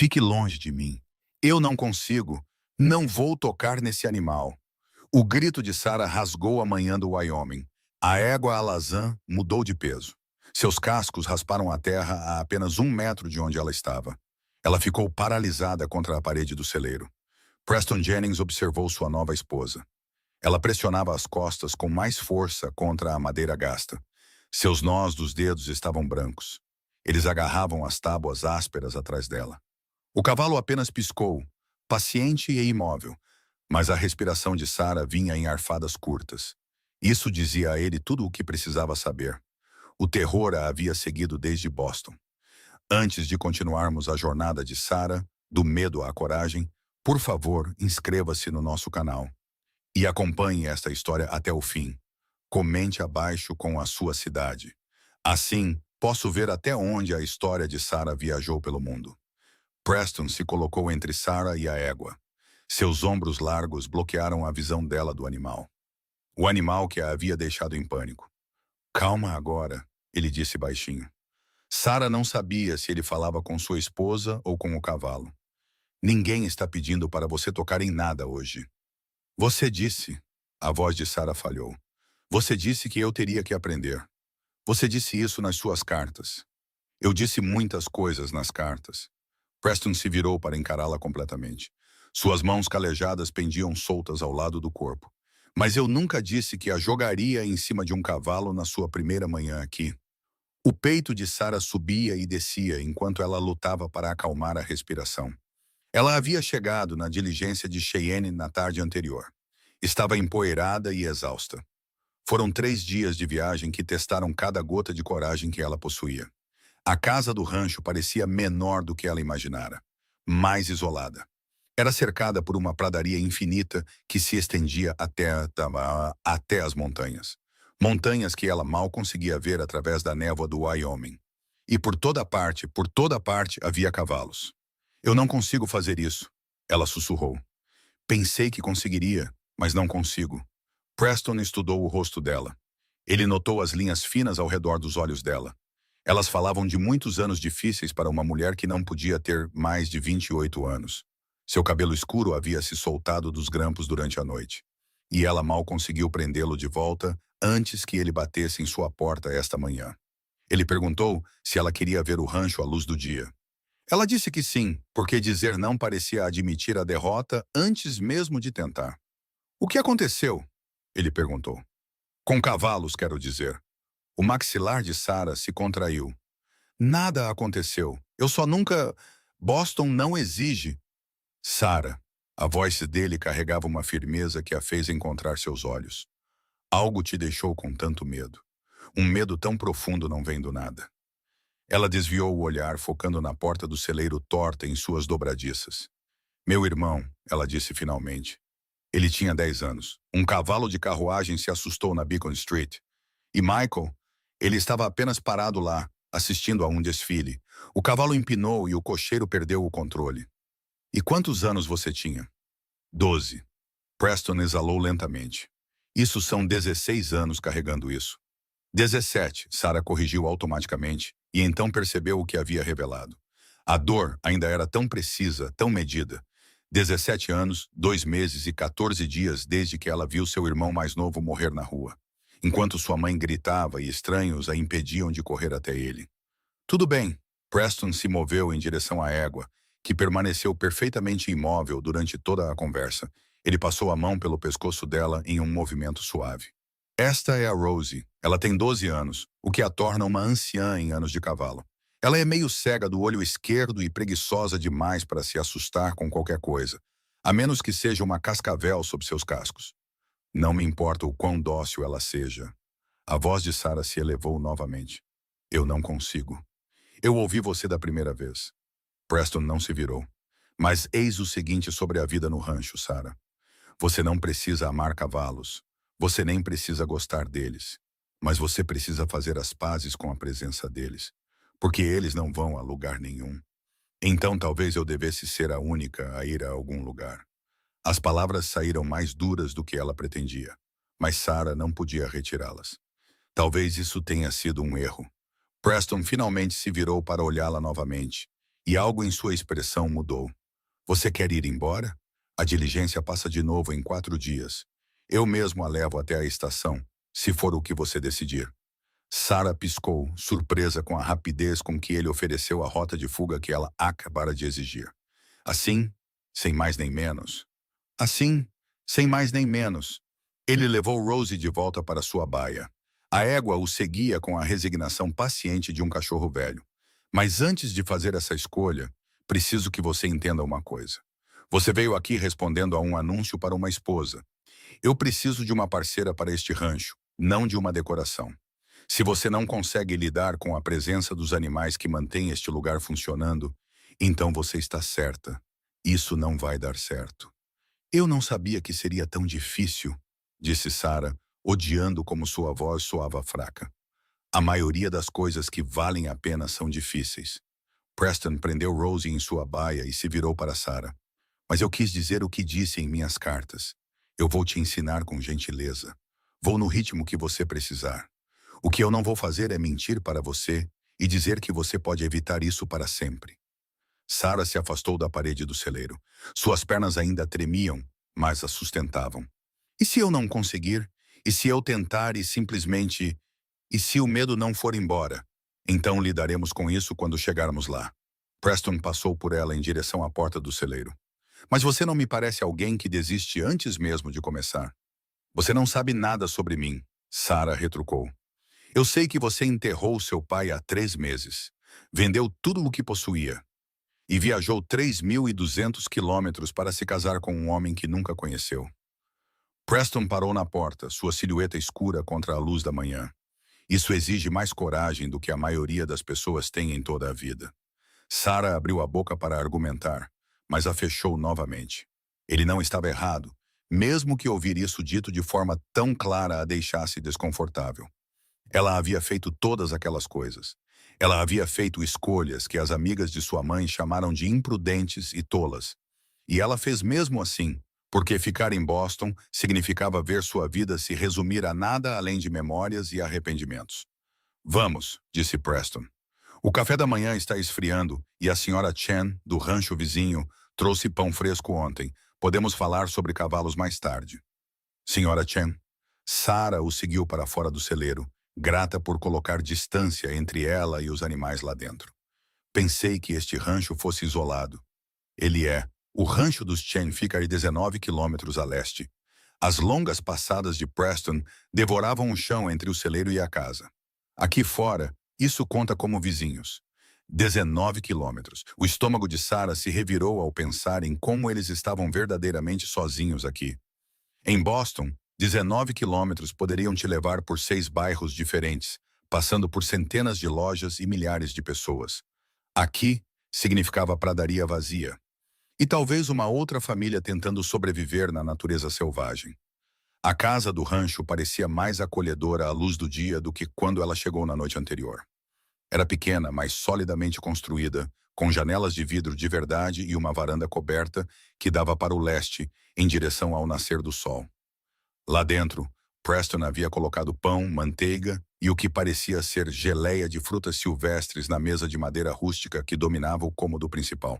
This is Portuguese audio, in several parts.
Fique longe de mim. Eu não consigo. Não vou tocar nesse animal. O grito de Sarah rasgou a manhã do Wyoming. A égua alazã mudou de peso. Seus cascos rasparam a terra a apenas 1 metro de onde ela estava. Ela ficou paralisada contra a parede do celeiro. Preston Jennings observou sua nova esposa. Ela pressionava as costas com mais força contra a madeira gasta. Seus nós dos dedos estavam brancos. Eles agarravam as tábuas ásperas atrás dela. O cavalo apenas piscou, paciente e imóvel, mas a respiração de Sarah vinha em arfadas curtas. Isso dizia a ele tudo o que precisava saber. O terror a havia seguido desde Boston. Antes de continuarmos a jornada de Sarah, do medo à coragem, por favor, inscreva-se no nosso canal e acompanhe esta história até o fim. Comente abaixo com a sua cidade. Assim, posso ver até onde a história de Sarah viajou pelo mundo. Preston se colocou entre Sarah e a égua. Seus ombros largos bloquearam a visão dela do animal. O animal que a havia deixado em pânico. Calma agora, ele disse baixinho. Sarah não sabia se ele falava com sua esposa ou com o cavalo. Ninguém está pedindo para você tocar em nada hoje. Você disse, a voz de Sarah falhou. Você disse que eu teria que aprender. Você disse isso nas suas cartas. Eu disse muitas coisas nas cartas. Preston se virou para encará-la completamente. Suas mãos calejadas pendiam soltas ao lado do corpo. Mas eu nunca disse que a jogaria em cima de um cavalo na sua primeira manhã aqui. O peito de Sarah subia e descia enquanto ela lutava para acalmar a respiração. Ela havia chegado na diligência de Cheyenne na tarde anterior. Estava empoeirada e exausta. Foram 3 dias de viagem que testaram cada gota de coragem que ela possuía. A casa do rancho parecia menor do que ela imaginara, mais isolada. Era cercada por uma pradaria infinita que se estendia até as montanhas. Montanhas que ela mal conseguia ver através da névoa do Wyoming. E por toda parte havia cavalos. Eu não consigo fazer isso, ela sussurrou. Pensei que conseguiria, mas não consigo. Preston estudou o rosto dela. Ele notou as linhas finas ao redor dos olhos dela. Elas falavam de muitos anos difíceis para uma mulher que não podia ter mais de 28 anos. Seu cabelo escuro havia se soltado dos grampos durante a noite. E ela mal conseguiu prendê-lo de volta antes que ele batesse em sua porta esta manhã. Ele perguntou se ela queria ver o rancho à luz do dia. Ela disse que sim, porque dizer não parecia admitir a derrota antes mesmo de tentar. O que aconteceu? Ele perguntou. Com cavalos, quero dizer. O maxilar de Sarah se contraiu. Nada aconteceu. Eu só nunca... Boston não exige. Sarah. A voz dele carregava uma firmeza que a fez encontrar seus olhos. Algo te deixou com tanto medo. Um medo tão profundo não vem do nada. Ela desviou o olhar, focando na porta do celeiro torta em suas dobradiças. Meu irmão, ela disse finalmente. Ele tinha 10 anos. Um cavalo de carruagem se assustou na Beacon Street. E Michael, ele estava apenas parado lá, assistindo a um desfile. O cavalo empinou e o cocheiro perdeu o controle. E quantos anos você tinha? 12. Preston exalou lentamente. Isso são 16 anos carregando isso. 17, Sarah corrigiu automaticamente, e então percebeu o que havia revelado. A dor ainda era tão precisa, tão medida. 17 anos, 2 meses e 14 dias desde que ela viu seu irmão mais novo morrer na rua, enquanto sua mãe gritava e estranhos a impediam de correr até ele. Tudo bem. Preston se moveu em direção à égua, que permaneceu perfeitamente imóvel durante toda a conversa. Ele passou a mão pelo pescoço dela em um movimento suave. Esta é a Rosie. Ela tem 12 anos, o que a torna uma anciã em anos de cavalo. Ela é meio cega do olho esquerdo e preguiçosa demais para se assustar com qualquer coisa, a menos que seja uma cascavel sob seus cascos. Não me importa o quão dócil ela seja. A voz de Sarah se elevou novamente. Eu não consigo. Eu ouvi você da primeira vez. Preston não se virou. Mas eis o seguinte sobre a vida no rancho, Sarah. Você não precisa amar cavalos. Você nem precisa gostar deles. Mas você precisa fazer as pazes com a presença deles. Porque eles não vão a lugar nenhum. Então talvez eu devesse ser a única a ir a algum lugar. As palavras saíram mais duras do que ela pretendia. Mas Sarah não podia retirá-las. Talvez isso tenha sido um erro. Preston finalmente se virou para olhá-la novamente. e algo em sua expressão mudou. Você quer ir embora? A diligência passa de novo em 4 dias. Eu mesmo a levo até a estação, se for o que você decidir. Sarah piscou, surpresa com a rapidez com que ele ofereceu a rota de fuga que ela acabara de exigir. Assim, sem mais nem menos. Assim, sem mais nem menos. Ele levou Rosie de volta para sua baia. A égua o seguia com a resignação paciente de um cachorro velho. Mas antes de fazer essa escolha, preciso que você entenda uma coisa. Você veio aqui respondendo a um anúncio para uma esposa. Eu preciso de uma parceira para este rancho, não de uma decoração. Se você não consegue lidar com a presença dos animais que mantêm este lugar funcionando, então você está certa. Isso não vai dar certo. Eu não sabia que seria tão difícil, disse Sarah, odiando como sua voz soava fraca. A maioria das coisas que valem a pena são difíceis. Preston prendeu Rosie em sua baia e se virou para Sarah. Mas eu quis dizer o que disse em minhas cartas. Eu vou te ensinar com gentileza. Vou no ritmo que você precisar. O que eu não vou fazer é mentir para você e dizer que você pode evitar isso para sempre. Sarah se afastou da parede do celeiro. Suas pernas ainda tremiam, mas a sustentavam. E se eu não conseguir? E se eu tentar e simplesmente... E se o medo não for embora? Então lidaremos com isso quando chegarmos lá. Preston passou por ela em direção à porta do celeiro. Mas você não me parece alguém que desiste antes mesmo de começar. Você não sabe nada sobre mim, Sarah retrucou. Eu sei que você enterrou seu pai há 3 meses. Vendeu tudo o que possuía. E viajou 3.200 quilômetros para se casar com um homem que nunca conheceu. Preston parou na porta, sua silhueta escura contra a luz da manhã. Isso exige mais coragem do que a maioria das pessoas tem em toda a vida. Sarah abriu a boca para argumentar, mas a fechou novamente. Ele não estava errado, mesmo que ouvir isso dito de forma tão clara a deixasse desconfortável. Ela havia feito todas aquelas coisas. Ela havia feito escolhas que as amigas de sua mãe chamaram de imprudentes e tolas. E ela fez mesmo assim, porque ficar em Boston significava ver sua vida se resumir a nada além de memórias e arrependimentos. Vamos, disse Preston. O café da manhã está esfriando e a senhora Chen, do rancho vizinho, trouxe pão fresco ontem. Podemos falar sobre cavalos mais tarde. Senhora Chen. Sarah o seguiu para fora do celeiro, grata por colocar distância entre ela e os animais lá dentro. Pensei que este rancho fosse isolado. Ele é. O rancho dos Chen fica a 19 quilômetros a leste. As longas passadas de Preston devoravam o chão entre o celeiro e a casa. Aqui fora, isso conta como vizinhos. 19 quilômetros. O estômago de Sarah se revirou ao pensar em como eles estavam verdadeiramente sozinhos aqui. Em Boston, 19 quilômetros poderiam te levar por 6 bairros diferentes, passando por centenas de lojas e milhares de pessoas. Aqui, significava pradaria vazia. E talvez uma outra família tentando sobreviver na natureza selvagem. A casa do rancho parecia mais acolhedora à luz do dia do que quando ela chegou na noite anterior. Era pequena, mas solidamente construída, com janelas de vidro de verdade e uma varanda coberta que dava para o leste, em direção ao nascer do sol. Lá dentro, Preston havia colocado pão, manteiga e o que parecia ser geleia de frutas silvestres na mesa de madeira rústica que dominava o cômodo principal.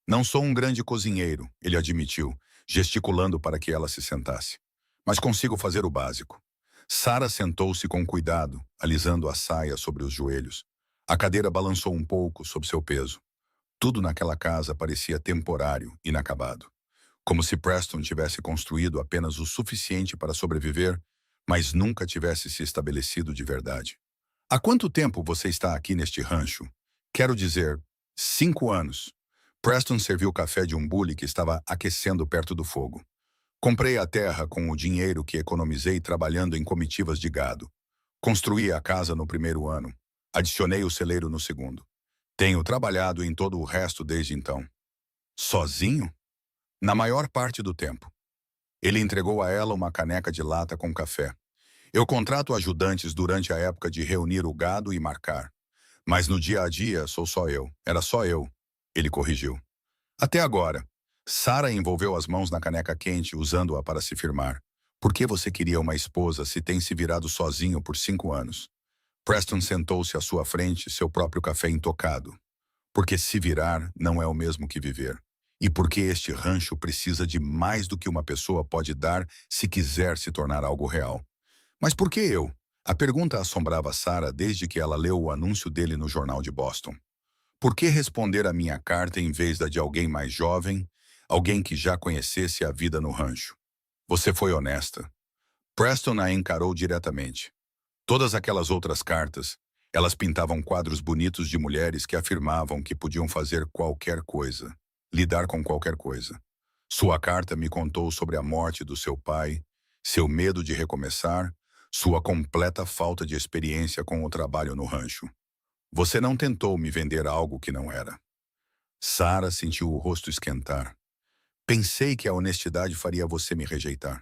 Não sou um grande cozinheiro, ele admitiu, gesticulando para que ela se sentasse. Mas consigo fazer o básico. Sarah sentou-se com cuidado, alisando a saia sobre os joelhos. A cadeira balançou um pouco sob seu peso. Tudo naquela casa parecia temporário, inacabado. Como se Preston tivesse construído apenas o suficiente para sobreviver, mas nunca tivesse se estabelecido de verdade. Há quanto tempo você está aqui neste rancho? Quero dizer, 5 anos. Preston serviu café de um bule que estava aquecendo perto do fogo. Comprei a terra com o dinheiro que economizei trabalhando em comitivas de gado. Construí a casa no primeiro ano. Adicionei o celeiro no segundo. Tenho trabalhado em todo o resto desde então. Sozinho? Na maior parte do tempo. Ele entregou a ela uma caneca de lata com café. Eu contrato ajudantes durante a época de reunir o gado e marcar. Mas no dia a dia sou só eu. Era só eu. Ele corrigiu. Até agora. Sarah envolveu as mãos na caneca quente, usando-a para se firmar. Por que você queria uma esposa se tem se virado sozinho por 5 anos? Preston sentou-se à sua frente, seu próprio café intocado. Porque se virar não é o mesmo que viver. E porque este rancho precisa de mais do que uma pessoa pode dar se quiser se tornar algo real. Mas por que eu? A pergunta assombrava Sarah desde que ela leu o anúncio dele no jornal de Boston. Por que responder a minha carta em vez da de alguém mais jovem, alguém que já conhecesse a vida no rancho? Você foi honesta. Preston a encarou diretamente. Todas aquelas outras cartas, elas pintavam quadros bonitos de mulheres que afirmavam que podiam fazer qualquer coisa, lidar com qualquer coisa. Sua carta me contou sobre a morte do seu pai, seu medo de recomeçar, sua completa falta de experiência com o trabalho no rancho. Você não tentou me vender algo que não era. Sarah sentiu o rosto esquentar. Pensei que a honestidade faria você me rejeitar.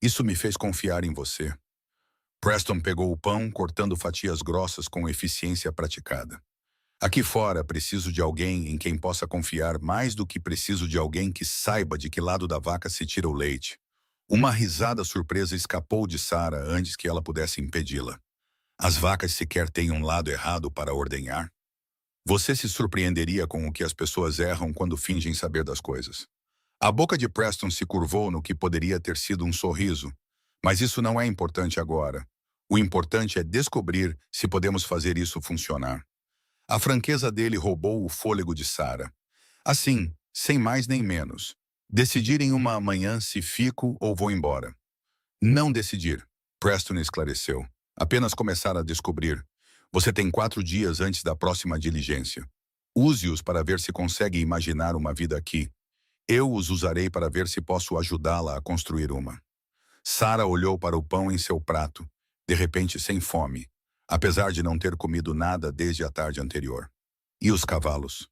Isso me fez confiar em você. Preston pegou o pão, cortando fatias grossas com eficiência praticada. Aqui fora, preciso de alguém em quem possa confiar mais do que preciso de alguém que saiba de que lado da vaca se tira o leite. Uma risada surpresa escapou de Sarah antes que ela pudesse impedi-la. As vacas sequer têm um lado errado para ordenhar? Você se surpreenderia com o que as pessoas erram quando fingem saber das coisas. A boca de Preston se curvou no que poderia ter sido um sorriso, mas isso não é importante agora. O importante é descobrir se podemos fazer isso funcionar. A franqueza dele roubou o fôlego de Sarah. Assim, sem mais nem menos. Decidir em uma manhã se fico ou vou embora. Não decidir, Preston esclareceu. Apenas começar a descobrir. Você tem 4 dias antes da próxima diligência. Use-os para ver se consegue imaginar uma vida aqui. Eu os usarei para ver se posso ajudá-la a construir uma. Sarah olhou para o pão em seu prato, de repente sem fome, apesar de não ter comido nada desde a tarde anterior. E os cavalos?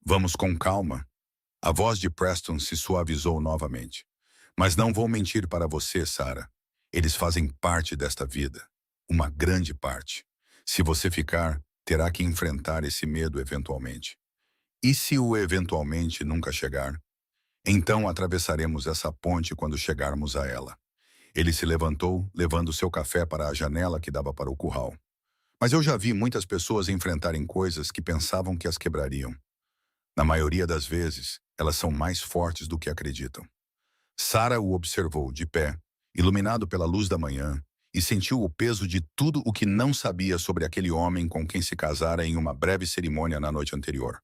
Vamos com calma. A voz de Preston se suavizou novamente. Mas não vou mentir para você, Sarah. Eles fazem parte desta vida. Uma grande parte. Se você ficar, terá que enfrentar esse medo eventualmente. E se o eventualmente nunca chegar? Então atravessaremos essa ponte quando chegarmos a ela. Ele se levantou, levando seu café para a janela que dava para o curral. Mas eu já vi muitas pessoas enfrentarem coisas que pensavam que as quebrariam. Na maioria das vezes, elas são mais fortes do que acreditam. Sarah o observou de pé, iluminado pela luz da manhã, e sentiu o peso de tudo o que não sabia sobre aquele homem com quem se casara em uma breve cerimônia na noite anterior.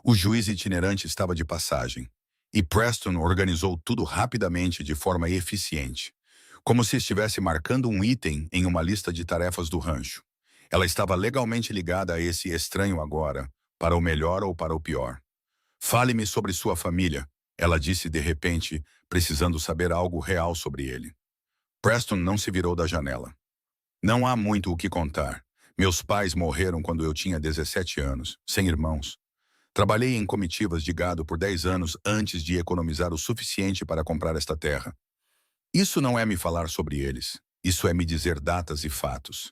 O juiz itinerante estava de passagem, e Preston organizou tudo rapidamente de forma eficiente, como se estivesse marcando um item em uma lista de tarefas do rancho. Ela estava legalmente ligada a esse estranho agora, para o melhor ou para o pior. Fale-me sobre sua família, ela disse de repente, precisando saber algo real sobre ele. Preston não se virou da janela. Não há muito o que contar. Meus pais morreram quando eu tinha 17 anos, sem irmãos. Trabalhei em comitivas de gado por 10 anos antes de economizar o suficiente para comprar esta terra. Isso não é me falar sobre eles. Isso é me dizer datas e fatos.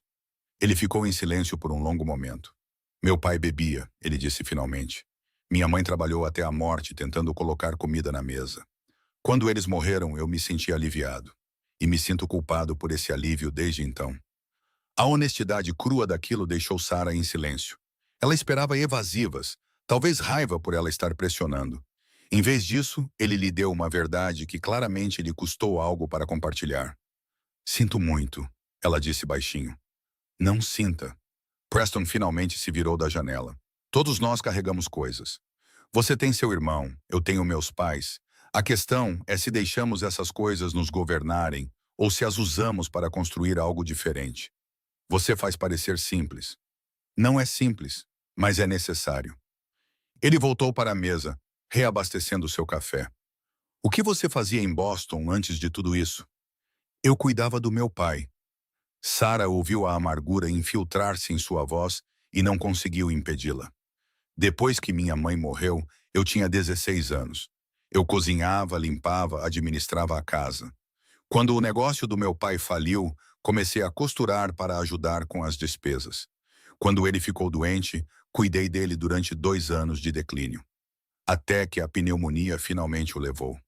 Ele ficou em silêncio por um longo momento. Meu pai bebia, ele disse finalmente. Minha mãe trabalhou até a morte tentando colocar comida na mesa. Quando eles morreram, eu me senti aliviado. E me sinto culpado por esse alívio desde então. A honestidade crua daquilo deixou Sarah em silêncio. Ela esperava evasivas, talvez raiva por ela estar pressionando. Em vez disso, ele lhe deu uma verdade que claramente lhe custou algo para compartilhar. Sinto muito, ela disse baixinho. Não sinta. Preston finalmente se virou da janela. Todos nós carregamos coisas. Você tem seu irmão, eu tenho meus pais. A questão é se deixamos essas coisas nos governarem ou se as usamos para construir algo diferente. Você faz parecer simples. Não é simples, mas é necessário. Ele voltou para a mesa, reabastecendo seu café. O que você fazia em Boston antes de tudo isso? Eu cuidava do meu pai. Sarah ouviu a amargura infiltrar-se em sua voz e não conseguiu impedi-la. Depois que minha mãe morreu, eu tinha 16 anos. Eu cozinhava, limpava, administrava a casa. Quando o negócio do meu pai faliu, comecei a costurar para ajudar com as despesas. Quando ele ficou doente, cuidei dele durante 2 anos de declínio. Até que a pneumonia finalmente o levou.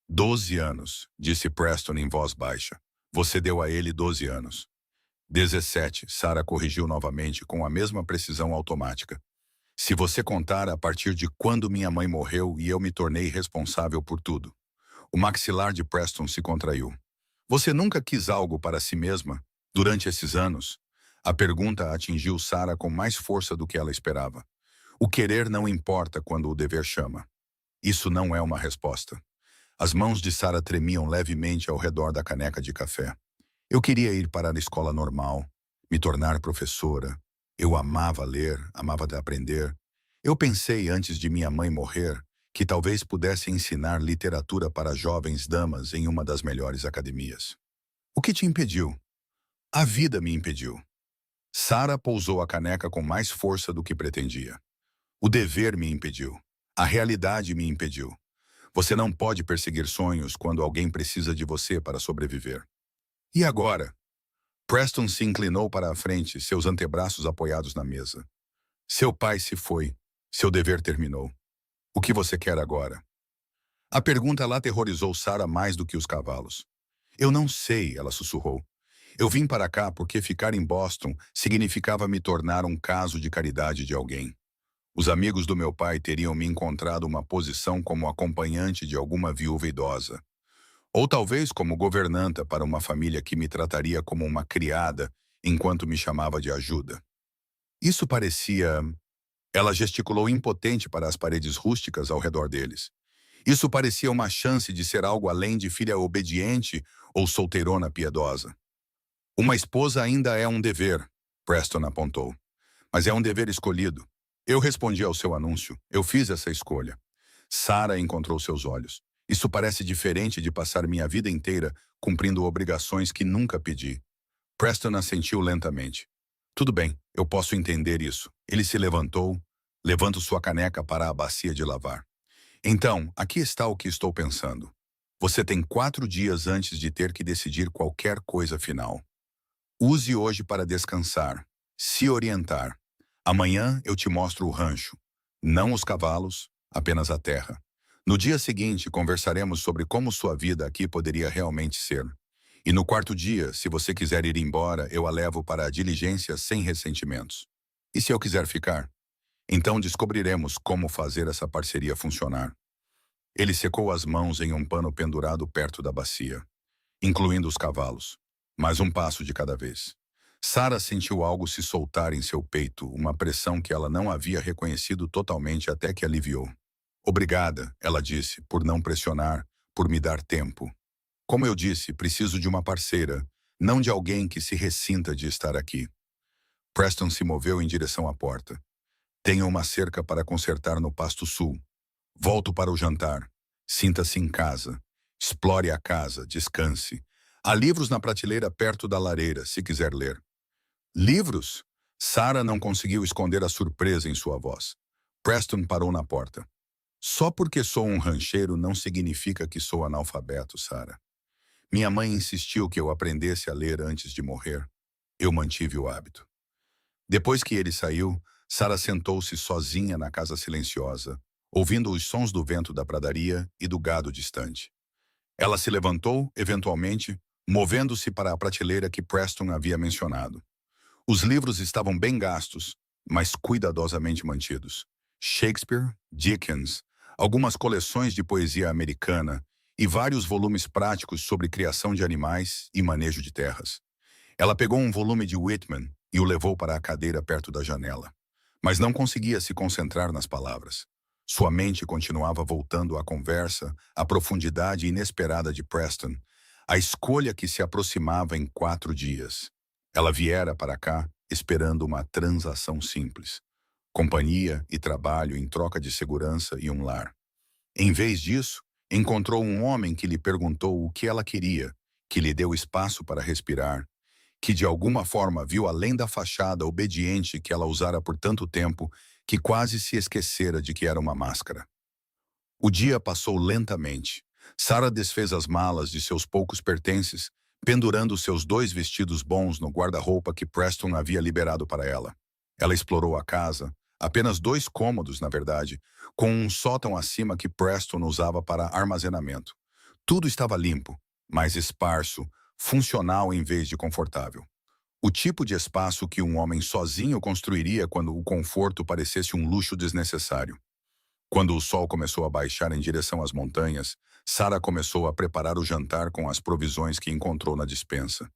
12 anos, disse Preston em voz baixa. Você deu a ele 12 anos. 17, Sarah corrigiu novamente com a mesma precisão automática. Se você contar a partir de quando minha mãe morreu e eu me tornei responsável por tudo. O maxilar de Preston se contraiu. Você nunca quis algo para si mesma durante esses anos? A pergunta atingiu Sarah com mais força do que ela esperava. O querer não importa quando o dever chama. Isso não é uma resposta. As mãos de Sarah tremiam levemente ao redor da caneca de café. Eu queria ir para a escola normal, me tornar professora. Eu amava ler, amava aprender. Eu pensei antes de minha mãe morrer que talvez pudesse ensinar literatura para jovens damas em uma das melhores academias. O que te impediu? A vida me impediu. Sarah pousou a caneca com mais força do que pretendia. O dever me impediu. A realidade me impediu. Você não pode perseguir sonhos quando alguém precisa de você para sobreviver. E agora? Preston se inclinou para a frente, seus antebraços apoiados na mesa. Seu pai se foi. Seu dever terminou. O que você quer agora? A pergunta lá aterrorizou Sarah mais do que os cavalos. Eu não sei, ela sussurrou. Eu vim para cá porque ficar em Boston significava me tornar um caso de caridade de alguém. Os amigos do meu pai teriam me encontrado uma posição como acompanhante de alguma viúva idosa. Ou talvez como governanta para uma família que me trataria como uma criada enquanto me chamava de ajuda. Isso parecia... Ela gesticulou impotente para as paredes rústicas ao redor deles. Isso parecia uma chance de ser algo além de filha obediente ou solteirona piedosa. Uma esposa ainda é um dever, Preston apontou. Mas é um dever escolhido. Eu respondi ao seu anúncio. Eu fiz essa escolha. Sarah encontrou seus olhos. Isso parece diferente de passar minha vida inteira cumprindo obrigações que nunca pedi. Preston assentiu lentamente. Tudo bem, eu posso entender isso. Ele se levantou, levando sua caneca para a bacia de lavar. Então, aqui está o que estou pensando. Você tem 4 dias antes de ter que decidir qualquer coisa final. Use hoje para descansar, se orientar. Amanhã eu te mostro o rancho. Não os cavalos, apenas a terra. No dia seguinte, conversaremos sobre como sua vida aqui poderia realmente ser. E no 4º dia, se você quiser ir embora, eu a levo para a diligência sem ressentimentos. E se eu quiser ficar? Então descobriremos como fazer essa parceria funcionar. Ele secou as mãos em um pano pendurado perto da bacia, incluindo os cavalos. Mais um passo de cada vez. Sarah sentiu algo se soltar em seu peito, uma pressão que ela não havia reconhecido totalmente até que aliviou. Obrigada, ela disse, por não pressionar, por me dar tempo. Como eu disse, preciso de uma parceira, não de alguém que se ressinta de estar aqui. Preston se moveu em direção à porta. Tenho uma cerca para consertar no Pasto Sul. Volto para o jantar. Sinta-se em casa. Explore a casa, descanse. Há livros na prateleira perto da lareira, se quiser ler. Livros? Sarah não conseguiu esconder a surpresa em sua voz. Preston parou na porta. Só porque sou um rancheiro não significa que sou analfabeto, Sarah. Minha mãe insistiu que eu aprendesse a ler antes de morrer. Eu mantive o hábito. Depois que ele saiu, Sarah sentou-se sozinha na casa silenciosa, ouvindo os sons do vento da pradaria e do gado distante. Ela se levantou, eventualmente, movendo-se para a prateleira que Preston havia mencionado. Os livros estavam bem gastos, mas cuidadosamente mantidos. Shakespeare, Dickens, algumas coleções de poesia americana e vários volumes práticos sobre criação de animais e manejo de terras. Ela pegou um volume de Whitman e o levou para a cadeira perto da janela, mas não conseguia se concentrar nas palavras. Sua mente continuava voltando à conversa, à profundidade inesperada de Preston, à escolha que se aproximava em 4 dias. Ela viera para cá esperando uma transação simples. Companhia e trabalho em troca de segurança e um lar. Em vez disso, encontrou um homem que lhe perguntou o que ela queria, que lhe deu espaço para respirar, que de alguma forma viu além da fachada obediente que ela usara por tanto tempo que quase se esquecera de que era uma máscara. O dia passou lentamente. Sarah desfez as malas de seus poucos pertences, pendurando seus 2 vestidos bons no guarda-roupa que Preston havia liberado para ela. Ela explorou a casa, apenas 2 cômodos, na verdade, com um sótão acima que Preston usava para armazenamento. Tudo estava limpo, mas esparso, funcional em vez de confortável. O tipo de espaço que um homem sozinho construiria quando o conforto parecesse um luxo desnecessário. Quando o sol começou a baixar em direção às montanhas, Sarah começou a preparar o jantar com as provisões que encontrou na despensa.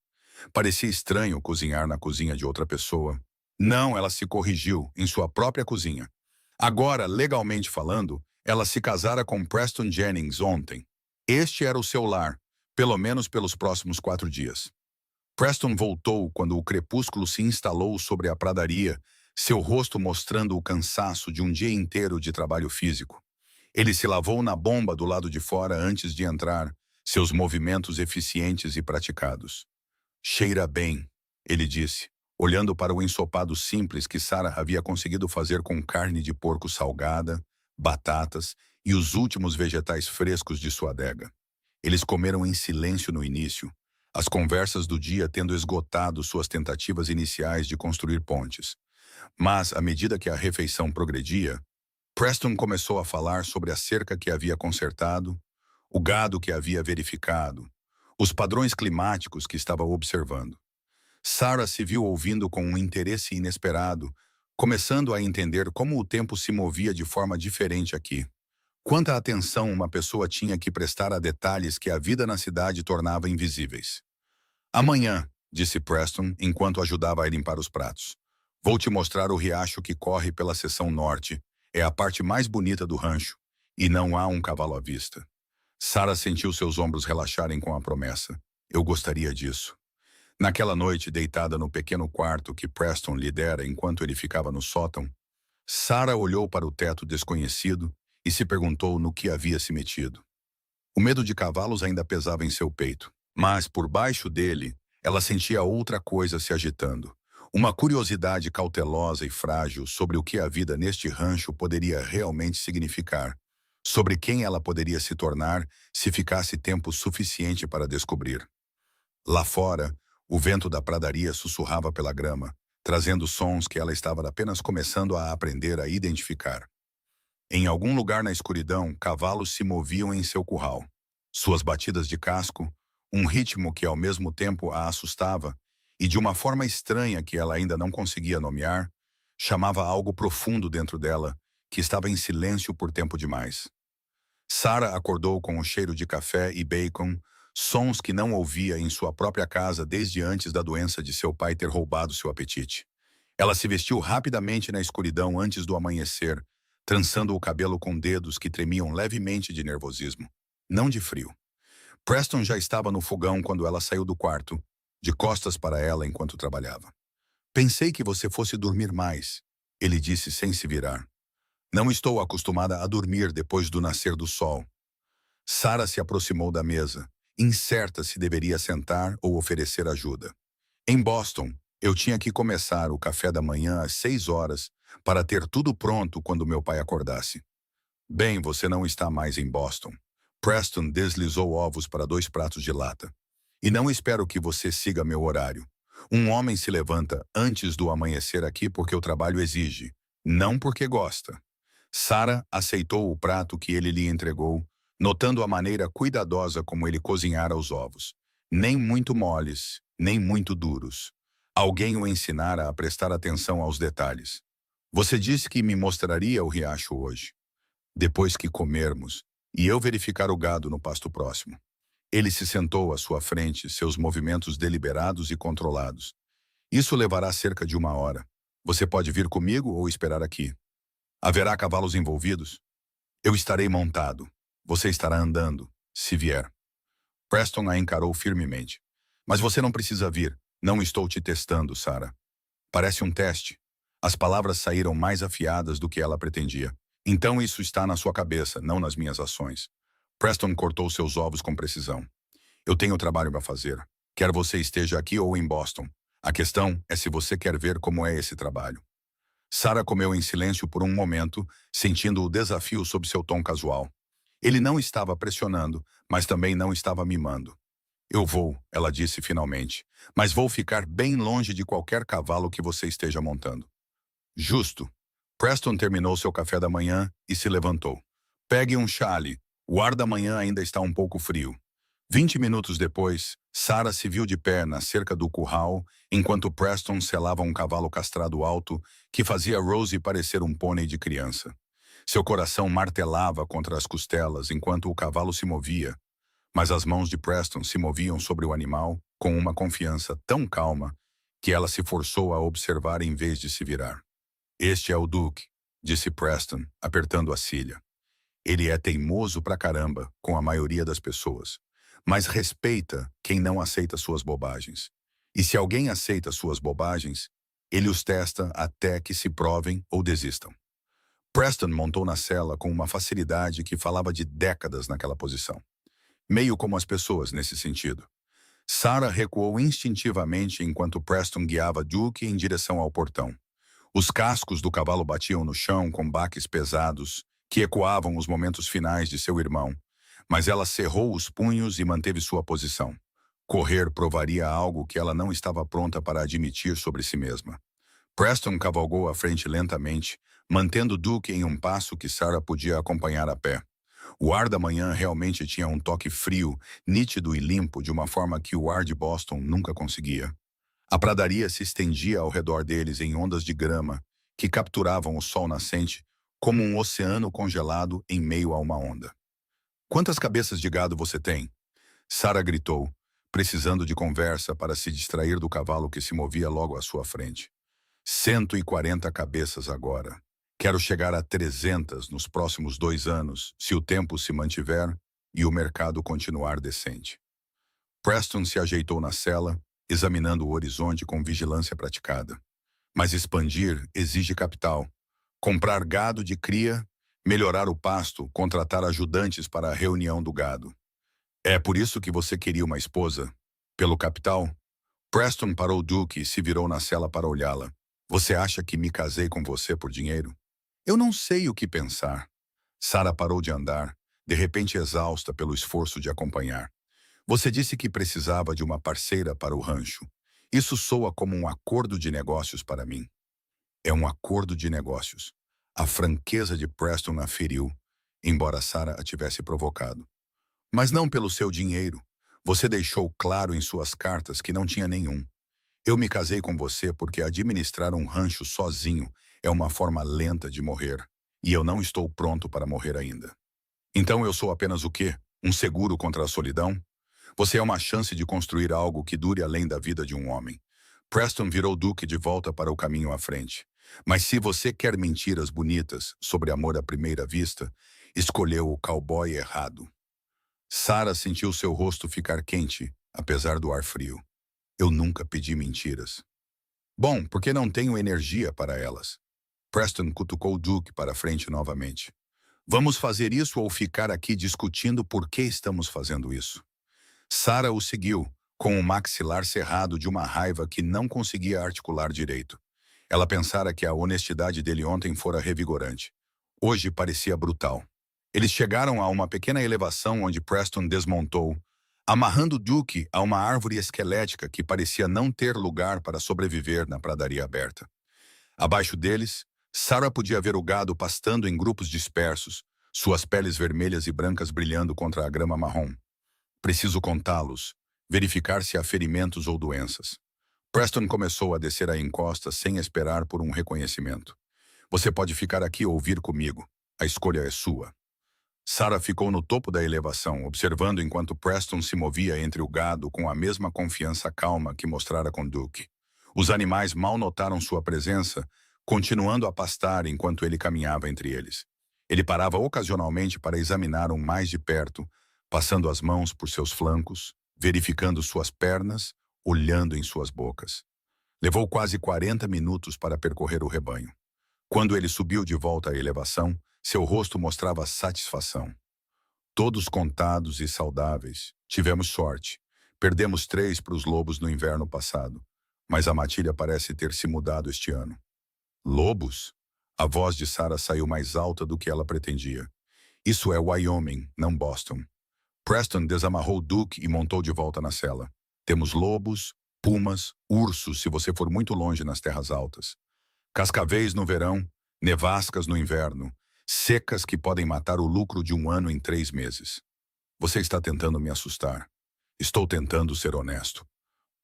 Parecia estranho cozinhar na cozinha de outra pessoa. Não, ela se corrigiu, em sua própria cozinha. Agora, legalmente falando, ela se casara com Preston Jennings ontem. Este era o seu lar, pelo menos pelos próximos 4 dias. Preston voltou quando o crepúsculo se instalou sobre a pradaria, seu rosto mostrando o cansaço de um dia inteiro de trabalho físico. Ele se lavou na bomba do lado de fora antes de entrar, seus movimentos eficientes e praticados. Cheira bem, ele disse, olhando para o ensopado simples que Sarah havia conseguido fazer com carne de porco salgada, batatas e os últimos vegetais frescos de sua adega. Eles comeram em silêncio no início, as conversas do dia tendo esgotado suas tentativas iniciais de construir pontes. Mas, à medida que a refeição progredia, Preston começou a falar sobre a cerca que havia consertado, o gado que havia verificado, os padrões climáticos que estava observando. Sarah se viu ouvindo com um interesse inesperado, começando a entender como o tempo se movia de forma diferente aqui. Quanta atenção uma pessoa tinha que prestar a detalhes que a vida na cidade tornava invisíveis. Amanhã, disse Preston, enquanto ajudava a limpar os pratos. Vou te mostrar o riacho que corre pela seção norte. É a parte mais bonita do rancho, e não há um cavalo à vista. Sarah sentiu seus ombros relaxarem com a promessa. Eu gostaria disso. Naquela noite, deitada no pequeno quarto que Preston lhe dera enquanto ele ficava no sótão, Sarah olhou para o teto desconhecido e se perguntou no que havia se metido. O medo de cavalos ainda pesava em seu peito, mas por baixo dele, ela sentia outra coisa se agitando. Uma curiosidade cautelosa e frágil sobre o que a vida neste rancho poderia realmente significar, sobre quem ela poderia se tornar se ficasse tempo suficiente para descobrir. Lá fora, o vento da pradaria sussurrava pela grama, trazendo sons que ela estava apenas começando a aprender a identificar. Em algum lugar na escuridão, cavalos se moviam em seu curral. Suas batidas de casco, um ritmo que ao mesmo tempo a assustava, e de uma forma estranha que ela ainda não conseguia nomear, chamava algo profundo dentro dela, que estava em silêncio por tempo demais. Sarah acordou com o cheiro de café e bacon, sons que não ouvia em sua própria casa desde antes da doença de seu pai ter roubado seu apetite. Ela se vestiu rapidamente na escuridão antes do amanhecer, trançando o cabelo com dedos que tremiam levemente de nervosismo, não de frio. Preston já estava no fogão quando ela saiu do quarto, de costas para ela enquanto trabalhava. Pensei que você fosse dormir mais, ele disse sem se virar. Não estou acostumada a dormir depois do nascer do sol. Sarah se aproximou da mesa, incerta se deveria sentar ou oferecer ajuda. Em Boston, eu tinha que começar o café da manhã às 6 horas para ter tudo pronto quando meu pai acordasse. Bem, você não está mais em Boston. Preston deslizou ovos para 2 pratos de lata. E não espero que você siga meu horário. Um homem se levanta antes do amanhecer aqui porque o trabalho exige, não porque gosta. Sarah aceitou o prato que ele lhe entregou, notando a maneira cuidadosa como ele cozinhara os ovos. Nem muito moles, nem muito duros. Alguém o ensinara a prestar atenção aos detalhes. Você disse que me mostraria o riacho hoje, depois que comermos, e eu verificar o gado no pasto próximo. Ele se sentou à sua frente, seus movimentos deliberados e controlados. Isso levará cerca de 1 hora. Você pode vir comigo ou esperar aqui. Haverá cavalos envolvidos? Eu estarei montado. Você estará andando, se vier. Preston a encarou firmemente. Mas você não precisa vir. Não estou te testando, Sarah. Parece um teste. As palavras saíram mais afiadas do que ela pretendia. Então isso está na sua cabeça, não nas minhas ações. Preston cortou seus ovos com precisão. Eu tenho trabalho para fazer. Quer você esteja aqui ou em Boston. A questão é se você quer ver como é esse trabalho. Sarah comeu em silêncio por um momento, sentindo o desafio sob seu tom casual. Ele não estava pressionando, mas também não estava mimando. Eu vou, ela disse finalmente, mas vou ficar bem longe de qualquer cavalo que você esteja montando. Justo. Preston terminou seu café da manhã e se levantou. Pegue um chale. O ar da manhã ainda está um pouco frio. 20 minutos depois, Sarah se viu de pé na cerca do curral, enquanto Preston selava um cavalo castrado alto que fazia Rosie parecer um pônei de criança. Seu coração martelava contra as costelas enquanto o cavalo se movia, mas as mãos de Preston se moviam sobre o animal com uma confiança tão calma que ela se forçou a observar em vez de se virar. Este é o Duke, disse Preston, apertando a cilha. Ele é teimoso pra caramba com a maioria das pessoas, mas respeita quem não aceita suas bobagens. E se alguém aceita suas bobagens, ele os testa até que se provem ou desistam. Preston montou na cela com uma facilidade que falava de décadas naquela posição. Meio como as pessoas nesse sentido. Sarah recuou instintivamente enquanto Preston guiava Duke em direção ao portão. Os cascos do cavalo batiam no chão com baques pesados que ecoavam os momentos finais de seu irmão, mas ela cerrou os punhos e manteve sua posição. Correr provaria algo que ela não estava pronta para admitir sobre si mesma. Preston cavalgou à frente lentamente, mantendo Duke em um passo que Sarah podia acompanhar a pé. O ar da manhã realmente tinha um toque frio, nítido e limpo de uma forma que o ar de Boston nunca conseguia. A pradaria se estendia ao redor deles em ondas de grama, que capturavam o sol nascente como um oceano congelado em meio a uma onda. "Quantas cabeças de gado você tem?" Sarah gritou, precisando de conversa para se distrair do cavalo que se movia logo à sua frente. 140 cabeças agora. Quero chegar a 300 nos próximos 2 anos, se o tempo se mantiver e o mercado continuar decente. Preston se ajeitou na cela, examinando o horizonte com vigilância praticada. Mas expandir exige capital. Comprar gado de cria, melhorar o pasto, contratar ajudantes para a reunião do gado. É por isso que você queria uma esposa? Pelo capital? Preston parou Duke e se virou na cela para olhá-la. Você acha que me casei com você por dinheiro? Eu não sei o que pensar. Sarah parou de andar, de repente exausta pelo esforço de acompanhar. Você disse que precisava de uma parceira para o rancho. Isso soa como um acordo de negócios para mim. É um acordo de negócios. A franqueza de Preston a feriu, embora Sarah a tivesse provocado. Mas não pelo seu dinheiro. Você deixou claro em suas cartas que não tinha nenhum. Eu me casei com você porque administrar um rancho sozinho é uma forma lenta de morrer. E eu não estou pronto para morrer ainda. Então eu sou apenas o quê? Um seguro contra a solidão? Você é uma chance de construir algo que dure além da vida de um homem. Preston virou Duke de volta para o caminho à frente. Mas se você quer mentiras bonitas sobre amor à primeira vista, escolheu o cowboy errado. Sarah sentiu seu rosto ficar quente, apesar do ar frio. Eu nunca pedi mentiras. Bom, porque não tenho energia para elas. Preston cutucou Duke para a frente novamente. Vamos fazer isso ou ficar aqui discutindo por que estamos fazendo isso? Sarah o seguiu, com o maxilar cerrado de uma raiva que não conseguia articular direito. Ela pensara que a honestidade dele ontem fora revigorante. Hoje parecia brutal. Eles chegaram a uma pequena elevação onde Preston desmontou, amarrando Duke a uma árvore esquelética que parecia não ter lugar para sobreviver na pradaria aberta. Abaixo deles, Sarah podia ver o gado pastando em grupos dispersos, suas peles vermelhas e brancas brilhando contra a grama marrom. Preciso contá-los, verificar se há ferimentos ou doenças. Preston começou a descer a encosta sem esperar por um reconhecimento. Você pode ficar aqui ou vir comigo. A escolha é sua. Sarah ficou no topo da elevação, observando enquanto Preston se movia entre o gado com a mesma confiança calma que mostrara com Duke. Os animais mal notaram sua presença, continuando a pastar enquanto ele caminhava entre eles. Ele parava ocasionalmente para examinar-o mais de perto, passando as mãos por seus flancos, verificando suas pernas, olhando em suas bocas. Levou quase 40 minutos para percorrer o rebanho. Quando ele subiu de volta à elevação, seu rosto mostrava satisfação. Todos contados e saudáveis. Tivemos sorte. Perdemos 3 para os lobos no inverno passado, mas a matilha parece ter se mudado este ano. Lobos? A voz de Sarah saiu mais alta do que ela pretendia. Isso é Wyoming, não Boston. Preston desamarrou Duke e montou de volta na cela. Temos lobos, pumas, ursos se você for muito longe nas terras altas. Cascavéis no verão, nevascas no inverno, secas que podem matar o lucro de um ano em 3 meses. Você está tentando me assustar. Estou tentando ser honesto.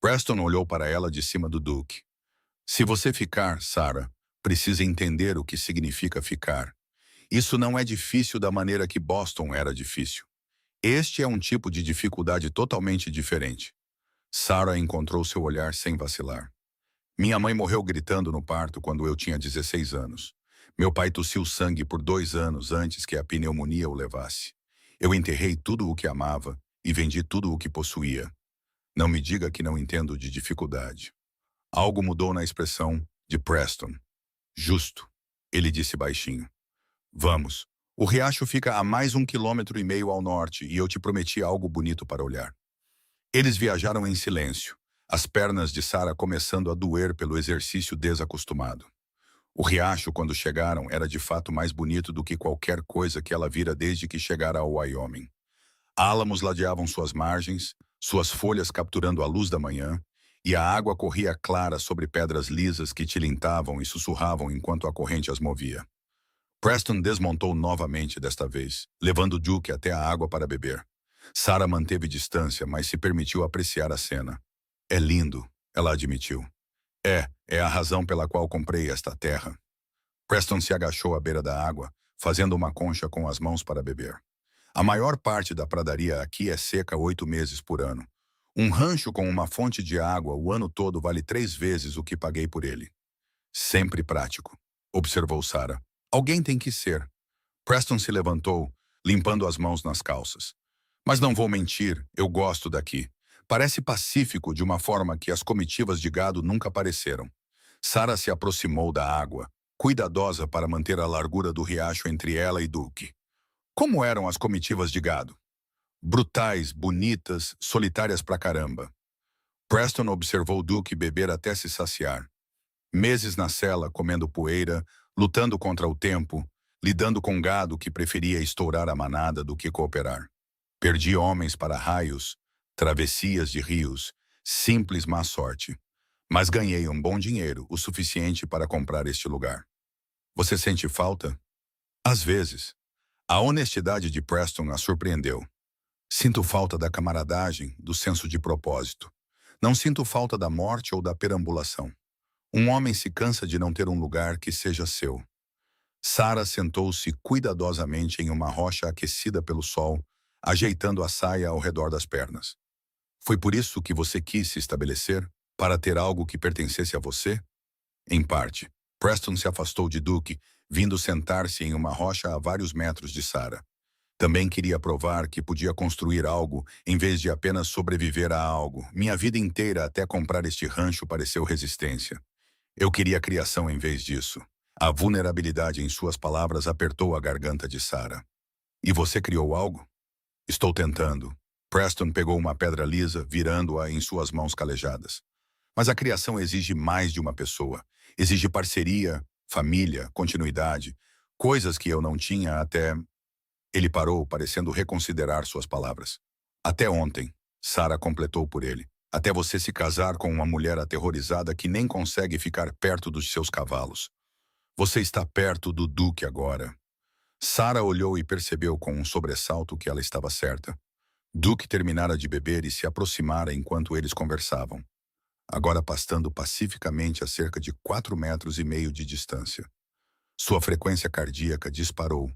Preston olhou para ela de cima do Duke. Se você ficar, Sarah, precisa entender o que significa ficar. Isso não é difícil da maneira que Boston era difícil. Este é um tipo de dificuldade totalmente diferente. Sarah encontrou seu olhar sem vacilar. Minha mãe morreu gritando no parto quando eu tinha 16 anos. Meu pai tossiu sangue por 2 anos antes que a pneumonia o levasse. Eu enterrei tudo o que amava e vendi tudo o que possuía. Não me diga que não entendo de dificuldade. Algo mudou na expressão de Preston. Justo, ele disse baixinho. Vamos. O riacho fica a mais 1,5 km ao norte e eu te prometi algo bonito para olhar. Eles viajaram em silêncio, as pernas de Sarah começando a doer pelo exercício desacostumado. O riacho, quando chegaram, era de fato mais bonito do que qualquer coisa que ela vira desde que chegara ao Wyoming. Álamos ladeavam suas margens, suas folhas capturando a luz da manhã, e a água corria clara sobre pedras lisas que tilintavam e sussurravam enquanto a corrente as movia. Preston desmontou novamente desta vez, levando Duke até a água para beber. Sarah manteve distância, mas se permitiu apreciar a cena. É lindo, ela admitiu. É a razão pela qual comprei esta terra. Preston se agachou à beira da água, fazendo uma concha com as mãos para beber. A maior parte da pradaria aqui é seca 8 meses por ano. Um rancho com uma fonte de água o ano todo vale 3 vezes o que paguei por ele. Sempre prático, observou Sarah. Alguém tem que ser. Preston se levantou, limpando as mãos nas calças. Mas não vou mentir, eu gosto daqui. Parece pacífico de uma forma que as comitivas de gado nunca apareceram. Sarah se aproximou da água, cuidadosa para manter a largura do riacho entre ela e Duke. Como eram as comitivas de gado? Brutais, bonitas, solitárias pra caramba. Preston observou Duke beber até se saciar. Meses na cela, comendo poeira, lutando contra o tempo, lidando com gado que preferia estourar a manada do que cooperar. Perdi homens para raios, travessias de rios, simples má sorte. Mas ganhei um bom dinheiro, o suficiente para comprar este lugar. Você sente falta? Às vezes. A honestidade de Preston a surpreendeu. Sinto falta da camaradagem, do senso de propósito. Não sinto falta da morte ou da perambulação. Um homem se cansa de não ter um lugar que seja seu. Sarah sentou-se cuidadosamente em uma rocha aquecida pelo sol, ajeitando a saia ao redor das pernas. Foi por isso que você quis se estabelecer? Para ter algo que pertencesse a você? Em parte. Preston se afastou de Duke, vindo sentar-se em uma rocha a vários metros de Sarah. Também queria provar que podia construir algo, em vez de apenas sobreviver a algo. Minha vida inteira até comprar este rancho pareceu resistência. Eu queria criação em vez disso. A vulnerabilidade em suas palavras apertou a garganta de Sarah. E você criou algo? Estou tentando. Preston pegou uma pedra lisa, virando-a em suas mãos calejadas. Mas a criação exige mais de uma pessoa. Exige parceria, família, continuidade. Coisas que eu não tinha até... Ele parou, parecendo reconsiderar suas palavras. Até ontem, Sarah completou por ele. Até você se casar com uma mulher aterrorizada que nem consegue ficar perto dos seus cavalos. Você está perto do Duque agora. Sarah olhou e percebeu com um sobressalto que ela estava certa. Duque terminara de beber e se aproximara enquanto eles conversavam. Agora pastando pacificamente a cerca de 4,5 metros de distância. Sua frequência cardíaca disparou,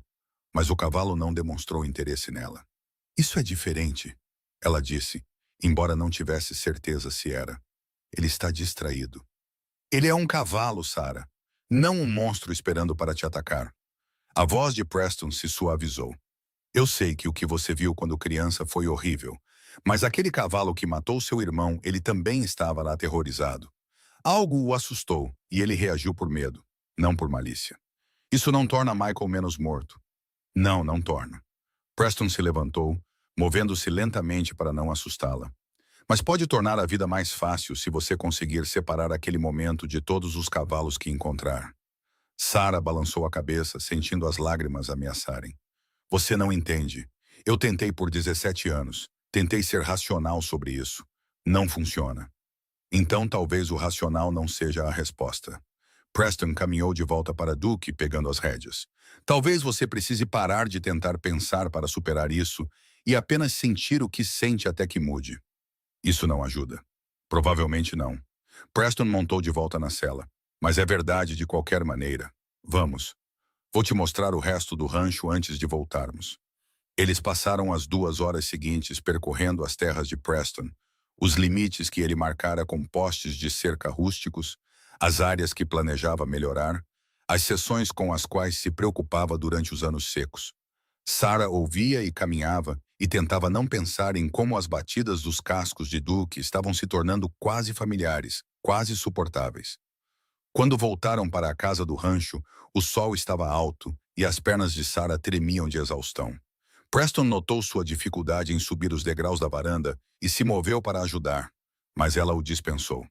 mas o cavalo não demonstrou interesse nela. Isso é diferente, ela disse, embora não tivesse certeza se era. Ele está distraído. Ele é um cavalo, Sarah, não um monstro esperando para te atacar. A voz de Preston se suavizou. Eu sei que o que você viu quando criança foi horrível, mas aquele cavalo que matou seu irmão, ele também estava lá aterrorizado. Algo o assustou e ele reagiu por medo, não por malícia. Isso não torna Michael menos morto. Não, não torna. Preston se levantou, movendo-se lentamente para não assustá-la. Mas pode tornar a vida mais fácil se você conseguir separar aquele momento de todos os cavalos que encontrar. Sarah balançou a cabeça, sentindo as lágrimas ameaçarem. Você não entende. Eu tentei por 17 anos. Tentei ser racional sobre isso. Não funciona. Então talvez o racional não seja a resposta. Preston caminhou de volta para Duke, pegando as rédeas. Talvez você precise parar de tentar pensar para superar isso e apenas sentir o que sente até que mude. Isso não ajuda. Provavelmente não. Preston montou de volta na cela. Mas é verdade de qualquer maneira. Vamos. Vou te mostrar o resto do rancho antes de voltarmos. Eles passaram as 2 horas seguintes percorrendo as terras de Preston, os limites que ele marcara com postes de cerca rústicos, as áreas que planejava melhorar, as seções com as quais se preocupava durante os anos secos. Sarah ouvia e caminhava e tentava não pensar em como as batidas dos cascos de Duke estavam se tornando quase familiares, quase suportáveis. Quando voltaram para a casa do rancho, o sol estava alto e as pernas de Sarah tremiam de exaustão. Preston notou sua dificuldade em subir os degraus da varanda e se moveu para ajudar, mas ela o dispensou.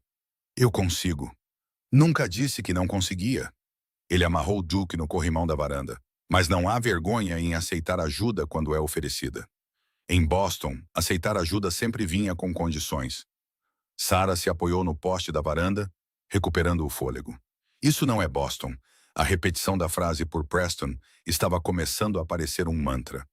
Eu consigo. Nunca disse que não conseguia. Ele amarrou Duke no corrimão da varanda, mas não há vergonha em aceitar ajuda quando é oferecida. Em Boston, aceitar ajuda sempre vinha com condições. Sarah se apoiou no poste da varanda, recuperando o fôlego. Isso não é Boston. A repetição da frase por Preston estava começando a parecer um mantra.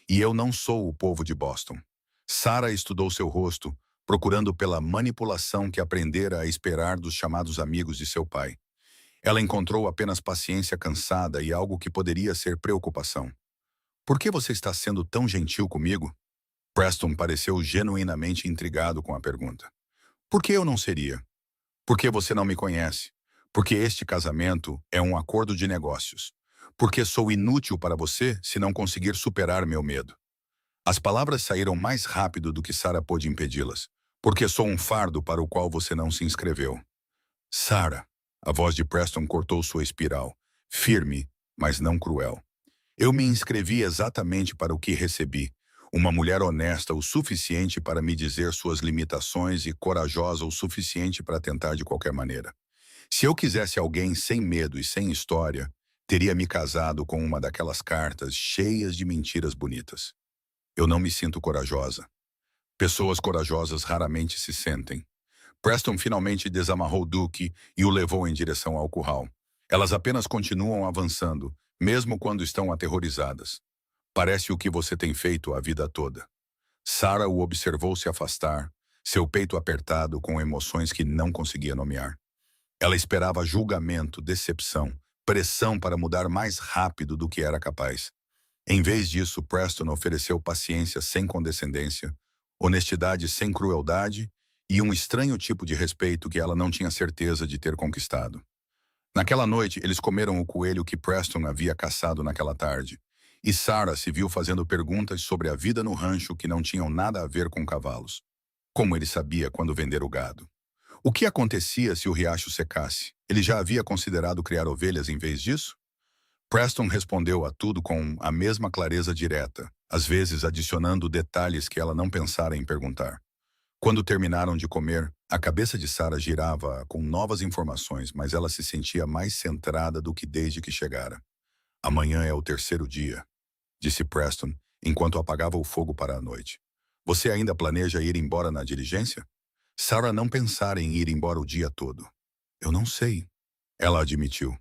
E eu não sou o povo de Boston. Sarah estudou seu rosto, procurando pela manipulação que aprendera a esperar dos chamados amigos de seu pai. Ela encontrou apenas paciência cansada e algo que poderia ser preocupação. Por que você está sendo tão gentil comigo? Preston pareceu genuinamente intrigado com a pergunta. Por que eu não seria? Porque você não me conhece. Porque este casamento é um acordo de negócios. Porque sou inútil para você se não conseguir superar meu medo. As palavras saíram mais rápido do que Sarah pôde impedi-las. Porque sou um fardo para o qual você não se inscreveu. Sarah, a voz de Preston cortou sua espiral, firme, mas não cruel. Eu me inscrevi exatamente para o que recebi. Uma mulher honesta o suficiente para me dizer suas limitações e corajosa o suficiente para tentar de qualquer maneira. Se eu quisesse alguém sem medo e sem história, teria me casado com uma daquelas cartas cheias de mentiras bonitas. Eu não me sinto corajosa. Pessoas corajosas raramente se sentem. Preston finalmente desamarrou Duke e o levou em direção ao curral. Elas apenas continuam avançando, mesmo quando estão aterrorizadas. Parece o que você tem feito a vida toda. Sarah o observou se afastar, seu peito apertado com emoções que não conseguia nomear. Ela esperava julgamento, decepção, pressão para mudar mais rápido do que era capaz. Em vez disso, Preston ofereceu paciência sem condescendência, honestidade sem crueldade e um estranho tipo de respeito que ela não tinha certeza de ter conquistado. Naquela noite, eles comeram o coelho que Preston havia caçado naquela tarde, e Sarah se viu fazendo perguntas sobre a vida no rancho que não tinham nada a ver com cavalos. Como ele sabia quando vender o gado? O que acontecia se o riacho secasse? Ele já havia considerado criar ovelhas em vez disso? Preston respondeu a tudo com a mesma clareza direta, às vezes adicionando detalhes que ela não pensara em perguntar. Quando terminaram de comer, a cabeça de Sarah girava com novas informações, mas ela se sentia mais centrada do que desde que chegara. Amanhã é o terceiro dia, disse Preston, enquanto apagava o fogo para a noite. Você ainda planeja ir embora na diligência? Sarah não pensara em ir embora o dia todo. Eu não sei, ela admitiu.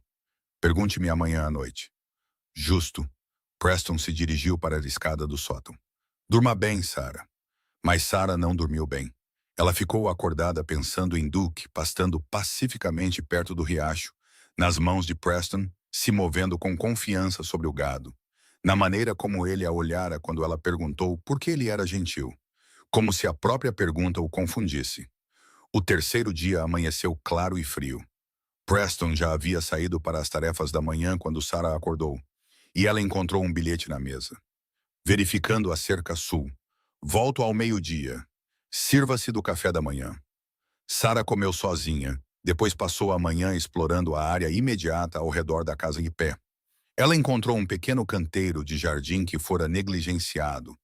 Pergunte-me amanhã à noite. Justo. Preston se dirigiu para a escada do sótão. Durma bem, Sarah. Mas Sarah não dormiu bem. Ela ficou acordada pensando em Duke pastando pacificamente perto do riacho, nas mãos de Preston, se movendo com confiança sobre o gado, na maneira como ele a olhara quando ela perguntou por que ele era gentil, como se a própria pergunta o confundisse. O terceiro dia amanheceu claro e frio. Preston já havia saído para as tarefas da manhã quando Sarah acordou, e ela encontrou um bilhete na mesa. Verificando a cerca sul. Volto ao meio-dia. Sirva-se do café da manhã. Sarah comeu sozinha, depois passou a manhã explorando a área imediata ao redor da casa em pé. Ela encontrou um pequeno canteiro de jardim que fora negligenciado,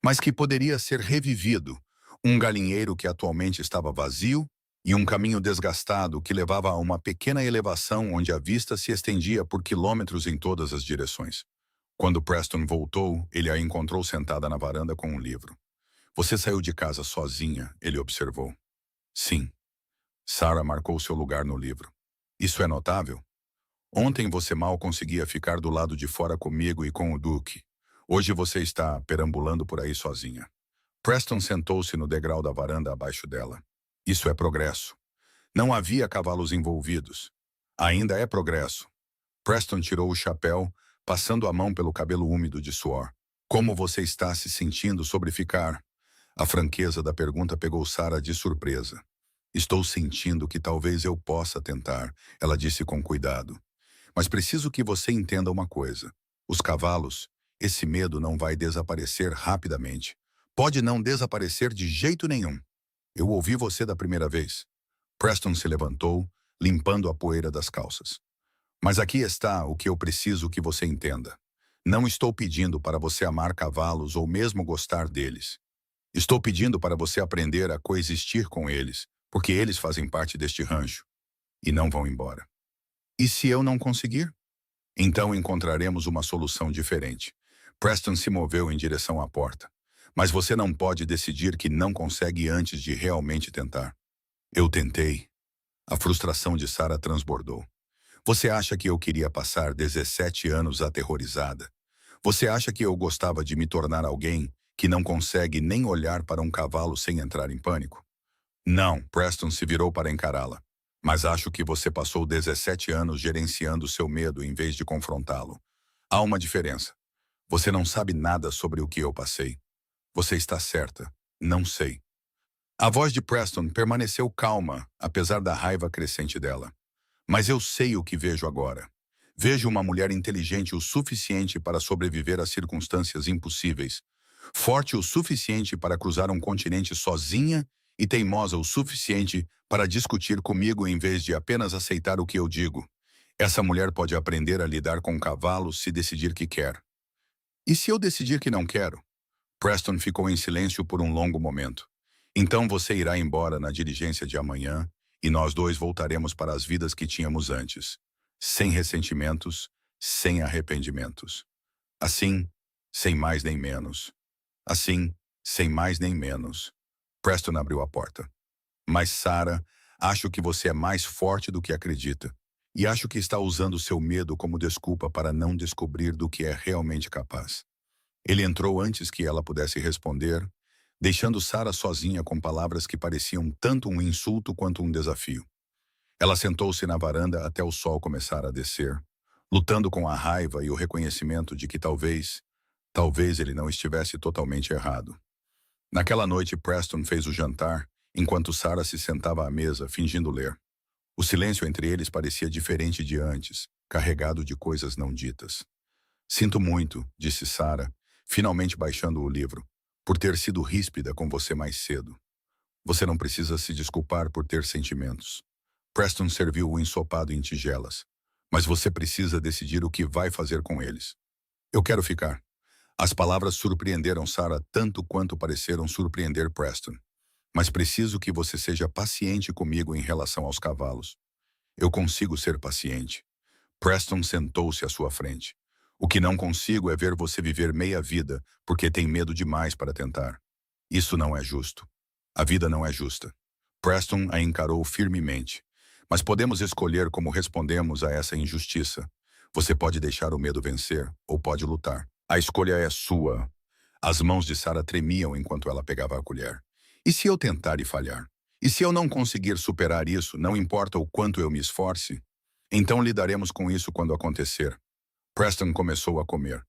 mas que poderia ser revivido, um galinheiro que atualmente estava vazio e um caminho desgastado que levava a uma pequena elevação onde a vista se estendia por quilômetros em todas as direções. Quando Preston voltou, ele a encontrou sentada na varanda com um livro. Você saiu de casa sozinha, ele observou. Sim. Sarah marcou seu lugar no livro. Isso é notável? Ontem você mal conseguia ficar do lado de fora comigo e com o Duque. Hoje você está perambulando por aí sozinha. Preston sentou-se no degrau da varanda abaixo dela. Isso é progresso. Não havia cavalos envolvidos. Ainda é progresso. Preston tirou o chapéu, passando a mão pelo cabelo úmido de suor. Como você está se sentindo sobre ficar? A franqueza da pergunta pegou Sarah de surpresa. Estou sentindo que talvez eu possa tentar, ela disse com cuidado. Mas preciso que você entenda uma coisa. Os cavalos, esse medo não vai desaparecer rapidamente. Pode não desaparecer de jeito nenhum. Eu ouvi você da primeira vez. Preston se levantou, limpando a poeira das calças. Mas aqui está o que eu preciso que você entenda. Não estou pedindo para você amar cavalos ou mesmo gostar deles. Estou pedindo para você aprender a coexistir com eles, porque eles fazem parte deste rancho e não vão embora. E se eu não conseguir? Então encontraremos uma solução diferente. Preston se moveu em direção à porta. Mas você não pode decidir que não consegue antes de realmente tentar. Eu tentei. A frustração de Sarah transbordou. Você acha que eu queria passar 17 anos aterrorizada? Você acha que eu gostava de me tornar alguém que não consegue nem olhar para um cavalo sem entrar em pânico? Não, Preston se virou para encará-la. Mas acho que você passou 17 anos gerenciando seu medo em vez de confrontá-lo. Há uma diferença. Você não sabe nada sobre o que eu passei. Você está certa. Não sei. A voz de Preston permaneceu calma, apesar da raiva crescente dela. Mas eu sei o que vejo agora. Vejo uma mulher inteligente o suficiente para sobreviver a circunstâncias impossíveis, forte o suficiente para cruzar um continente sozinha e teimosa o suficiente para discutir comigo em vez de apenas aceitar o que eu digo. Essa mulher pode aprender a lidar com cavalos se decidir que quer. E se eu decidir que não quero? Preston ficou em silêncio por um longo momento. Então você irá embora na diligência de amanhã e nós dois voltaremos para as vidas que tínhamos antes. Sem ressentimentos, sem arrependimentos. Assim, sem mais nem menos. Assim, sem mais nem menos. Preston abriu a porta. Mas Sarah, acho que você é mais forte do que acredita. E acho que está usando seu medo como desculpa para não descobrir do que é realmente capaz. Ele entrou antes que ela pudesse responder, deixando Sarah sozinha com palavras que pareciam tanto um insulto quanto um desafio. Ela sentou-se na varanda até o sol começar a descer, lutando com a raiva e o reconhecimento de que talvez ele não estivesse totalmente errado. Naquela noite, Preston fez o jantar, enquanto Sarah se sentava à mesa, fingindo ler. O silêncio entre eles parecia diferente de antes, carregado de coisas não ditas. Sinto muito, disse Sarah, finalmente baixando o livro, por ter sido ríspida com você mais cedo. Você não precisa se desculpar por ter sentimentos. Preston serviu o ensopado em tigelas. Mas você precisa decidir o que vai fazer com eles. Eu quero ficar. As palavras surpreenderam Sarah tanto quanto pareceram surpreender Preston. Mas preciso que você seja paciente comigo em relação aos cavalos. Eu consigo ser paciente. Preston sentou-se à sua frente. O que não consigo é ver você viver meia vida porque tem medo demais para tentar. Isso não é justo. A vida não é justa. Preston a encarou firmemente. Mas podemos escolher como respondemos a essa injustiça. Você pode deixar o medo vencer ou pode lutar. A escolha é sua. As mãos de Sarah tremiam enquanto ela pegava a colher. E se eu tentar e falhar? E se eu não conseguir superar isso, não importa o quanto eu me esforce? Então lidaremos com isso quando acontecer. Preston começou a comer.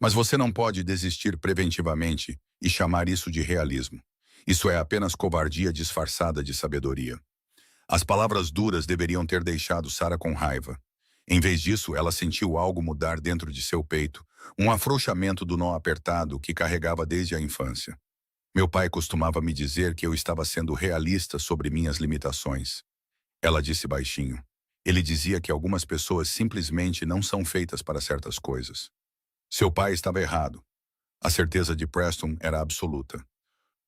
Mas você não pode desistir preventivamente e chamar isso de realismo. Isso é apenas covardia disfarçada de sabedoria. As palavras duras deveriam ter deixado Sarah com raiva. Em vez disso, ela sentiu algo mudar dentro de seu peito, um afrouxamento do nó apertado que carregava desde a infância. Meu pai costumava me dizer que eu estava sendo realista sobre minhas limitações. Ela disse baixinho. Ele dizia que algumas pessoas simplesmente não são feitas para certas coisas. Seu pai estava errado. A certeza de Preston era absoluta.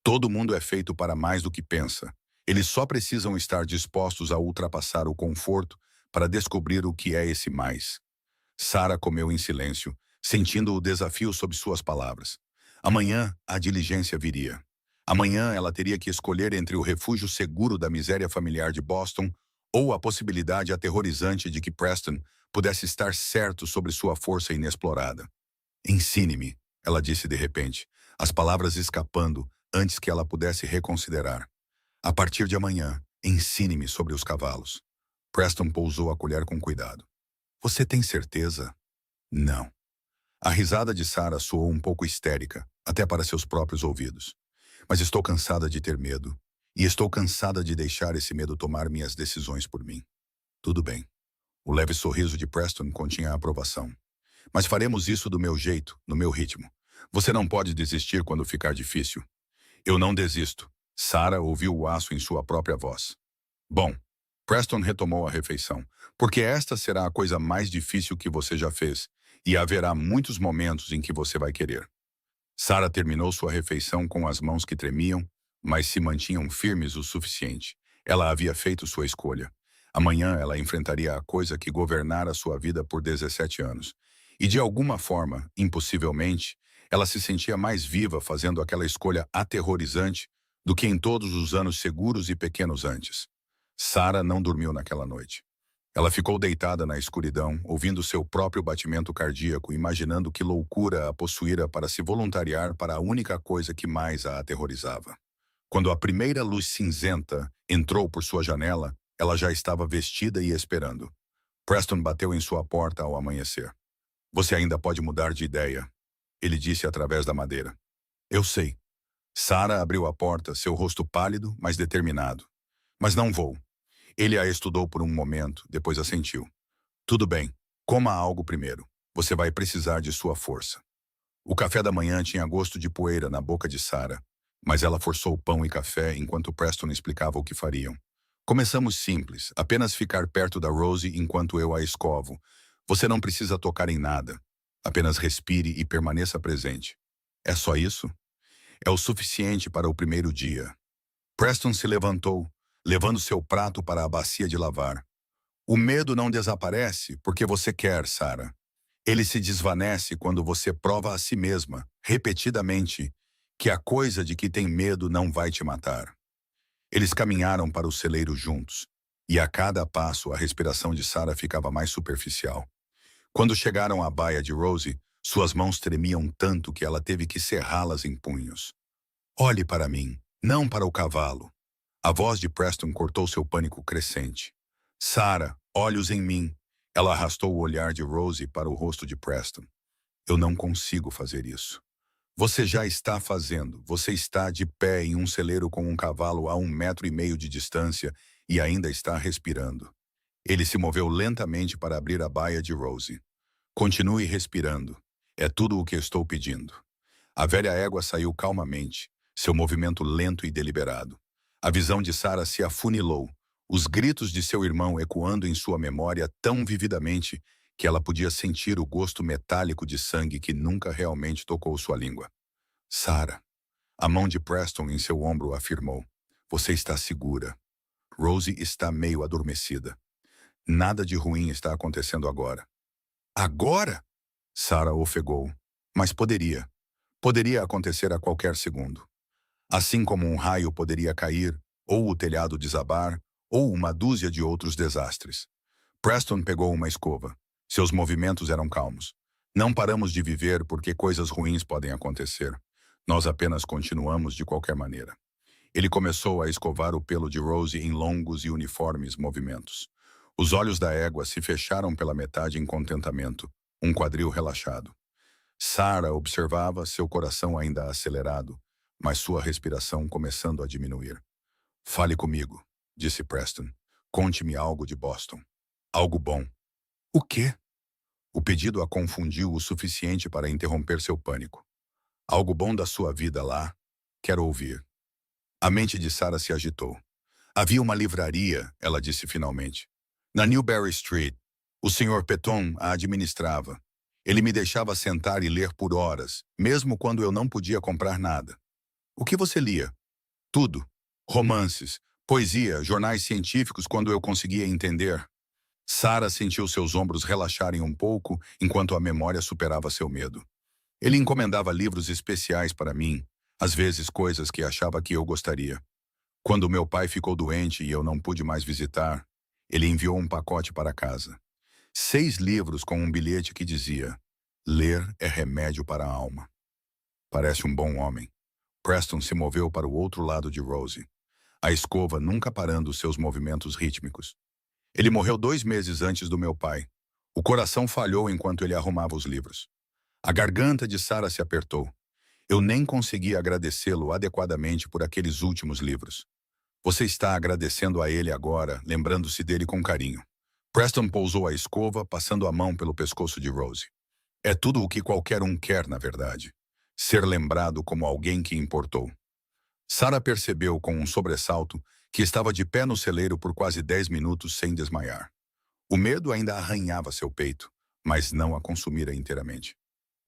Todo mundo é feito para mais do que pensa. Eles só precisam estar dispostos a ultrapassar o conforto para descobrir o que é esse mais. Sarah comeu em silêncio, sentindo o desafio sob suas palavras. Amanhã, a diligência viria. Amanhã, ela teria que escolher entre o refúgio seguro da miséria familiar de Boston ou a possibilidade aterrorizante de que Preston pudesse estar certo sobre sua força inexplorada. Ensine-me, ela disse de repente, as palavras escapando, antes que ela pudesse reconsiderar. A partir de amanhã, ensine-me sobre os cavalos. Preston pousou a colher com cuidado. Você tem certeza? Não. A risada de Sarah soou um pouco histérica, até para seus próprios ouvidos. Mas estou cansada de ter medo, e estou cansada de deixar esse medo tomar minhas decisões por mim. Tudo bem. O leve sorriso de Preston continha a aprovação. Mas faremos isso do meu jeito, no meu ritmo. Você não pode desistir quando ficar difícil. Eu não desisto. Sarah ouviu o aço em sua própria voz. Bom, Preston retomou a refeição, porque esta será a coisa mais difícil que você já fez, e haverá muitos momentos em que você vai querer. Sarah terminou sua refeição com as mãos que tremiam, mas se mantinham firmes o suficiente. Ela havia feito sua escolha. Amanhã ela enfrentaria a coisa que governara sua vida por 17 anos. E de alguma forma, impossivelmente, ela se sentia mais viva fazendo aquela escolha aterrorizante do que em todos os anos seguros e pequenos antes. Sarah não dormiu naquela noite. Ela ficou deitada na escuridão, ouvindo seu próprio batimento cardíaco, imaginando que loucura a possuíra para se voluntariar para a única coisa que mais a aterrorizava. Quando a primeira luz cinzenta entrou por sua janela, ela já estava vestida e esperando. Preston bateu em sua porta ao amanhecer. Você ainda pode mudar de ideia, ele disse através da madeira. Eu sei. Sarah abriu a porta, seu rosto pálido, mas determinado. Mas não vou. Ele a estudou por um momento, depois assentiu. Tudo bem, coma algo primeiro. Você vai precisar de sua força. O café da manhã tinha gosto de poeira na boca de Sarah, mas ela forçou pão e café enquanto Preston explicava o que fariam. Começamos simples, apenas ficar perto da Rosie enquanto eu a escovo. Você não precisa tocar em nada. Apenas respire e permaneça presente. É só isso? É o suficiente para o primeiro dia. Preston se levantou, levando seu prato para a bacia de lavar. O medo não desaparece porque você quer, Sarah. Ele se desvanece quando você prova a si mesma, repetidamente, que a coisa de que tem medo não vai te matar. Eles caminharam para o celeiro juntos, e a cada passo a respiração de Sarah ficava mais superficial. Quando chegaram à baia de Rosie, suas mãos tremiam tanto que ela teve que cerrá-las em punhos. Olhe para mim, não para o cavalo. A voz de Preston cortou seu pânico crescente. Sarah, olhos em mim. Ela arrastou o olhar de Rosie para o rosto de Preston. Eu não consigo fazer isso. Você já está fazendo. Você está de pé em um celeiro com um cavalo a 1,5 metros de distância e ainda está respirando. Ele se moveu lentamente para abrir a baia de Rosie. Continue respirando. É tudo o que estou pedindo. A velha égua saiu calmamente, seu movimento lento e deliberado. A visão de Sarah se afunilou, os gritos de seu irmão ecoando em sua memória tão vividamente que ela podia sentir o gosto metálico de sangue que nunca realmente tocou sua língua. Sarah. A mão de Preston em seu ombro afirmou. Você está segura. Rosie está meio adormecida. Nada de ruim está acontecendo agora. Agora? Sarah ofegou. Mas poderia. Poderia acontecer a qualquer segundo. Assim como um raio poderia cair, ou o telhado desabar, ou uma dúzia de outros desastres. Preston pegou uma escova. Seus movimentos eram calmos. Não paramos de viver porque coisas ruins podem acontecer. Nós apenas continuamos de qualquer maneira. Ele começou a escovar o pelo de Rosie em longos e uniformes movimentos. Os olhos da égua se fecharam pela metade em contentamento, um quadril relaxado. Sarah observava, seu coração ainda acelerado, mas sua respiração começando a diminuir. Fale comigo, disse Preston. Conte-me algo de Boston. Algo bom. O quê? O pedido a confundiu o suficiente para interromper seu pânico. Algo bom da sua vida lá? Quero ouvir. A mente de Sarah se agitou. Havia uma livraria, ela disse finalmente. Na Newberry Street. O Sr. Peton a administrava. Ele me deixava sentar e ler por horas, mesmo quando eu não podia comprar nada. O que você lia? Tudo. Romances, poesia, jornais científicos quando eu conseguia entender. Sarah sentiu seus ombros relaxarem um pouco enquanto a memória superava seu medo. Ele encomendava livros especiais para mim, às vezes coisas que achava que eu gostaria. Quando meu pai ficou doente e eu não pude mais visitar, ele enviou um pacote para casa. 6 livros com um bilhete que dizia: Ler é remédio para a alma. Parece um bom homem. Preston se moveu para o outro lado de Rosie, a escova nunca parando seus movimentos rítmicos. Ele morreu 2 meses antes do meu pai. O coração falhou enquanto ele arrumava os livros. A garganta de Sarah se apertou. Eu nem consegui agradecê-lo adequadamente por aqueles últimos livros. Você está agradecendo a ele agora, lembrando-se dele com carinho. Preston pousou a escova, passando a mão pelo pescoço de Rosie. É tudo o que qualquer um quer, na verdade. Ser lembrado como alguém que importou. Sarah percebeu com um sobressalto que estava de pé no celeiro por quase 10 minutos sem desmaiar. O medo ainda arranhava seu peito, mas não a consumira inteiramente.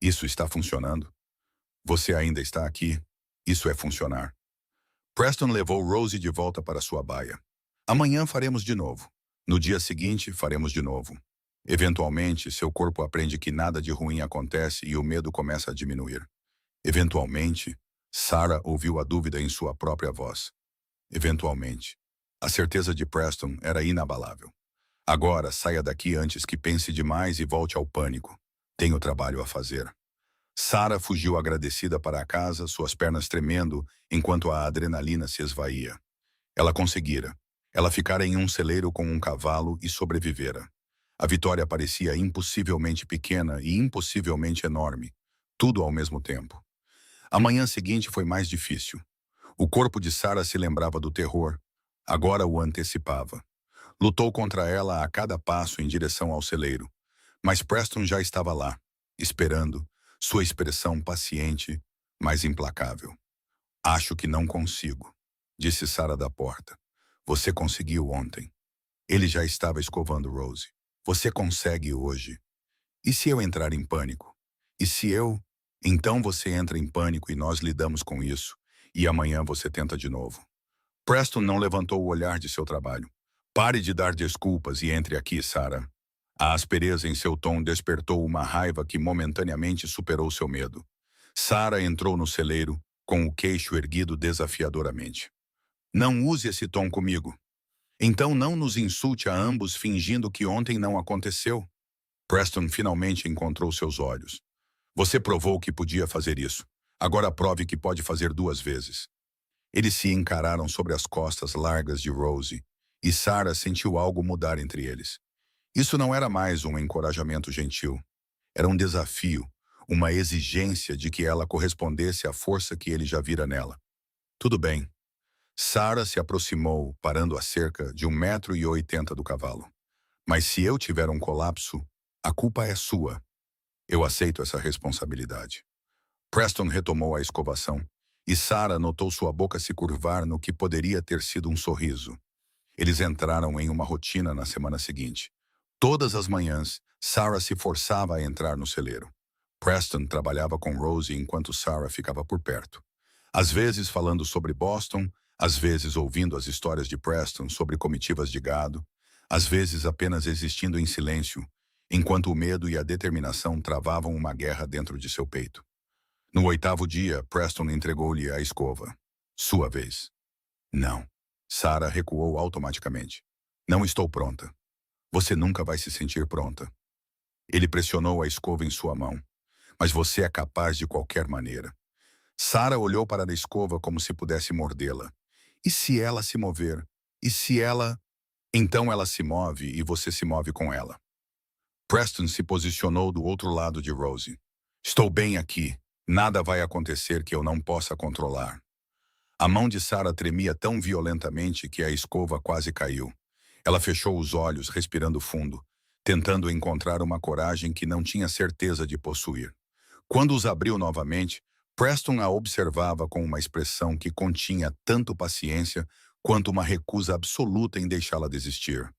Isso está funcionando? Você ainda está aqui? Isso é funcionar. Preston levou Rosie de volta para sua baia. Amanhã faremos de novo. No dia seguinte, faremos de novo. Eventualmente, seu corpo aprende que nada de ruim acontece e o medo começa a diminuir. Eventualmente, Sarah ouviu a dúvida em sua própria voz. Eventualmente. A certeza de Preston era inabalável. Agora, saia daqui antes que pense demais e volte ao pânico. Tenho trabalho a fazer. Sarah fugiu agradecida para a casa, suas pernas tremendo, enquanto a adrenalina se esvaía. Ela conseguira. Ela ficara em um celeiro com um cavalo e sobrevivera. A vitória parecia impossivelmente pequena e impossivelmente enorme, tudo ao mesmo tempo. A manhã seguinte foi mais difícil. O corpo de Sarah se lembrava do terror. Agora o antecipava. Lutou contra ela a cada passo em direção ao celeiro. Mas Preston já estava lá, esperando, sua expressão paciente, mas implacável. Acho que não consigo, disse Sarah da porta. Você conseguiu ontem. Ele já estava escovando Rosie. Você consegue hoje. E se eu entrar em pânico? E se eu? Então você entra em pânico e nós lidamos com isso. E amanhã você tenta de novo. Preston não levantou o olhar de seu trabalho. Pare de dar desculpas e entre aqui, Sarah. A aspereza em seu tom despertou uma raiva que momentaneamente superou seu medo. Sarah entrou no celeiro, com o queixo erguido desafiadoramente. Não use esse tom comigo. Então não nos insulte a ambos fingindo que ontem não aconteceu. Preston finalmente encontrou seus olhos. Você provou que podia fazer isso. Agora prove que pode fazer 2 vezes. Eles se encararam sobre as costas largas de Rosie, e Sarah sentiu algo mudar entre eles. Isso não era mais um encorajamento gentil. Era um desafio, uma exigência de que ela correspondesse à força que ele já vira nela. Tudo bem. Sarah se aproximou, parando a cerca de 1,80 m do cavalo. Mas se eu tiver um colapso, a culpa é sua. Eu aceito essa responsabilidade. Preston retomou a escovação, e Sarah notou sua boca se curvar no que poderia ter sido um sorriso. Eles entraram em uma rotina na semana seguinte. Todas as manhãs, Sarah se forçava a entrar no celeiro. Preston trabalhava com Rosie enquanto Sarah ficava por perto. Às vezes falando sobre Boston, às vezes ouvindo as histórias de Preston sobre comitivas de gado, às vezes apenas existindo em silêncio, enquanto o medo e a determinação travavam uma guerra dentro de seu peito. No 8º dia, Preston entregou-lhe a escova. Sua vez. Não. Sarah recuou automaticamente. Não estou pronta. Você nunca vai se sentir pronta. Ele pressionou a escova em sua mão. Mas você é capaz de qualquer maneira. Sarah olhou para a escova como se pudesse mordê-la. E se ela se mover? E se ela... Então ela se move e você se move com ela. Preston se posicionou do outro lado de Rosie. Estou bem aqui. Nada vai acontecer que eu não possa controlar. A mão de Sarah tremia tão violentamente que a escova quase caiu. Ela fechou os olhos, respirando fundo, tentando encontrar uma coragem que não tinha certeza de possuir. Quando os abriu novamente, Preston a observava com uma expressão que continha tanto paciência quanto uma recusa absoluta em deixá-la desistir.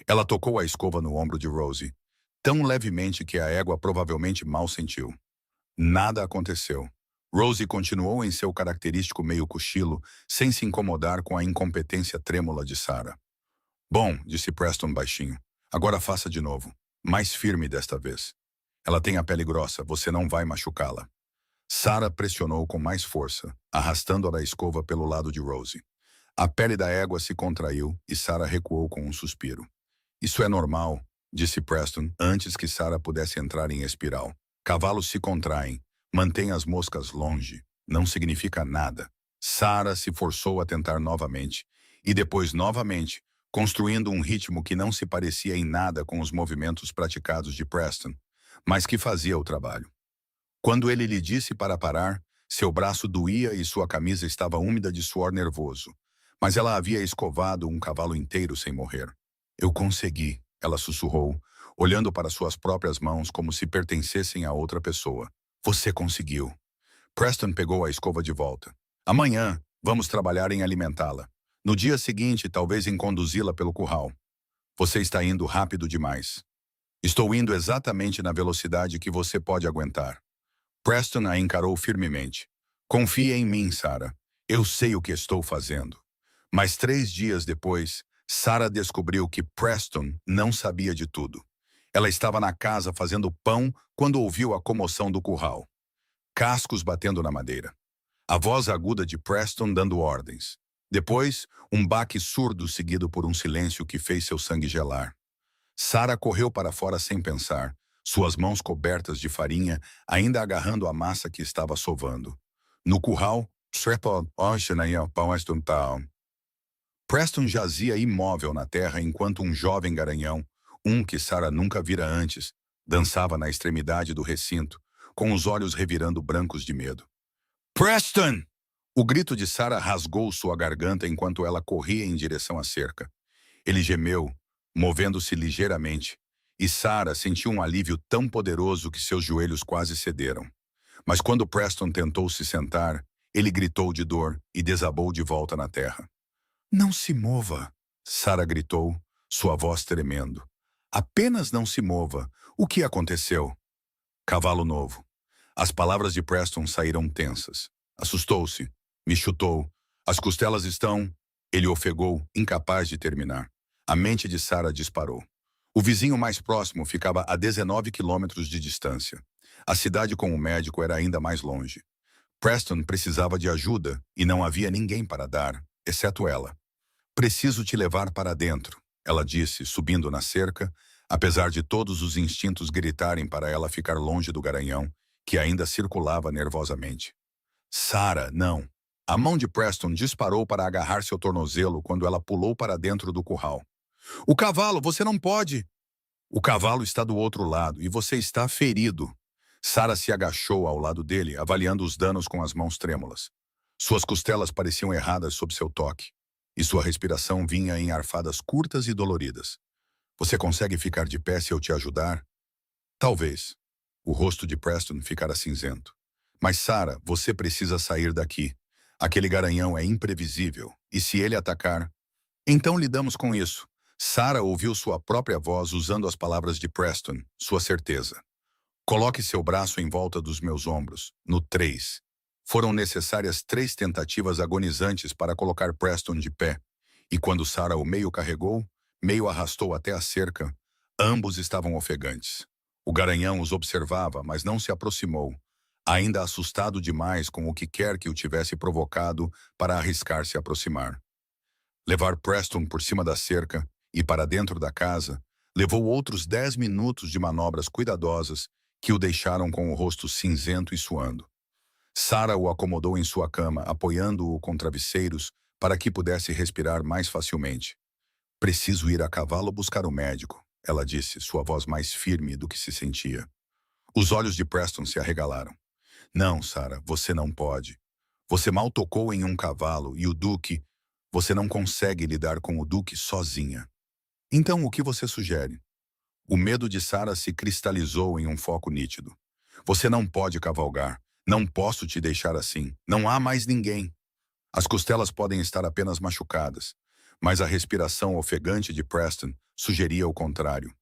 Ela tocou a escova no ombro de Rosie, tão levemente que a égua provavelmente mal sentiu. Nada aconteceu. Rosie continuou em seu característico meio cochilo, sem se incomodar com a incompetência trêmula de Sarah. Bom, disse Preston baixinho. Agora faça de novo. Mais firme desta vez. Ela tem a pele grossa, você não vai machucá-la. Sarah pressionou com mais força, arrastando-a da escova pelo lado de Rosie. A pele da égua se contraiu e Sarah recuou com um suspiro. Isso é normal, disse Preston antes que Sarah pudesse entrar em espiral. Cavalos se contraem. Mantém as moscas longe. não significa nada. Sarah se forçou a tentar novamente, e depois novamente, construindo um ritmo que não se parecia em nada com os movimentos praticados de Preston, mas que fazia o trabalho. Quando ele lhe disse para parar, seu braço doía e sua camisa estava úmida de suor nervoso. Mas ela havia escovado um cavalo inteiro sem morrer. Eu consegui, ela sussurrou, olhando para suas próprias mãos como se pertencessem a outra pessoa. Você conseguiu. Preston pegou a escova de volta. Amanhã, vamos trabalhar em alimentá-la. No dia seguinte, talvez em conduzi-la pelo curral. Você está indo rápido demais. Estou indo exatamente na velocidade que você pode aguentar. Preston a encarou firmemente. Confie em mim, Sarah. Eu sei o que estou fazendo. Mas 3 dias depois, Sarah descobriu que Preston não sabia de tudo. Ela estava na casa fazendo pão quando ouviu a comoção do curral. Cascos batendo na madeira. A voz aguda de Preston dando ordens. Depois, um baque surdo seguido por um silêncio que fez seu sangue gelar. Sarah correu para fora sem pensar, suas mãos cobertas de farinha, ainda agarrando a massa que estava sovando. No curral, Preston jazia imóvel na terra enquanto um jovem garanhão, um que Sarah nunca vira antes, dançava na extremidade do recinto, com os olhos revirando brancos de medo. Preston! O grito de Sarah rasgou sua garganta enquanto ela corria em direção à cerca. Ele gemeu, movendo-se ligeiramente, e Sarah sentiu um alívio tão poderoso que seus joelhos quase cederam. Mas quando Preston tentou se sentar, ele gritou de dor e desabou de volta na terra. Não se mova, Sarah gritou, sua voz tremendo. Apenas não se mova. O que aconteceu? Cavalo novo. As palavras de Preston saíram tensas. Assustou-se. Me chutou. As costelas estão... Ele ofegou, incapaz de terminar. A mente de Sarah disparou. O vizinho mais próximo ficava a 19 quilômetros de distância. A cidade com o médico era ainda mais longe. Preston precisava de ajuda e não havia ninguém para dar, exceto ela. Preciso te levar para dentro, ela disse, subindo na cerca, apesar de todos os instintos gritarem para ela ficar longe do garanhão, que ainda circulava nervosamente. Sarah, não. A mão de Preston disparou para agarrar seu tornozelo quando ela pulou para dentro do curral. O cavalo, você não pode! O cavalo está do outro lado e você está ferido. Sarah se agachou ao lado dele, avaliando os danos com as mãos trêmulas. Suas costelas pareciam erradas sob seu toque, e sua respiração vinha em arfadas curtas e doloridas. Você consegue ficar de pé se eu te ajudar? Talvez. O rosto de Preston ficara cinzento. Mas Sarah, você precisa sair daqui. Aquele garanhão é imprevisível, e se ele atacar... Então lidamos com isso. Sarah ouviu sua própria voz usando as palavras de Preston, sua certeza. Coloque seu braço em volta dos meus ombros, no 3. Foram necessárias 3 tentativas agonizantes para colocar Preston de pé, e quando Sarah o meio carregou, meio arrastou até a cerca, ambos estavam ofegantes. O garanhão os observava, mas não se aproximou, ainda assustado demais com o que quer que o tivesse provocado para arriscar se aproximar. Levar Preston por cima da cerca e para dentro da casa levou outros 10 minutos de manobras cuidadosas que o deixaram com o rosto cinzento e suando. Sarah o acomodou em sua cama, apoiando-o com travesseiros para que pudesse respirar mais facilmente. Preciso ir a cavalo buscar o médico, ela disse, sua voz mais firme do que se sentia. Os olhos de Preston se arregalaram. Não, Sarah, você não pode. Você mal tocou em um cavalo e o Duque... Você não consegue lidar com o Duque sozinha. Então, o que você sugere? O medo de Sarah se cristalizou em um foco nítido. Você não pode cavalgar. Não posso te deixar assim. Não há mais ninguém. As costelas podem estar apenas machucadas, mas a respiração ofegante de Preston sugeria o contrário.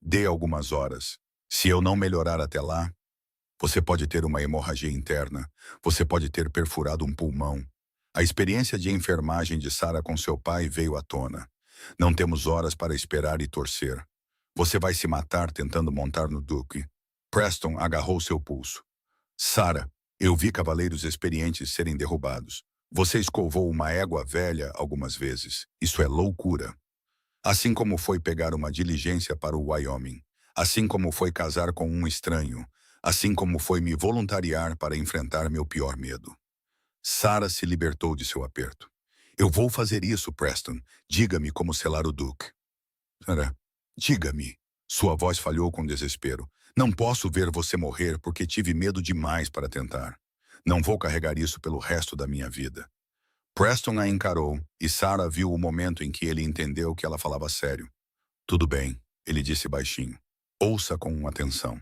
Dê algumas horas. Se eu não melhorar até lá, você pode ter uma hemorragia interna. Você pode ter perfurado um pulmão. A experiência de enfermagem de Sarah com seu pai veio à tona. Não temos horas para esperar e torcer. Você vai se matar tentando montar no Duque. Preston agarrou seu pulso. Sarah, eu vi cavaleiros experientes serem derrubados. Você escovou uma égua velha algumas vezes. Isso é loucura. Assim como foi pegar uma diligência para o Wyoming. Assim como foi casar com um estranho. Assim como foi me voluntariar para enfrentar meu pior medo. Sarah se libertou de seu aperto. Eu vou fazer isso, Preston. Diga-me como selar o Duke. Sarah, diga-me. Sua voz falhou com desespero. Não posso ver você morrer porque tive medo demais para tentar. Não vou carregar isso pelo resto da minha vida. Preston a encarou e Sarah viu o momento em que ele entendeu que ela falava sério. Tudo bem, ele disse baixinho. Ouça com atenção.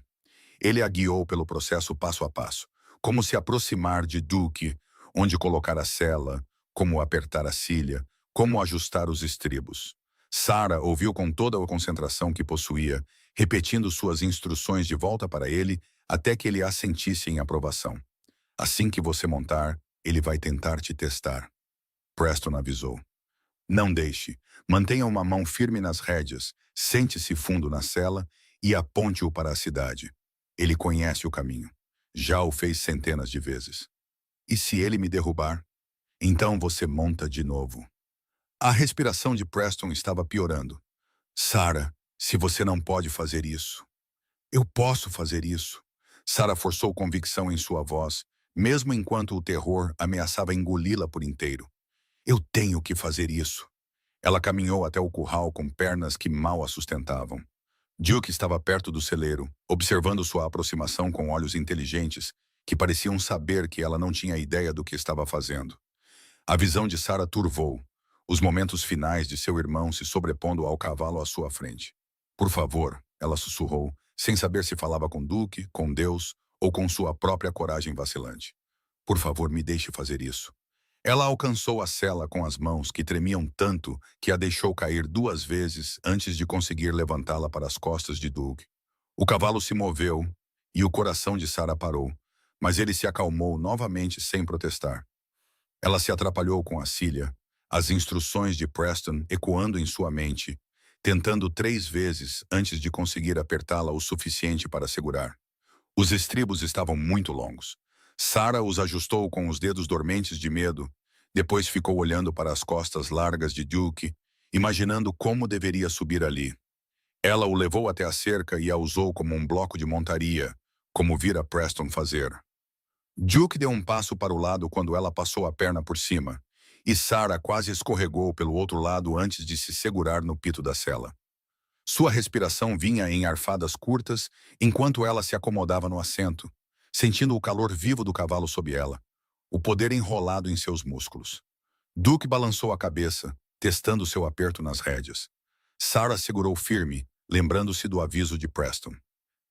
Ele a guiou pelo processo passo a passo, como se aproximar de Duke, onde colocar a sela, como apertar a cilha, como ajustar os estribos. Sarah ouviu com toda a concentração que possuía, repetindo suas instruções de volta para ele até que ele assentisse em aprovação. Assim que você montar, ele vai tentar te testar. Preston avisou. Não deixe. Mantenha uma mão firme nas rédeas, sente-se fundo na sela e aponte-o para a cidade. Ele conhece o caminho. Já o fez centenas de vezes. E se ele me derrubar? Então você monta de novo. A respiração de Preston estava piorando. Sarah, se você não pode fazer isso. Eu posso fazer isso. Sarah forçou convicção em sua voz, mesmo enquanto o terror ameaçava engoli-la por inteiro. Eu tenho que fazer isso. Ela caminhou até o curral com pernas que mal a sustentavam. Duke estava perto do celeiro, observando sua aproximação com olhos inteligentes, que pareciam saber que ela não tinha ideia do que estava fazendo. A visão de Sarah turvou, os momentos finais de seu irmão se sobrepondo ao cavalo à sua frente. Por favor, ela sussurrou, sem saber se falava com Duke, com Deus ou com sua própria coragem vacilante. Por favor, me deixe fazer isso. Ela alcançou a sela com as mãos que tremiam tanto que a deixou cair 2 vezes antes de conseguir levantá-la para as costas de Duke. O cavalo se moveu e o coração de Sarah parou, mas ele se acalmou novamente sem protestar. Ela se atrapalhou com a cilha, as instruções de Preston ecoando em sua mente, tentando 3 vezes antes de conseguir apertá-la o suficiente para segurar. Os estribos estavam muito longos. Sarah os ajustou com os dedos dormentes de medo, depois ficou olhando para as costas largas de Duke, imaginando como deveria subir ali. Ela o levou até a cerca e a usou como um bloco de montaria, como vira Preston fazer. Duke deu um passo para o lado quando ela passou a perna por cima, e Sarah quase escorregou pelo outro lado antes de se segurar no pito da sela. Sua respiração vinha em arfadas curtas enquanto ela se acomodava no assento, sentindo o calor vivo do cavalo sob ela, o poder enrolado em seus músculos. Duke balançou a cabeça, testando seu aperto nas rédeas. Sarah segurou firme, lembrando-se do aviso de Preston.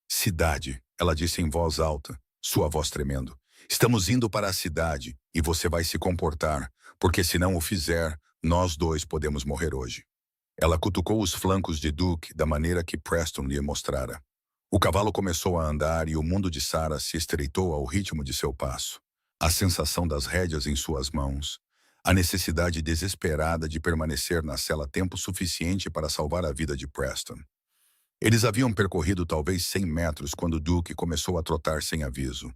Cidade, ela disse em voz alta, sua voz tremendo. Estamos indo para a cidade e você vai se comportar, porque se não o fizer, nós 2 podemos morrer hoje. Ela cutucou os flancos de Duke da maneira que Preston lhe mostrara. O cavalo começou a andar e o mundo de Sarah se estreitou ao ritmo de seu passo. A sensação das rédeas em suas mãos, a necessidade desesperada de permanecer na cela tempo suficiente para salvar a vida de Preston. Eles haviam percorrido talvez 100 metros quando Duke começou a trotar sem aviso.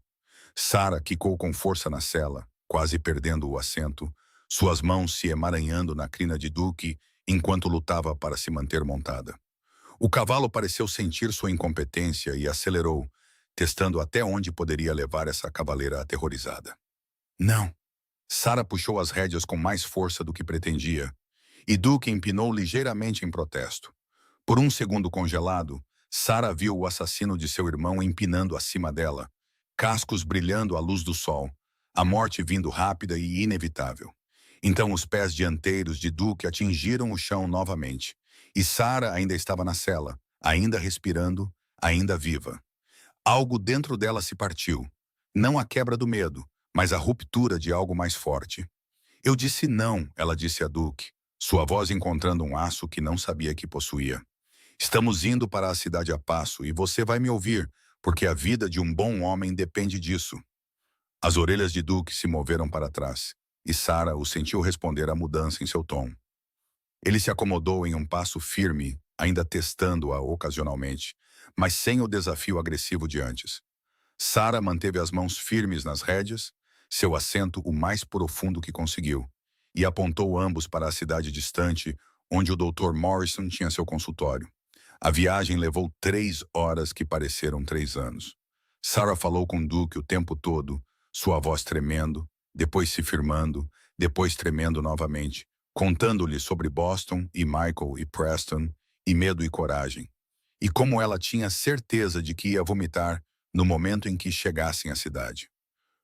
Sarah quicou com força na cela, quase perdendo o assento, suas mãos se emaranhando na crina de Duke enquanto lutava para se manter montada. O cavalo pareceu sentir sua incompetência e acelerou, testando até onde poderia levar essa cavaleira aterrorizada. Não! Sarah puxou as rédeas com mais força do que pretendia, e Duke empinou ligeiramente em protesto. Por um segundo congelado, Sarah viu o assassino de seu irmão empinando acima dela, cascos brilhando à luz do sol, a morte vindo rápida e inevitável. Então os pés dianteiros de Duke atingiram o chão novamente, e Sarah ainda estava na cela, ainda respirando, ainda viva. Algo dentro dela se partiu. Não a quebra do medo, mas a ruptura de algo mais forte. Eu disse não, ela disse a Duke, sua voz encontrando um aço que não sabia que possuía. Estamos indo para a cidade a passo e você vai me ouvir, porque a vida de um bom homem depende disso. As orelhas de Duke se moveram para trás, e Sarah o sentiu responder à mudança em seu tom. Ele se acomodou em um passo firme, ainda testando-a ocasionalmente, mas sem o desafio agressivo de antes. Sarah manteve as mãos firmes nas rédeas, seu assento o mais profundo que conseguiu, e apontou ambos para a cidade distante, onde o Dr. Morrison tinha seu consultório. A viagem levou 3 horas que pareceram 3 anos. Sarah falou com Duke o tempo todo, sua voz tremendo, depois se firmando, depois tremendo novamente, contando-lhe sobre Boston e Michael e Preston, e medo e coragem. E como ela tinha certeza de que ia vomitar no momento em que chegassem à cidade.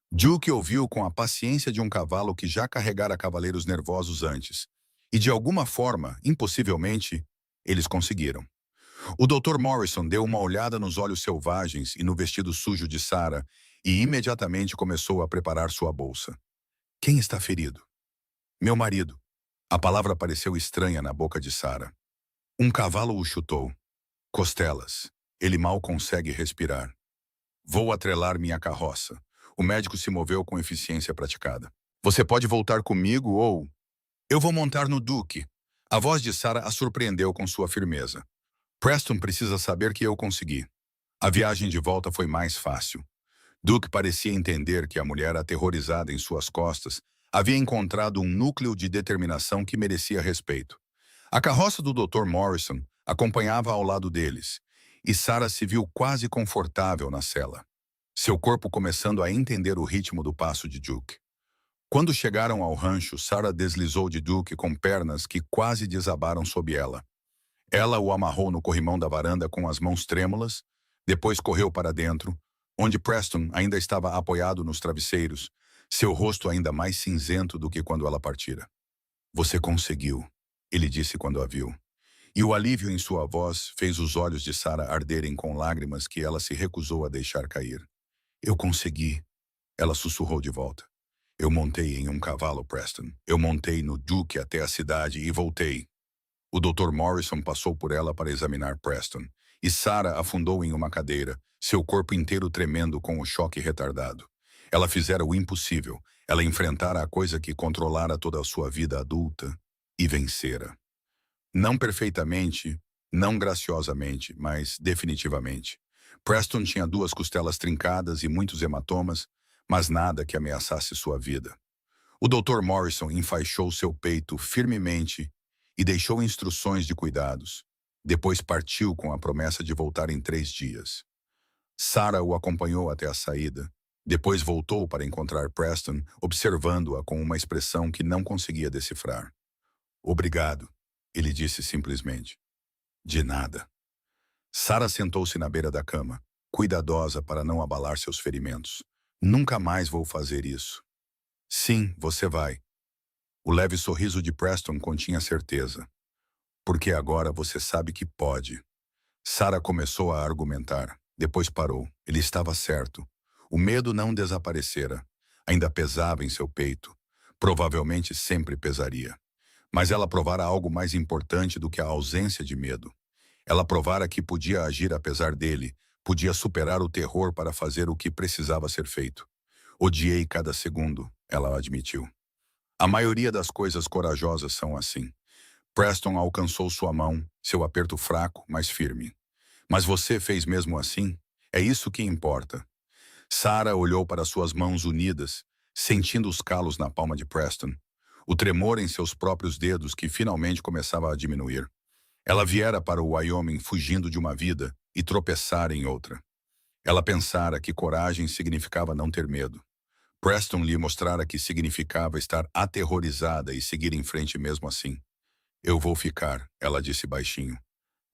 Duke ouviu com a paciência de um cavalo que já carregara cavaleiros nervosos antes. E de alguma forma, impossivelmente, eles conseguiram. O Dr. Morrison deu uma olhada nos olhos selvagens e no vestido sujo de Sarah e imediatamente começou a preparar sua bolsa. Quem está ferido? Meu marido. A palavra pareceu estranha na boca de Sarah. Um cavalo o chutou. Costelas. Ele mal consegue respirar. Vou atrelar minha carroça. O médico se moveu com eficiência praticada. Você pode voltar comigo ou... Eu vou montar no Duque. A voz de Sarah a surpreendeu com sua firmeza. Preston precisa saber que eu consegui. A viagem de volta foi mais fácil. Duke parecia entender que a mulher aterrorizada em suas costas havia encontrado um núcleo de determinação que merecia respeito. A carroça do Dr. Morrison acompanhava ao lado deles, e Sarah se viu quase confortável na cela, seu corpo começando a entender o ritmo do passo de Duke. Quando chegaram ao rancho, Sarah deslizou de Duke com pernas que quase desabaram sob ela. Ela o amarrou no corrimão da varanda com as mãos trêmulas, depois correu para dentro, onde Preston ainda estava apoiado nos travesseiros, seu rosto ainda mais cinzento do que quando ela partira. Você conseguiu, ele disse quando a viu. E o alívio em sua voz fez os olhos de Sarah arderem com lágrimas que ela se recusou a deixar cair. Eu consegui, ela sussurrou de volta. Eu montei em um cavalo, Preston. Eu montei no Duke até a cidade e voltei. O Dr. Morrison passou por ela para examinar Preston, e Sarah afundou em uma cadeira, seu corpo inteiro tremendo com o choque retardado. Ela fizera o impossível. Ela enfrentara a coisa que controlara toda a sua vida adulta e vencera. Não perfeitamente, não graciosamente, mas definitivamente. Preston tinha 2 costelas trincadas e muitos hematomas, mas nada que ameaçasse sua vida. O Dr. Morrison enfaixou seu peito firmemente e deixou instruções de cuidados. Depois partiu com a promessa de voltar em 3 dias. Sarah o acompanhou até a saída. Depois voltou para encontrar Preston, observando-a com uma expressão que não conseguia decifrar. Obrigado, ele disse simplesmente. De nada. Sarah sentou-se na beira da cama, cuidadosa para não abalar seus ferimentos. Nunca mais vou fazer isso. Sim, você vai. O leve sorriso de Preston continha certeza. Porque agora você sabe que pode. Sarah começou a argumentar. Depois parou. Ele estava certo. O medo não desaparecera. Ainda pesava em seu peito. Provavelmente sempre pesaria. Mas ela provara algo mais importante do que a ausência de medo. Ela provara que podia agir apesar dele, podia superar o terror para fazer o que precisava ser feito. Odiei cada segundo, ela admitiu. A maioria das coisas corajosas são assim. Preston alcançou sua mão, seu aperto fraco, mas firme. Mas você fez mesmo assim? É isso que importa. Sarah olhou para suas mãos unidas, sentindo os calos na palma de Preston, o tremor em seus próprios dedos que finalmente começava a diminuir. Ela viera para o Wyoming fugindo de uma vida e tropeçara em outra. Ela pensara que coragem significava não ter medo. Preston lhe mostrara que significava estar aterrorizada e seguir em frente mesmo assim. Eu vou ficar, ela disse baixinho.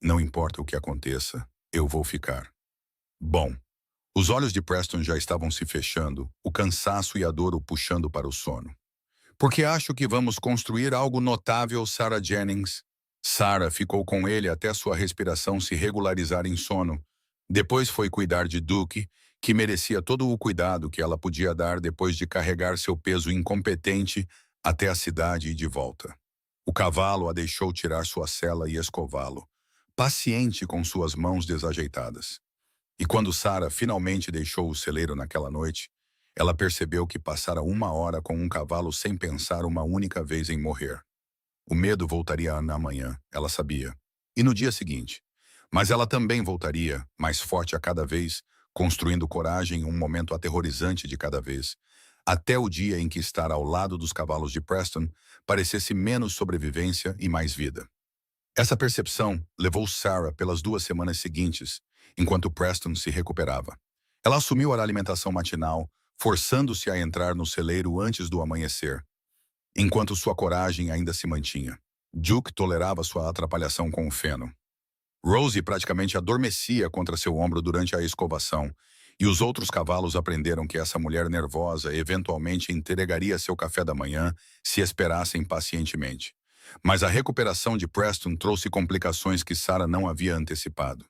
Não importa o que aconteça, eu vou ficar. Bom, os olhos de Preston já estavam se fechando, o cansaço e a dor o puxando para o sono. Porque acho que vamos construir algo notável, Sarah Jennings. Sarah ficou com ele até sua respiração se regularizar em sono. Depois foi cuidar de Duke, que merecia todo o cuidado que ela podia dar depois de carregar seu peso incompetente até a cidade e de volta. O cavalo a deixou tirar sua sela e escová-lo, paciente com suas mãos desajeitadas. E quando Sarah finalmente deixou o celeiro naquela noite, ela percebeu que passara 1 hora com um cavalo sem pensar uma única vez em morrer. O medo voltaria na manhã, ela sabia. E no dia seguinte. Mas ela também voltaria, mais forte a cada vez, construindo coragem um momento aterrorizante de cada vez, até o dia em que estar ao lado dos cavalos de Preston parecesse menos sobrevivência e mais vida. Essa percepção levou Sarah pelas 2 semanas seguintes, enquanto Preston se recuperava. Ela assumiu a alimentação matinal, forçando-se a entrar no celeiro antes do amanhecer, enquanto sua coragem ainda se mantinha. Duke tolerava sua atrapalhação com o feno. Rosie praticamente adormecia contra seu ombro durante a escovação, e os outros cavalos aprenderam que essa mulher nervosa eventualmente entregaria seu café da manhã se esperassem pacientemente. Mas a recuperação de Preston trouxe complicações que Sarah não havia antecipado.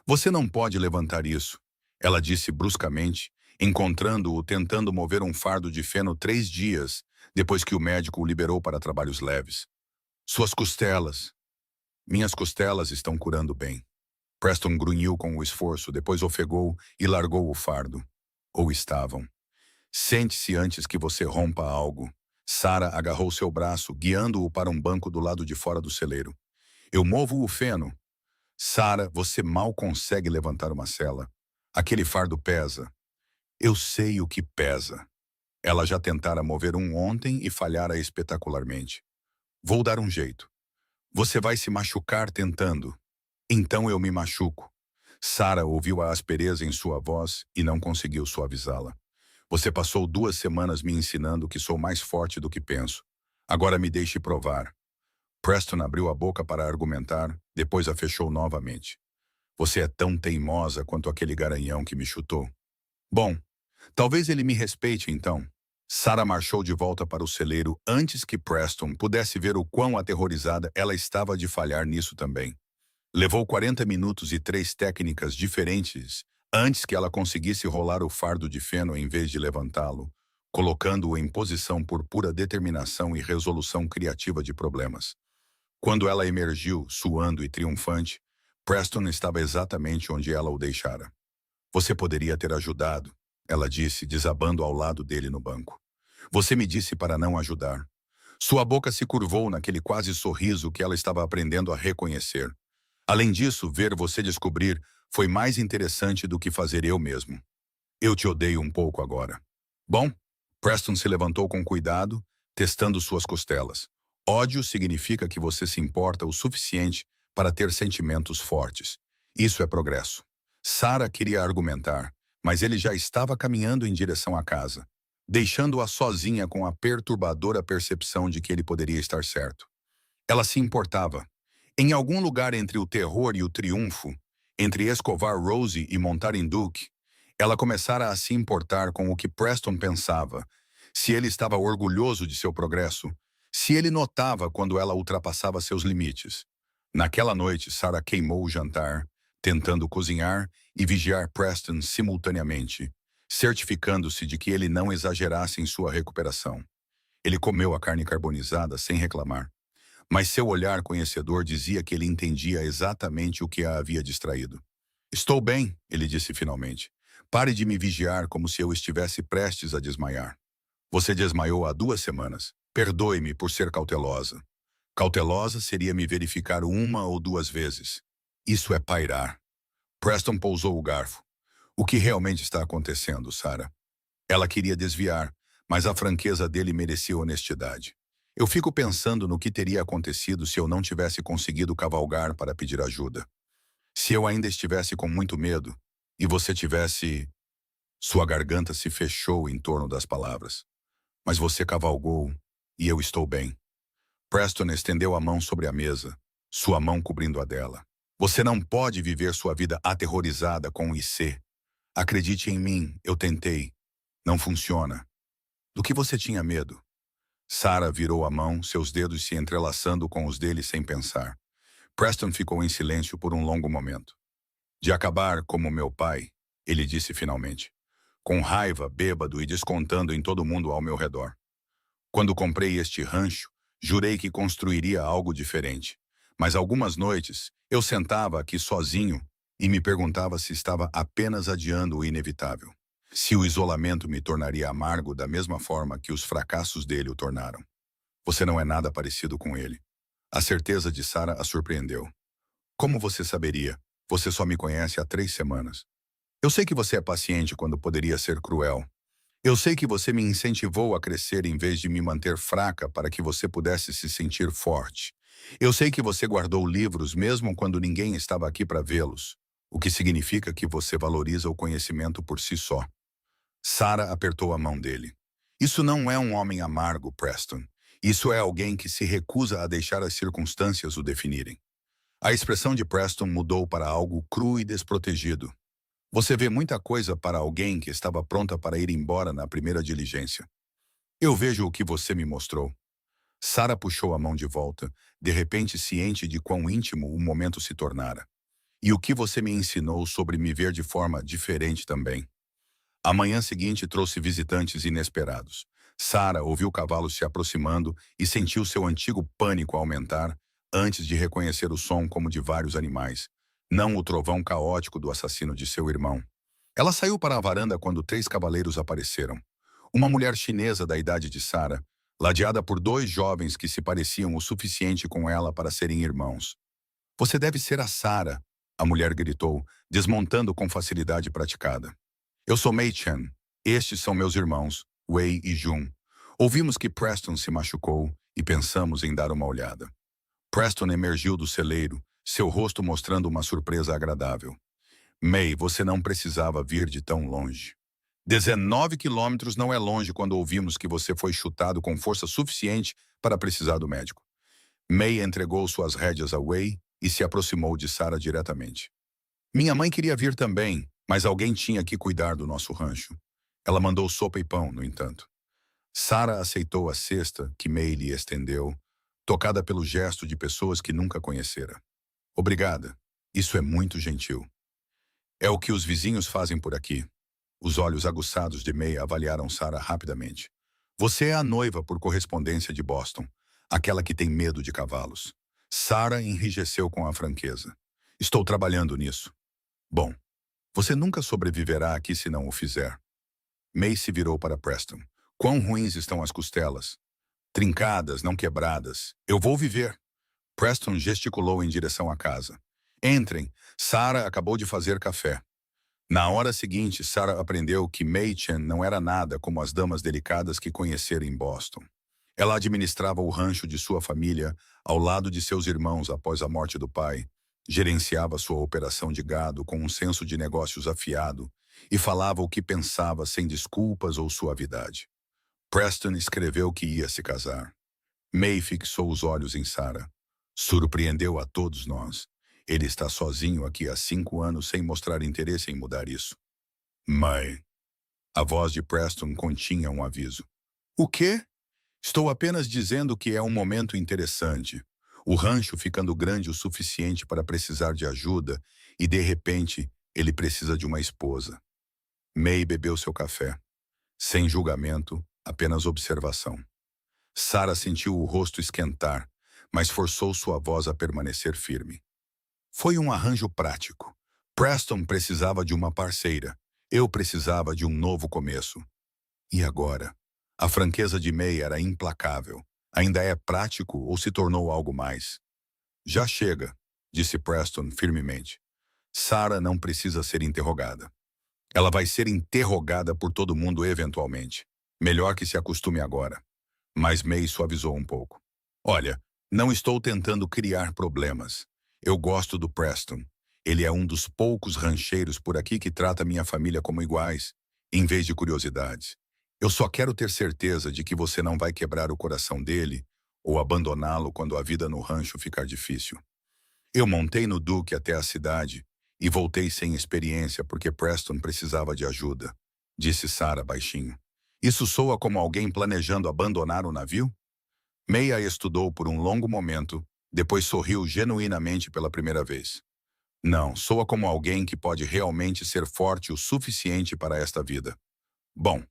Você não pode levantar isso, ela disse bruscamente, encontrando-o tentando mover um fardo de feno 3 dias depois que o médico o liberou para trabalhos leves. Suas costelas. Minhas costelas estão curando bem. Preston grunhiu com o esforço, depois ofegou e largou o fardo. Ou estavam. Sente-se antes que você rompa algo. Sarah agarrou seu braço, guiando-o para um banco do lado de fora do celeiro. Eu movo o feno. Sarah, você mal consegue levantar uma sela. Aquele fardo pesa. Eu sei o que pesa. Ela já tentara mover um ontem e falhara espetacularmente. Vou dar um jeito. Você vai se machucar tentando. Então eu me machuco. Sarah ouviu a aspereza em sua voz e não conseguiu suavizá-la. Você passou 2 semanas me ensinando que sou mais forte do que penso. Agora me deixe provar. Preston abriu a boca para argumentar, depois a fechou novamente. Você é tão teimosa quanto aquele garanhão que me chutou. Bom, talvez ele me respeite então. Sarah marchou de volta para o celeiro antes que Preston pudesse ver o quão aterrorizada ela estava de falhar nisso também. Levou 40 minutos e 3 técnicas diferentes antes que ela conseguisse rolar o fardo de feno em vez de levantá-lo, colocando-o em posição por pura determinação e resolução criativa de problemas. Quando ela emergiu, suando e triunfante, Preston estava exatamente onde ela o deixara. Você poderia ter ajudado, ela disse, desabando ao lado dele no banco. Você me disse para não ajudar. Sua boca se curvou naquele quase sorriso que ela estava aprendendo a reconhecer. Além disso, ver você descobrir foi mais interessante do que fazer eu mesmo. Eu te odeio um pouco agora. Bom, Preston se levantou com cuidado, testando suas costelas. Ódio significa que você se importa o suficiente para ter sentimentos fortes. Isso é progresso. Sarah queria argumentar, mas ele já estava caminhando em direção à casa, deixando-a sozinha com a perturbadora percepção de que ele poderia estar certo. Ela se importava. Em algum lugar entre o terror e o triunfo, entre escovar Rosie e montar em Duke, ela começara a se importar com o que Preston pensava, se ele estava orgulhoso de seu progresso, se ele notava quando ela ultrapassava seus limites. Naquela noite, Sarah queimou o jantar, tentando cozinhar e vigiar Preston simultaneamente, certificando-se de que ele não exagerasse em sua recuperação. Ele comeu a carne carbonizada sem reclamar, mas seu olhar conhecedor dizia que ele entendia exatamente o que a havia distraído. Estou bem, ele disse finalmente. Pare de me vigiar como se eu estivesse prestes a desmaiar. Você desmaiou há 2 semanas. Perdoe-me por ser cautelosa. Cautelosa seria me verificar 1 ou 2 vezes. Isso é pairar. Preston pousou o garfo. O que realmente está acontecendo, Sarah? Ela queria desviar, mas a franqueza dele merecia honestidade. Eu fico pensando no que teria acontecido se eu não tivesse conseguido cavalgar para pedir ajuda. Se eu ainda estivesse com muito medo, e você tivesse... Sua garganta se fechou em torno das palavras. Mas você cavalgou, e eu estou bem. Preston estendeu a mão sobre a mesa, sua mão cobrindo a dela. Você não pode viver sua vida aterrorizada com o IC. Acredite em mim, eu tentei. Não funciona. Do que você tinha medo? Sarah virou a mão, seus dedos se entrelaçando com os dele sem pensar. Preston ficou em silêncio por um longo momento. De acabar como meu pai, ele disse finalmente, com raiva, bêbado e descontando em todo mundo ao meu redor. Quando comprei este rancho, jurei que construiria algo diferente. Mas algumas noites, eu sentava aqui sozinho e me perguntava se estava apenas adiando o inevitável. Se o isolamento me tornaria amargo da mesma forma que os fracassos dele o tornaram. Você não é nada parecido com ele. A certeza de Sarah a surpreendeu. Como você saberia? Você só me conhece há 3 semanas. Eu sei que você é paciente quando poderia ser cruel. Eu sei que você me incentivou a crescer em vez de me manter fraca para que você pudesse se sentir forte. Eu sei que você guardou livros mesmo quando ninguém estava aqui para vê-los, o que significa que você valoriza o conhecimento por si só. Sarah apertou a mão dele. Isso não é um homem amargo, Preston. Isso é alguém que se recusa a deixar as circunstâncias o definirem. A expressão de Preston mudou para algo cru e desprotegido. Você vê muita coisa para alguém que estava pronta para ir embora na primeira diligência. Eu vejo o que você me mostrou. Sarah puxou a mão de volta, de repente ciente de quão íntimo o momento se tornara. E o que você me ensinou sobre me ver de forma diferente também. A manhã seguinte trouxe visitantes inesperados. Sarah ouviu cavalos se aproximando e sentiu seu antigo pânico aumentar antes de reconhecer o som como de vários animais, não o trovão caótico do assassino de seu irmão. Ela saiu para a varanda quando 3 cavaleiros apareceram. Uma mulher chinesa da idade de Sarah, ladeada por 2 jovens que se pareciam o suficiente com ela para serem irmãos. Você deve ser a Sarah, a mulher gritou, desmontando com facilidade praticada. Eu sou Mei Chen. Estes são meus irmãos, Wei e Jun. Ouvimos que Preston se machucou e pensamos em dar uma olhada. Preston emergiu do celeiro, seu rosto mostrando uma surpresa agradável. Mei, você não precisava vir de tão longe. 19 quilômetros não é longe quando ouvimos que você foi chutado com força suficiente para precisar do médico. Mei entregou suas rédeas a Wei e se aproximou de Sarah diretamente. Minha mãe queria vir também, mas alguém tinha que cuidar do nosso rancho. Ela mandou sopa e pão, no entanto. Sarah aceitou a cesta que Mei lhe estendeu, tocada pelo gesto de pessoas que nunca conhecera. Obrigada. Isso é muito gentil. É o que os vizinhos fazem por aqui. Os olhos aguçados de Mei avaliaram Sarah rapidamente. Você é a noiva por correspondência de Boston, aquela que tem medo de cavalos. Sarah enrijeceu com a franqueza. Estou trabalhando nisso. Bom, você nunca sobreviverá aqui se não o fizer. Mei se virou para Preston. Quão ruins estão as costelas? Trincadas, não quebradas. Eu vou viver. Preston gesticulou em direção à casa. Entrem. Sarah acabou de fazer café. Na hora seguinte, Sarah aprendeu que Mei Chen não era nada como as damas delicadas que conhecera em Boston. Ela administrava o rancho de sua família ao lado de seus irmãos após a morte do pai, gerenciava sua operação de gado com um senso de negócios afiado e falava o que pensava sem desculpas ou suavidade. Preston escreveu que ia se casar. Mei fixou os olhos em Sarah. Surpreendeu a todos nós. Ele está sozinho aqui há 5 anos sem mostrar interesse em mudar isso. Mãe. A voz de Preston continha um aviso. O quê? Estou apenas dizendo que é um momento interessante. O rancho ficando grande o suficiente para precisar de ajuda e, de repente, ele precisa de uma esposa. Mei bebeu seu café. Sem julgamento, apenas observação. Sarah sentiu o rosto esquentar, mas forçou sua voz a permanecer firme. Foi um arranjo prático. Preston precisava de uma parceira. Eu precisava de um novo começo. E agora? A franqueza de Mei era implacável. Ainda é prático ou se tornou algo mais? Já chega, disse Preston firmemente. Sarah não precisa ser interrogada. Ela vai ser interrogada por todo mundo eventualmente. Melhor que se acostume agora. Mas Mei suavizou um pouco. Olha, não estou tentando criar problemas. Eu gosto do Preston. Ele é um dos poucos rancheiros por aqui que trata minha família como iguais, em vez de curiosidades. Eu só quero ter certeza de que você não vai quebrar o coração dele ou abandoná-lo quando a vida no rancho ficar difícil. Eu montei no Duque até a cidade e voltei sem experiência porque Preston precisava de ajuda, disse Sarah baixinho. Isso soa como alguém planejando abandonar o navio? Meia estudou por um longo momento, depois sorriu genuinamente pela primeira vez. Não, soa como alguém que pode realmente ser forte o suficiente para esta vida. Bom,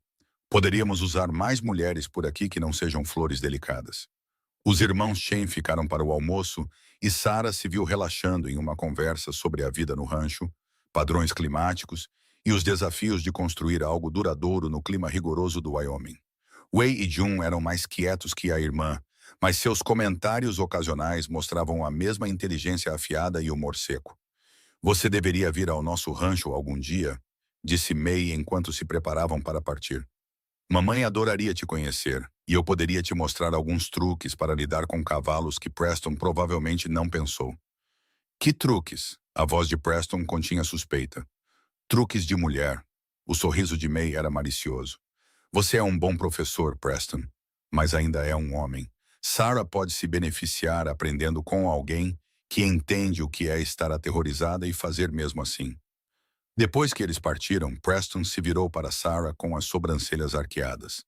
poderíamos usar mais mulheres por aqui que não sejam flores delicadas. Os irmãos Chen ficaram para o almoço e Sarah se viu relaxando em uma conversa sobre a vida no rancho, padrões climáticos e os desafios de construir algo duradouro no clima rigoroso do Wyoming. Wei e Jun eram mais quietos que a irmã, mas seus comentários ocasionais mostravam a mesma inteligência afiada e humor seco. Você deveria vir ao nosso rancho algum dia, disse Mei enquanto se preparavam para partir. Mamãe adoraria te conhecer, e eu poderia te mostrar alguns truques para lidar com cavalos que Preston provavelmente não pensou. Que truques? A voz de Preston continha suspeita. Truques de mulher. O sorriso de May era malicioso. Você é um bom professor, Preston, mas ainda é um homem. Sarah pode se beneficiar aprendendo com alguém que entende o que é estar aterrorizada e fazer mesmo assim. Depois que eles partiram, Preston se virou para Sarah com as sobrancelhas arqueadas.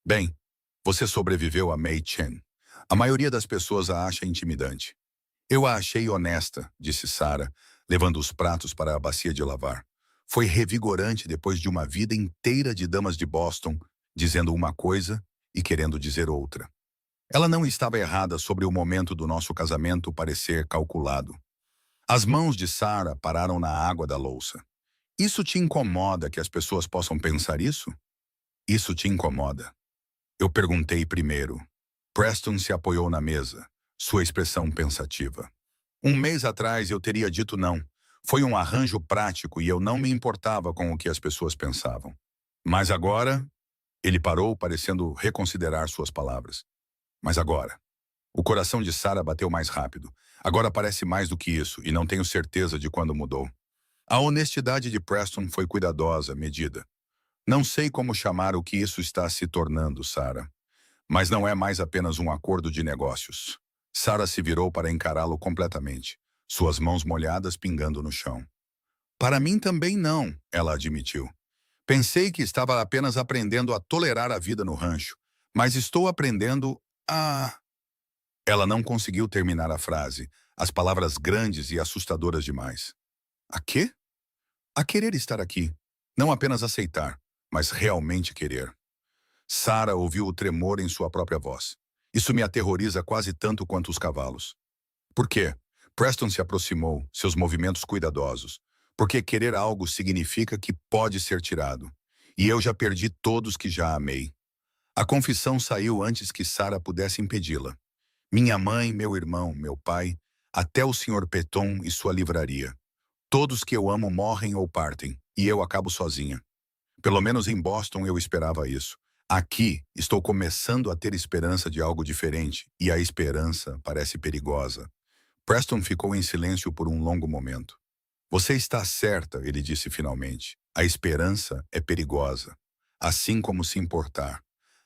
Bem, você sobreviveu a May Chen. A maioria das pessoas a acha intimidante. Eu a achei honesta, disse Sarah, levando os pratos para a bacia de lavar. Foi revigorante depois de uma vida inteira de damas de Boston, dizendo uma coisa e querendo dizer outra. Ela não estava errada sobre o momento do nosso casamento parecer calculado. As mãos de Sarah pararam na água da louça. Isso te incomoda que as pessoas possam pensar isso? Isso te incomoda? Eu perguntei primeiro. Preston se apoiou na mesa, sua expressão pensativa. Um mês atrás eu teria dito não. Foi um arranjo prático e eu não me importava com o que as pessoas pensavam. Mas agora, ele parou, parecendo reconsiderar suas palavras. Mas agora, o coração de Sarah bateu mais rápido. Agora parece mais do que isso, e não tenho certeza de quando mudou. A honestidade de Preston foi cuidadosa, medida. Não sei como chamar o que isso está se tornando, Sarah. Mas não é mais apenas um acordo de negócios. Sarah se virou para encará-lo completamente, suas mãos molhadas pingando no chão. Para mim também não, ela admitiu. Pensei que estava apenas aprendendo a tolerar a vida no rancho, mas estou aprendendo a... Ela não conseguiu terminar a frase, as palavras grandes e assustadoras demais. A quê? A querer estar aqui. Não apenas aceitar, mas realmente querer. Sarah ouviu o tremor em sua própria voz. Isso me aterroriza quase tanto quanto os cavalos. Por quê? Preston se aproximou, seus movimentos cuidadosos. Porque querer algo significa que pode ser tirado. E eu já perdi todos que já amei. A confissão saiu antes que Sarah pudesse impedi-la. Minha mãe, meu irmão, meu pai, até o Sr. Peton e sua livraria. Todos que eu amo morrem ou partem, e eu acabo sozinha. Pelo menos em Boston eu esperava isso. Aqui, estou começando a ter esperança de algo diferente, e a esperança parece perigosa. Preston ficou em silêncio por um longo momento. Você está certa, ele disse finalmente. A esperança é perigosa. Assim como se importar.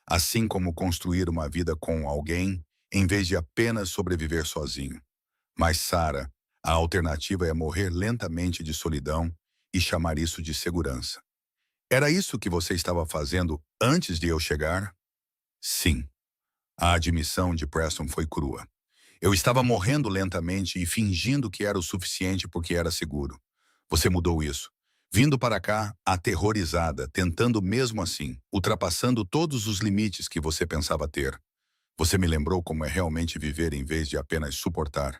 Assim como construir uma vida com alguém, em vez de apenas sobreviver sozinho. Mas, Sarah, a alternativa é morrer lentamente de solidão e chamar isso de segurança. Era isso que você estava fazendo antes de eu chegar? Sim. A admissão de Preston foi crua. Eu estava morrendo lentamente e fingindo que era o suficiente porque era seguro. Você mudou isso. Vindo para cá, aterrorizada, tentando mesmo assim, ultrapassando todos os limites que você pensava ter. Você me lembrou como é realmente viver em vez de apenas suportar.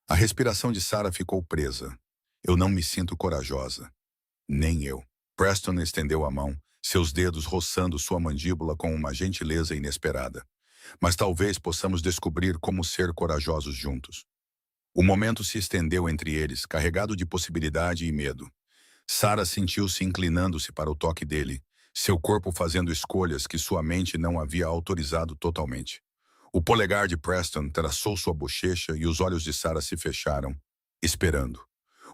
A respiração de Sarah ficou presa. Eu não me sinto corajosa. Nem eu. Preston estendeu a mão, seus dedos roçando sua mandíbula com uma gentileza inesperada. Mas talvez possamos descobrir como ser corajosos juntos. O momento se estendeu entre eles, carregado de possibilidade e medo. Sarah sentiu-se inclinando-se para o toque dele, seu corpo fazendo escolhas que sua mente não havia autorizado totalmente. O polegar de Preston traçou sua bochecha e os olhos de Sarah se fecharam, esperando.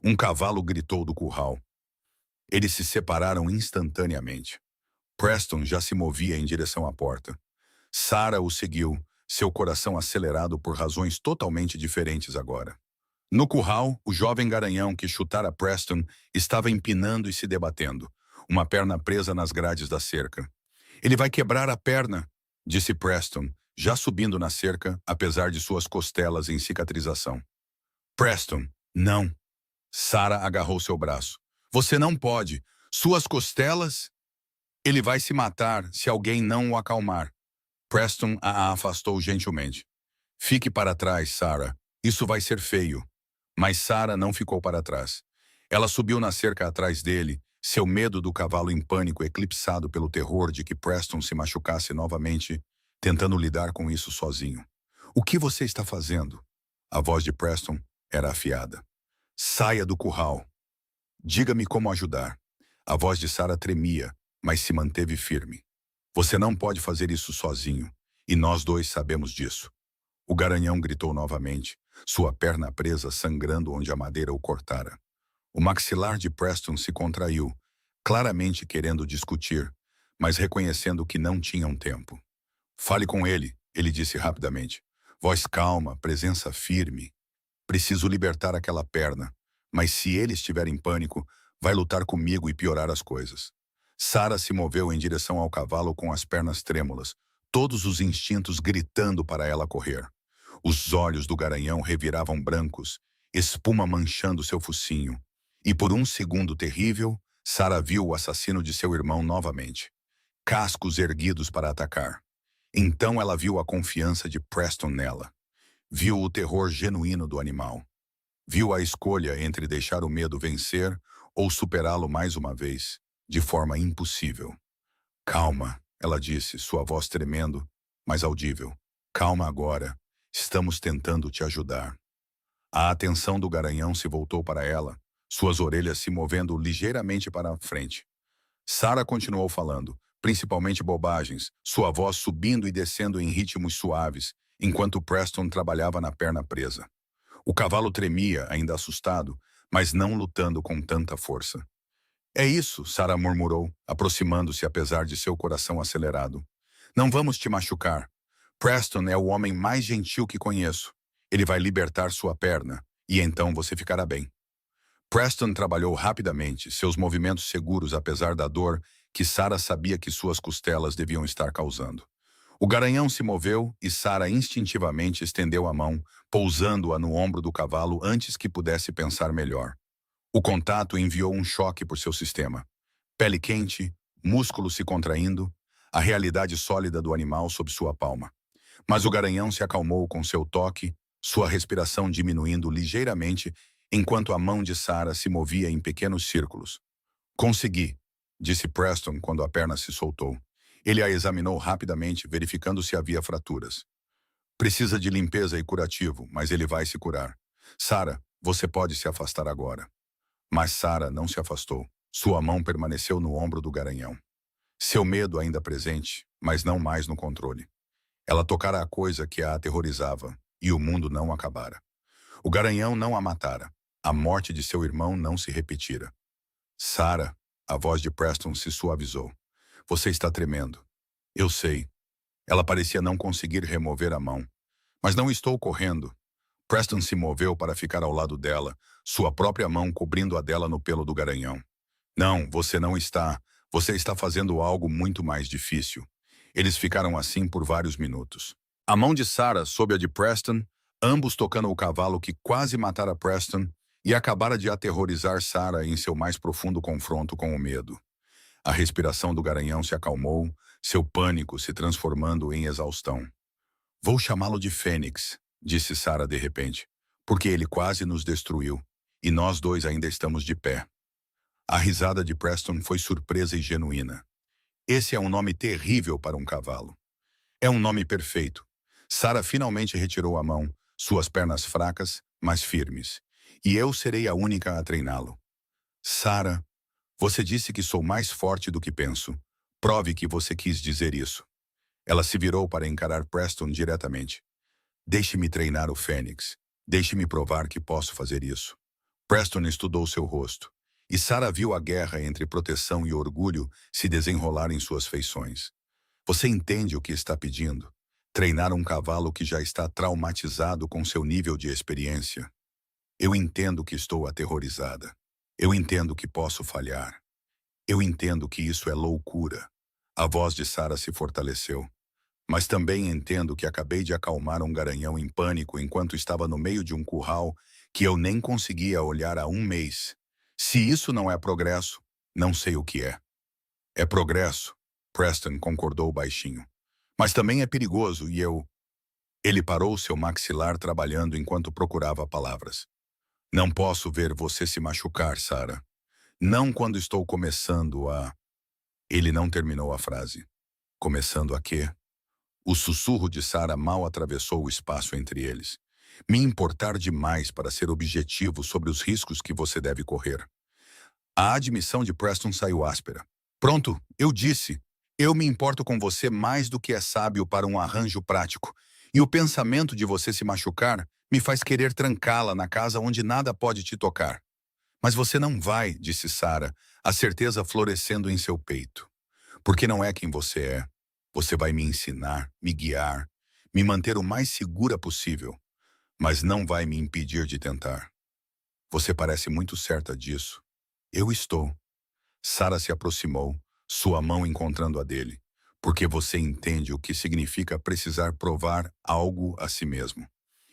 Um cavalo gritou do curral. Eles se separaram instantaneamente. Preston já se movia em direção à porta. Sarah o seguiu, seu coração acelerado por razões totalmente diferentes agora. No curral, o jovem garanhão que chutara Preston estava empinando e se debatendo, uma perna presa nas grades da cerca. Ele vai quebrar a perna, disse Preston, já subindo na cerca, apesar de suas costelas em cicatrização. Preston, não. Sarah agarrou seu braço. Você não pode. Suas costelas? Ele vai se matar se alguém não o acalmar. Preston a afastou gentilmente. Fique para trás, Sarah. Isso vai ser feio. Mas Sarah não ficou para trás. Ela subiu na cerca atrás dele, seu medo do cavalo em pânico eclipsado pelo terror de que Preston se machucasse novamente, tentando lidar com isso sozinho. O que você está fazendo? A voz de Preston era afiada. Saia do curral. Diga-me como ajudar. A voz de Sarah tremia, mas se manteve firme. Você não pode fazer isso sozinho, e nós dois sabemos disso. O garanhão gritou novamente, sua perna presa sangrando onde a madeira o cortara. O maxilar de Preston se contraiu, claramente querendo discutir, mas reconhecendo que não tinham tempo. Fale com ele disse rapidamente. Voz calma, presença firme. Preciso libertar aquela perna, mas se ele estiver em pânico, vai lutar comigo e piorar as coisas. Sara se moveu em direção ao cavalo com as pernas trêmulas, todos os instintos gritando para ela correr. Os olhos do garanhão reviravam brancos, espuma manchando seu focinho. E por um segundo terrível, Sara viu o assassino de seu irmão novamente. Cascos erguidos para atacar. Então ela viu a confiança de Preston nela. Viu o terror genuíno do animal. Viu a escolha entre deixar o medo vencer ou superá-lo mais uma vez, de forma impossível. Calma, ela disse, sua voz tremendo, mas audível. Calma agora. Estamos tentando te ajudar. A atenção do garanhão se voltou para ela, suas orelhas se movendo ligeiramente para a frente. Sara continuou falando, principalmente bobagens, sua voz subindo e descendo em ritmos suaves, enquanto Preston trabalhava na perna presa. O cavalo tremia, ainda assustado, mas não lutando com tanta força. É isso, Sara murmurou, aproximando-se apesar de seu coração acelerado. Não vamos te machucar. Preston é o homem mais gentil que conheço. Ele vai libertar sua perna, e então você ficará bem. Preston trabalhou rapidamente, seus movimentos seguros apesar da dor que Sara sabia que suas costelas deviam estar causando. O garanhão se moveu e Sara instintivamente estendeu a mão, pousando-a no ombro do cavalo antes que pudesse pensar melhor. O contato enviou um choque por seu sistema. Pele quente, músculos se contraindo, a realidade sólida do animal sob sua palma. Mas o garanhão se acalmou com seu toque, sua respiração diminuindo ligeiramente, enquanto a mão de Sara se movia em pequenos círculos. Consegui, disse Preston quando a perna se soltou. Ele a examinou rapidamente, verificando se havia fraturas. Precisa de limpeza e curativo, mas ele vai se curar. Sara, você pode se afastar agora. Mas Sara não se afastou. Sua mão permaneceu no ombro do garanhão. Seu medo ainda presente, mas não mais no controle. Ela tocara a coisa que a aterrorizava, e o mundo não acabara. O garanhão não a matara. A morte de seu irmão não se repetira. Sara, a voz de Preston se suavizou. Você está tremendo. Eu sei. Ela parecia não conseguir remover a mão. Mas não estou correndo. Preston se moveu para ficar ao lado dela, sua própria mão cobrindo a dela no pelo do garanhão. Não, você não está. Você está fazendo algo muito mais difícil. Eles ficaram assim por vários minutos. A mão de Sara sob a de Preston, ambos tocando o cavalo que quase matara Preston e acabara de aterrorizar Sara em seu mais profundo confronto com o medo. A respiração do garanhão se acalmou, seu pânico se transformando em exaustão. Vou chamá-lo de Fênix, disse Sara de repente, porque ele quase nos destruiu, e nós dois ainda estamos de pé. A risada de Preston foi surpresa e genuína. Esse é um nome terrível para um cavalo. É um nome perfeito. Sara finalmente retirou a mão, suas pernas fracas, mas firmes. E eu serei a única a treiná-lo. Sara, você disse que sou mais forte do que penso. Prove que você quis dizer isso. Ela se virou para encarar Preston diretamente. Deixe-me treinar o Fênix. Deixe-me provar que posso fazer isso. Preston estudou seu rosto. E Sara viu a guerra entre proteção e orgulho se desenrolar em suas feições. Você entende o que está pedindo? Treinar um cavalo que já está traumatizado com seu nível de experiência. Eu entendo que estou aterrorizada. Eu entendo que posso falhar. Eu entendo que isso é loucura. A voz de Sara se fortaleceu. Mas também entendo que acabei de acalmar um garanhão em pânico enquanto estava no meio de um curral que eu nem conseguia olhar há um mês. Se isso não é progresso, não sei o que é. É progresso, Preston concordou baixinho. Mas também é perigoso e eu... Ele parou seu maxilar trabalhando enquanto procurava palavras. Não posso ver você se machucar, Sara. Não quando estou começando a... Ele não terminou a frase. Começando a quê? O sussurro de Sara mal atravessou o espaço entre eles. Me importar demais para ser objetivo sobre os riscos que você deve correr. A admissão de Preston saiu áspera. Pronto, eu disse. Eu me importo com você mais do que é sábio para um arranjo prático. E o pensamento de você se machucar me faz querer trancá-la na casa onde nada pode te tocar. Mas você não vai, disse Sara, a certeza florescendo em seu peito. Porque não é quem você é. Você vai me ensinar, me guiar, me manter o mais segura possível, mas não vai me impedir de tentar. Você parece muito certa disso. Eu estou. Sara se aproximou, sua mão encontrando a dele, porque você entende o que significa precisar provar algo a si mesmo.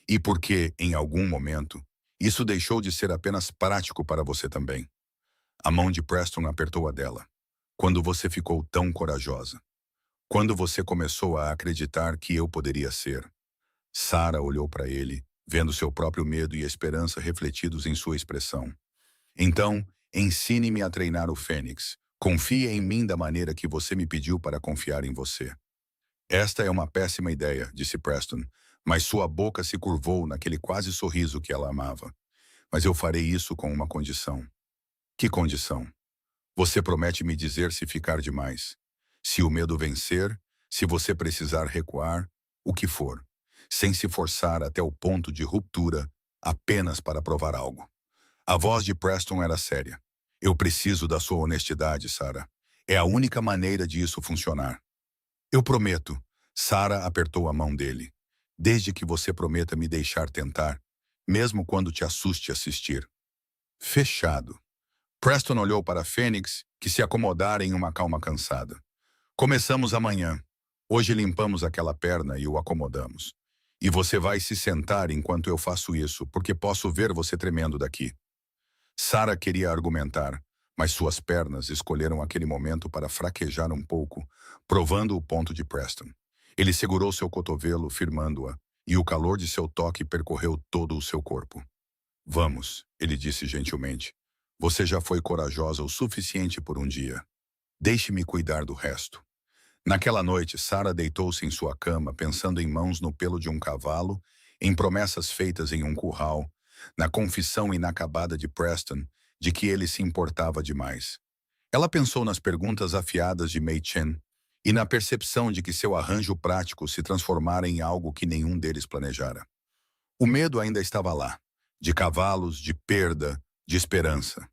E porque, em algum momento, isso deixou de ser apenas prático para você também. A mão de Preston apertou a dela. Quando você ficou tão corajosa. Quando você começou a acreditar que eu poderia ser. Sara olhou para ele, vendo seu próprio medo e esperança refletidos em sua expressão. Então, ensine-me a treinar o Fênix. Confie em mim da maneira que você me pediu para confiar em você. Esta é uma péssima ideia, disse Preston, mas sua boca se curvou naquele quase sorriso que ela amava. Mas eu farei isso com uma condição. Que condição? Você promete me dizer se ficar demais. Se o medo vencer, se você precisar recuar, o que for. Sem se forçar até o ponto de ruptura, apenas para provar algo. A voz de Preston era séria. Eu preciso da sua honestidade, Sara. É a única maneira de isso funcionar. Eu prometo. Sara apertou a mão dele. Desde que você prometa me deixar tentar, mesmo quando te assuste assistir. Fechado. Preston olhou para Fênix, que se acomodara em uma calma cansada. Começamos amanhã. Hoje limpamos aquela perna e o acomodamos. E você vai se sentar enquanto eu faço isso, porque posso ver você tremendo daqui. Sara queria argumentar, mas suas pernas escolheram aquele momento para fraquejar um pouco, provando o ponto de Preston. Ele segurou seu cotovelo, firmando-a, e o calor de seu toque percorreu todo o seu corpo. Vamos, ele disse gentilmente. Você já foi corajosa o suficiente por um dia. Deixe-me cuidar do resto. Naquela noite, Sara deitou-se em sua cama, pensando em mãos no pelo de um cavalo, em promessas feitas em um curral, na confissão inacabada de Preston de que ele se importava demais. Ela pensou nas perguntas afiadas de Mei Chen e na percepção de que seu arranjo prático se transformara em algo que nenhum deles planejara. O medo ainda estava lá, de cavalos, de perda, de esperança.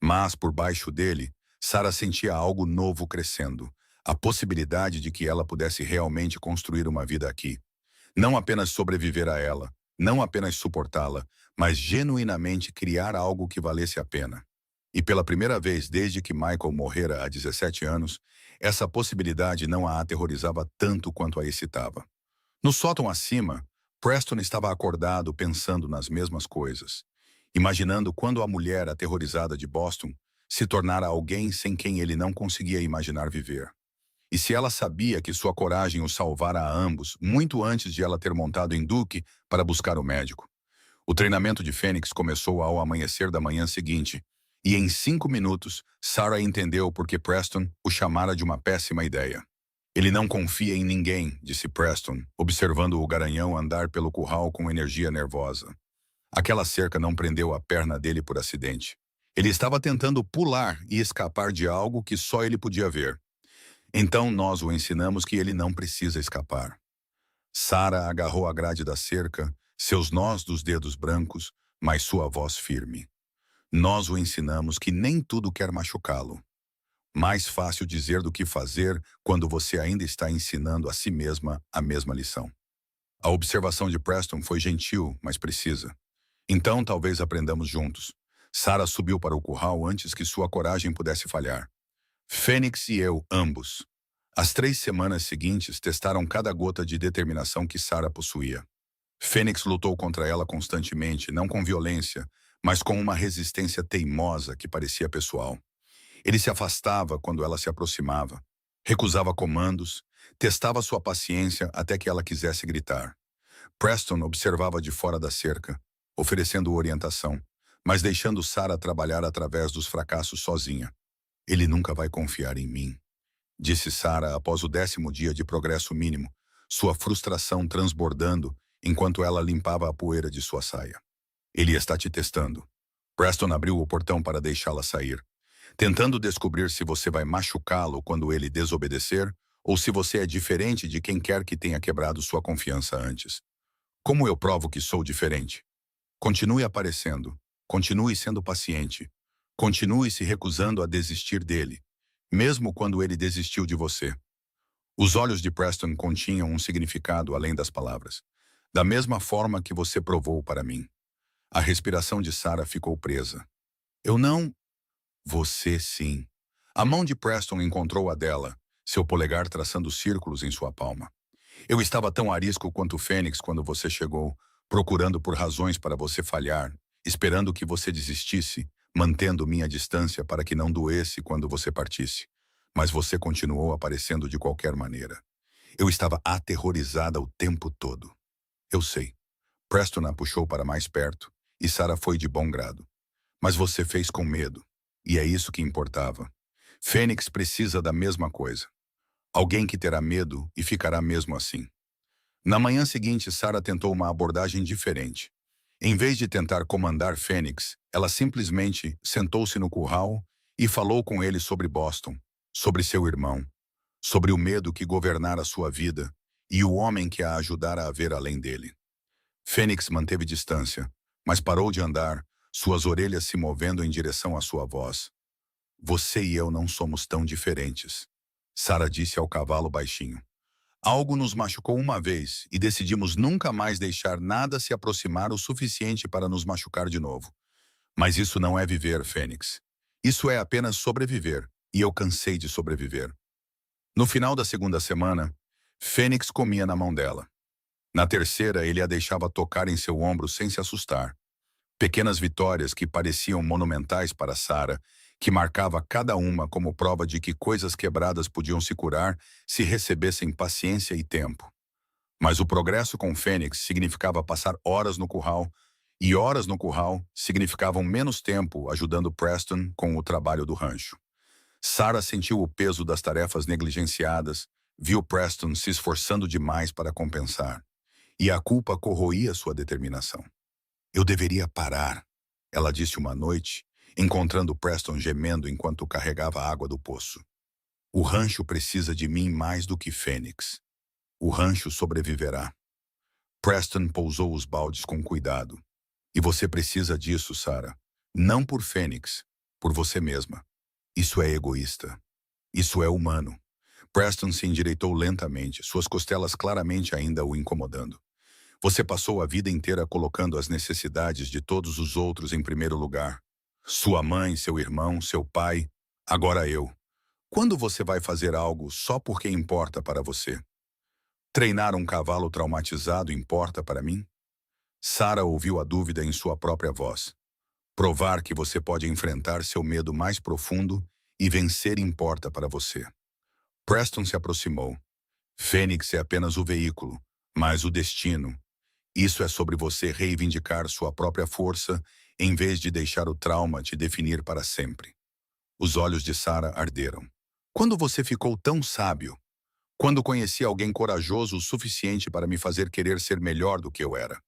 Mas, por baixo dele, Sara sentia algo novo crescendo, a possibilidade de que ela pudesse realmente construir uma vida aqui. Não apenas sobreviver a ela, não apenas suportá-la, mas genuinamente criar algo que valesse a pena. E pela primeira vez desde que Michael morrera há 17 anos, essa possibilidade não a aterrorizava tanto quanto a excitava. No sótão acima, Preston estava acordado pensando nas mesmas coisas, imaginando quando a mulher aterrorizada de Boston se tornara alguém sem quem ele não conseguia imaginar viver. E se ela sabia que sua coragem o salvara a ambos, muito antes de ela ter montado em Duke para buscar o médico. O treinamento de Fênix começou ao amanhecer da manhã seguinte, e em 5 minutos, Sara entendeu por que Preston o chamara de uma péssima ideia. Ele não confia em ninguém, disse Preston, observando o garanhão andar pelo curral com energia nervosa. Aquela cerca não prendeu a perna dele por acidente. Ele estava tentando pular e escapar de algo que só ele podia ver. Então nós o ensinamos que ele não precisa escapar. Sara agarrou a grade da cerca, seus nós dos dedos brancos, mas sua voz firme. Nós o ensinamos que nem tudo quer machucá-lo. Mais fácil dizer do que fazer quando você ainda está ensinando a si mesma a mesma lição. A observação de Preston foi gentil, mas precisa. Então talvez aprendamos juntos. Sara subiu para o curral antes que sua coragem pudesse falhar. Fênix e eu, ambos. As 3 semanas seguintes testaram cada gota de determinação que Sara possuía. Fênix lutou contra ela constantemente, não com violência, mas com uma resistência teimosa que parecia pessoal. Ele se afastava quando ela se aproximava, recusava comandos, testava sua paciência até que ela quisesse gritar. Preston observava de fora da cerca, oferecendo orientação, mas deixando Sara trabalhar através dos fracassos sozinha. Ele nunca vai confiar em mim, disse Sara após o 10º dia de progresso mínimo, sua frustração transbordando enquanto ela limpava a poeira de sua saia. Ele está te testando. Preston abriu o portão para deixá-la sair, tentando descobrir se você vai machucá-lo quando ele desobedecer ou se você é diferente de quem quer que tenha quebrado sua confiança antes. Como eu provo que sou diferente? Continue aparecendo. Continue sendo paciente. Continue se recusando a desistir dele, mesmo quando ele desistiu de você. Os olhos de Preston continham um significado além das palavras. Da mesma forma que você provou para mim. A respiração de Sarah ficou presa. Eu não... Você sim. A mão de Preston encontrou a dela, seu polegar traçando círculos em sua palma. Eu estava tão arisco quanto o Fênix quando você chegou, procurando por razões para você falhar, esperando que você desistisse, mantendo minha distância para que não doesse quando você partisse. Mas você continuou aparecendo de qualquer maneira. Eu estava aterrorizada o tempo todo. Eu sei. Preston a puxou para mais perto, e Sarah foi de bom grado. Mas você fez com medo, e é isso que importava. Fênix precisa da mesma coisa. Alguém que terá medo e ficará mesmo assim. Na manhã seguinte, Sarah tentou uma abordagem diferente. Em vez de tentar comandar Fênix, ela simplesmente sentou-se no curral e falou com ele sobre Boston, sobre seu irmão, sobre o medo que governara sua vida e o homem que a ajudara a ver além dele. Fênix manteve distância, mas parou de andar, suas orelhas se movendo em direção à sua voz. Você e eu não somos tão diferentes, Sarah disse ao cavalo baixinho. Algo nos machucou uma vez e decidimos nunca mais deixar nada se aproximar o suficiente para nos machucar de novo. Mas isso não é viver, Fênix. Isso é apenas sobreviver, e eu cansei de sobreviver. No final da segunda semana, Fênix comia na mão dela. Na terceira, ele a deixava tocar em seu ombro sem se assustar. Pequenas vitórias que pareciam monumentais para Sarah, que marcava cada uma como prova de que coisas quebradas podiam se curar se recebessem paciência e tempo. Mas o progresso com Fênix significava passar horas no curral, e horas no curral significavam menos tempo ajudando Preston com o trabalho do rancho. Sarah sentiu o peso das tarefas negligenciadas, viu Preston se esforçando demais para compensar, e a culpa corroía sua determinação. Eu deveria parar, ela disse uma noite, encontrando Preston gemendo enquanto carregava a água do poço. O rancho precisa de mim mais do que Fênix. O rancho sobreviverá. Preston pousou os baldes com cuidado. E você precisa disso, Sarah. Não por Fênix, por você mesma. Isso é egoísta. Isso é humano. Preston se endireitou lentamente, suas costelas claramente ainda o incomodando. Você passou a vida inteira colocando as necessidades de todos os outros em primeiro lugar. Sua mãe, seu irmão, seu pai, agora eu. Quando você vai fazer algo só porque importa para você? Treinar um cavalo traumatizado importa para mim? Sarah ouviu a dúvida em sua própria voz. Provar que você pode enfrentar seu medo mais profundo e vencer importa para você. Preston se aproximou. Fênix é apenas o veículo, mas o destino. Isso é sobre você reivindicar sua própria força em vez de deixar o trauma te definir para sempre. Os olhos de Sarah arderam. Quando você ficou tão sábio? Quando conheci alguém corajoso o suficiente para me fazer querer ser melhor do que eu era?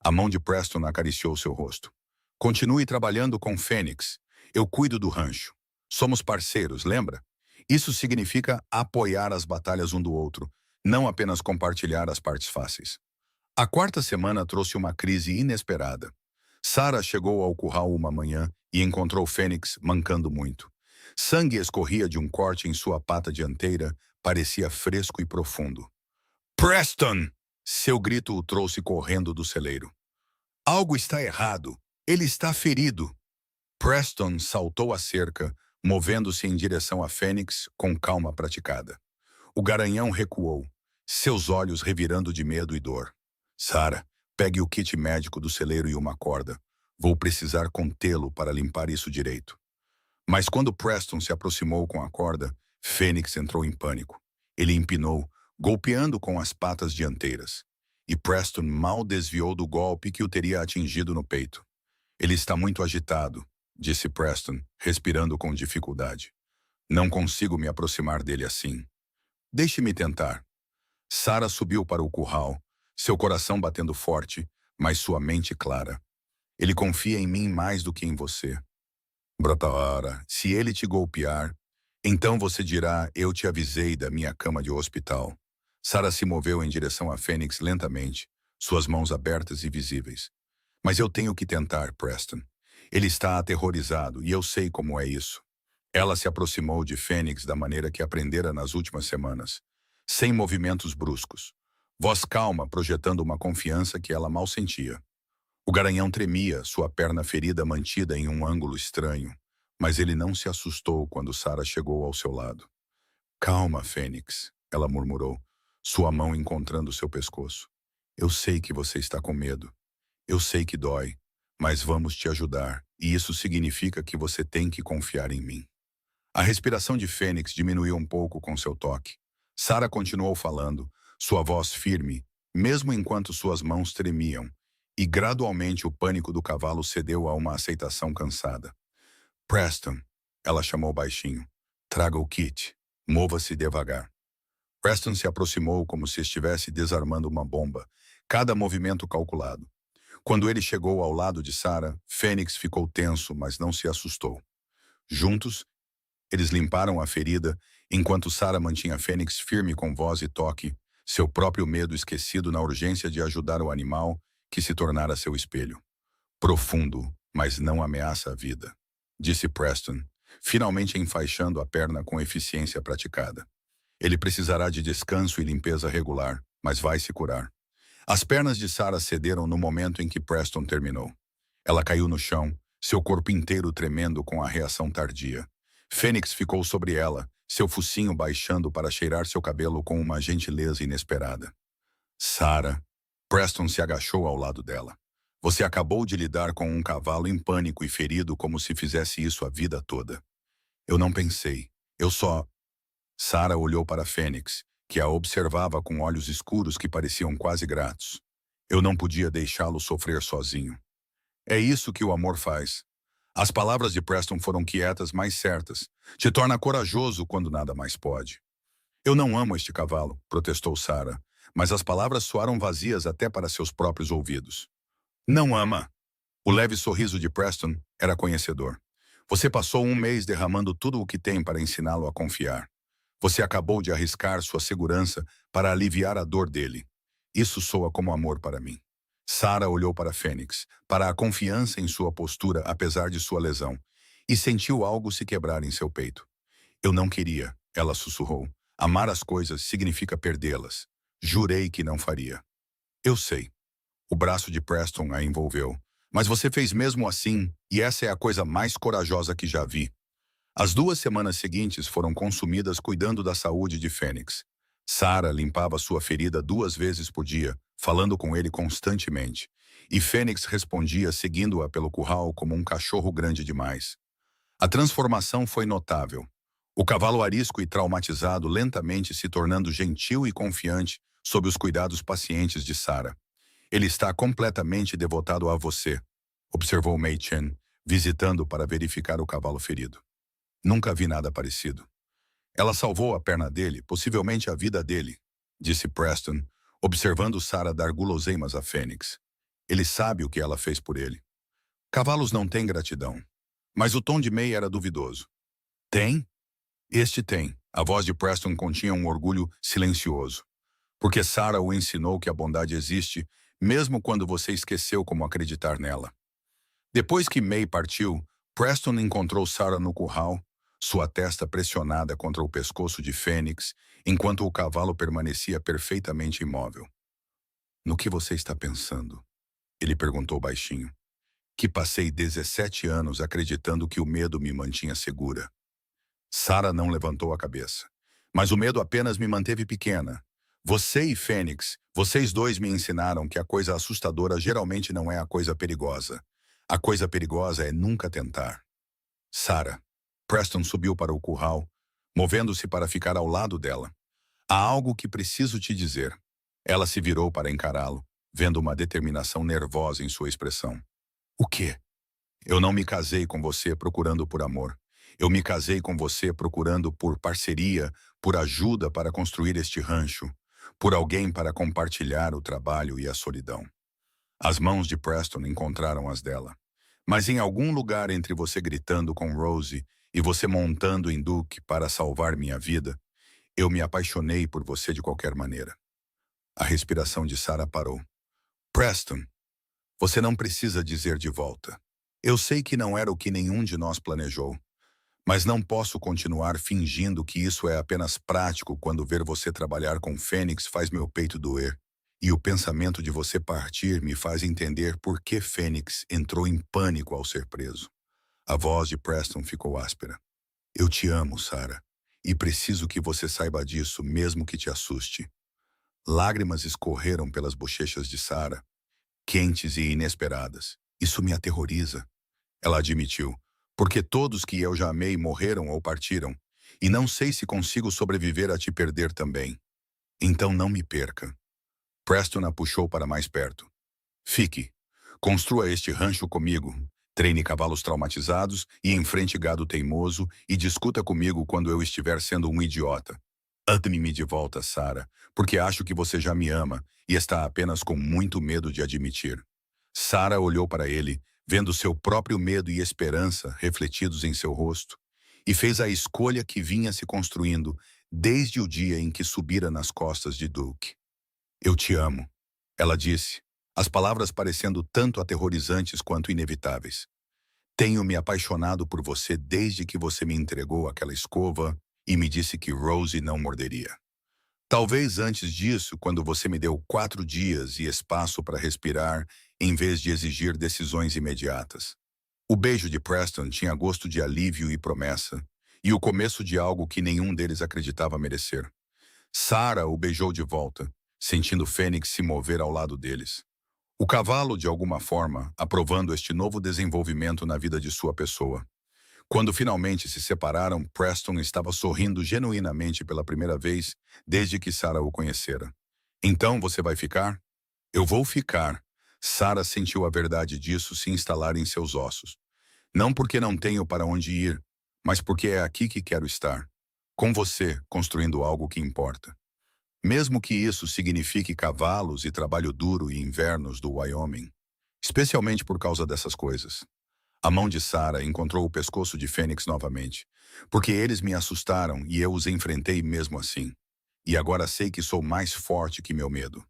A mão de Preston acariciou seu rosto. Continue trabalhando com Fênix. Eu cuido do rancho. Somos parceiros, lembra? Isso significa apoiar as batalhas um do outro, não apenas compartilhar as partes fáceis. A quarta semana trouxe uma crise inesperada. Sarah chegou ao curral uma manhã e encontrou Fênix mancando muito. Sangue escorria de um corte em sua pata dianteira, parecia fresco e profundo. Preston! Seu grito o trouxe correndo do celeiro. Algo está errado. Ele está ferido. Preston saltou a cerca, movendo-se em direção a Fênix com calma praticada. O garanhão recuou, seus olhos revirando de medo e dor. Sarah, pegue o kit médico do celeiro e uma corda. Vou precisar contê-lo para limpar isso direito. Mas quando Preston se aproximou com a corda, Fênix entrou em pânico. Ele empinou, golpeando com as patas dianteiras. E Preston mal desviou do golpe que o teria atingido no peito. Ele está muito agitado, disse Preston, respirando com dificuldade. Não consigo me aproximar dele assim. Deixe-me tentar. Sarah subiu para o curral, seu coração batendo forte, mas sua mente clara. Ele confia em mim mais do que em você. Brotahara, se ele te golpear, então você dirá, eu te avisei da minha cama de hospital. Sarah se moveu em direção a Fênix lentamente, suas mãos abertas e visíveis. Mas eu tenho que tentar, Preston. Ele está aterrorizado e eu sei como é isso. Ela se aproximou de Fênix da maneira que aprendera nas últimas semanas, sem movimentos bruscos. Voz calma, projetando uma confiança que ela mal sentia. O garanhão tremia, sua perna ferida mantida em um ângulo estranho, mas ele não se assustou quando Sarah chegou ao seu lado. Calma, Fênix, ela murmurou, sua mão encontrando seu pescoço. Eu sei que você está com medo. Eu sei que dói, mas vamos te ajudar, e isso significa que você tem que confiar em mim. A respiração de Fênix diminuiu um pouco com seu toque. Sarah continuou falando, sua voz firme, mesmo enquanto suas mãos tremiam, e gradualmente o pânico do cavalo cedeu a uma aceitação cansada. Preston, ela chamou baixinho, traga o kit, mova-se devagar. Preston se aproximou como se estivesse desarmando uma bomba, cada movimento calculado. Quando ele chegou ao lado de Sarah, Fênix ficou tenso, mas não se assustou. Juntos, eles limparam a ferida, enquanto Sarah mantinha Fênix firme com voz e toque, seu próprio medo esquecido na urgência de ajudar o animal que se tornara seu espelho. Profundo, mas não ameaça a vida, disse Preston, finalmente enfaixando a perna com eficiência praticada. Ele precisará de descanso e limpeza regular, mas vai se curar. As pernas de Sarah cederam no momento em que Preston terminou. Ela caiu no chão, seu corpo inteiro tremendo com a reação tardia. Fênix ficou sobre ela, seu focinho baixando para cheirar seu cabelo com uma gentileza inesperada. Sarah, Preston se agachou ao lado dela. Você acabou de lidar com um cavalo em pânico e ferido como se fizesse isso a vida toda. Eu não pensei. Eu só... Sarah olhou para Fênix, que a observava com olhos escuros que pareciam quase gratos. Eu não podia deixá-lo sofrer sozinho. É isso que o amor faz. As palavras de Preston foram quietas, mas certas. Te torna corajoso quando nada mais pode. Eu não amo este cavalo, protestou Sarah, mas as palavras soaram vazias até para seus próprios ouvidos. Não ama. O leve sorriso de Preston era conhecedor. Você passou um mês derramando tudo o que tem para ensiná-lo a confiar. Você acabou de arriscar sua segurança para aliviar a dor dele. Isso soa como amor para mim. Sarah olhou para Fênix, para a confiança em sua postura apesar de sua lesão, e sentiu algo se quebrar em seu peito. Eu não queria, ela sussurrou. Amar as coisas significa perdê-las. Jurei que não faria. Eu sei. O braço de Preston a envolveu. Mas você fez mesmo assim, e essa é a coisa mais corajosa que já vi. As 2 semanas seguintes foram consumidas cuidando da saúde de Fênix. Sarah limpava sua ferida 2 vezes por dia, falando com ele constantemente, e Fênix respondia seguindo-a pelo curral como um cachorro grande demais. A transformação foi notável. O cavalo arisco e traumatizado lentamente se tornando gentil e confiante sob os cuidados pacientes de Sarah. Ele está completamente devotado a você, observou Mei Chen, visitando para verificar o cavalo ferido. Nunca vi nada parecido. Ela salvou a perna dele, possivelmente a vida dele, disse Preston, observando Sarah dar guloseimas a Fênix. Ele sabe o que ela fez por ele. Cavalos não têm gratidão. Mas o tom de May era duvidoso. Tem? Este tem. A voz de Preston continha um orgulho silencioso. Porque Sarah o ensinou que a bondade existe, mesmo quando você esqueceu como acreditar nela. Depois que May partiu, Preston encontrou Sarah no curral, sua testa pressionada contra o pescoço de Fênix, enquanto o cavalo permanecia perfeitamente imóvel. No que você está pensando? Ele perguntou baixinho. Que passei 17 anos acreditando que o medo me mantinha segura. Sarah não levantou a cabeça. Mas o medo apenas me manteve pequena. Você e Fênix, vocês dois me ensinaram que a coisa assustadora geralmente não é a coisa perigosa. A coisa perigosa é nunca tentar. Sarah. Preston subiu para o curral, movendo-se para ficar ao lado dela. Há algo que preciso te dizer. Ela se virou para encará-lo, vendo uma determinação nervosa em sua expressão. O quê? Eu não me casei com você procurando por amor. Eu me casei com você procurando por parceria, por ajuda para construir este rancho, por alguém para compartilhar o trabalho e a solidão. As mãos de Preston encontraram as dela. Mas em algum lugar entre você gritando com Rosie e você montando em Duke para salvar minha vida, eu me apaixonei por você de qualquer maneira. A respiração de Sarah parou. Preston, você não precisa dizer de volta. Eu sei que não era o que nenhum de nós planejou, mas não posso continuar fingindo que isso é apenas prático quando ver você trabalhar com Fênix faz meu peito doer. E o pensamento de você partir me faz entender por que Fênix entrou em pânico ao ser preso. A voz de Preston ficou áspera. Eu te amo, Sarah, e preciso que você saiba disso, mesmo que te assuste. Lágrimas escorreram pelas bochechas de Sarah, quentes e inesperadas. Isso me aterroriza, ela admitiu, porque todos que eu já amei morreram ou partiram, e não sei se consigo sobreviver a te perder também. Então não me perca. Preston a puxou para mais perto. Fique. Construa este rancho comigo. Treine cavalos traumatizados e enfrente gado teimoso e discuta comigo quando eu estiver sendo um idiota. Ame-me de volta, Sarah, porque acho que você já me ama e está apenas com muito medo de admitir. Sarah olhou para ele, vendo seu próprio medo e esperança refletidos em seu rosto, e fez a escolha que vinha se construindo desde o dia em que subira nas costas de Duke. Eu te amo, ela disse, as palavras parecendo tanto aterrorizantes quanto inevitáveis. Tenho me apaixonado por você desde que você me entregou aquela escova e me disse que Rosie não morderia. Talvez antes disso, quando você me deu 4 dias e espaço para respirar, em vez de exigir decisões imediatas. O beijo de Preston tinha gosto de alívio e promessa, e o começo de algo que nenhum deles acreditava merecer. Sarah o beijou de volta, sentindo Fênix se mover ao lado deles. O cavalo, de alguma forma, aprovando este novo desenvolvimento na vida de sua pessoa. Quando finalmente se separaram, Preston estava sorrindo genuinamente pela primeira vez desde que Sarah o conhecera. Então você vai ficar? Eu vou ficar. Sarah sentiu a verdade disso se instalar em seus ossos. Não porque não tenho para onde ir, mas porque é aqui que quero estar. Com você, construindo algo que importa. Mesmo que isso signifique cavalos e trabalho duro e invernos do Wyoming. Especialmente por causa dessas coisas. A mão de Sarah encontrou o pescoço de Fênix novamente, porque eles me assustaram e eu os enfrentei mesmo assim. E agora sei que sou mais forte que meu medo.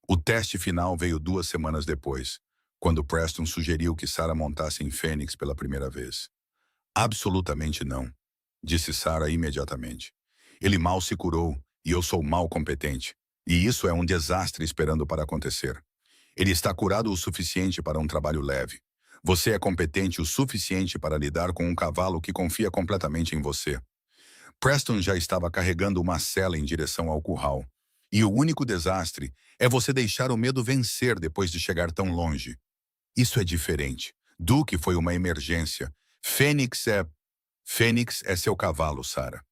O teste final veio 2 semanas depois, quando Preston sugeriu que Sarah montasse em Fênix pela primeira vez. Absolutamente não, disse Sarah imediatamente. Ele mal se curou e eu sou mal competente, e isso é um desastre esperando para acontecer. Ele está curado o suficiente para um trabalho leve. Você é competente o suficiente para lidar com um cavalo que confia completamente em você. Preston já estava carregando uma sela em direção ao curral. E o único desastre é você deixar o medo vencer depois de chegar tão longe. Isso é diferente. Duke foi uma emergência. Fênix é seu cavalo, Sarah.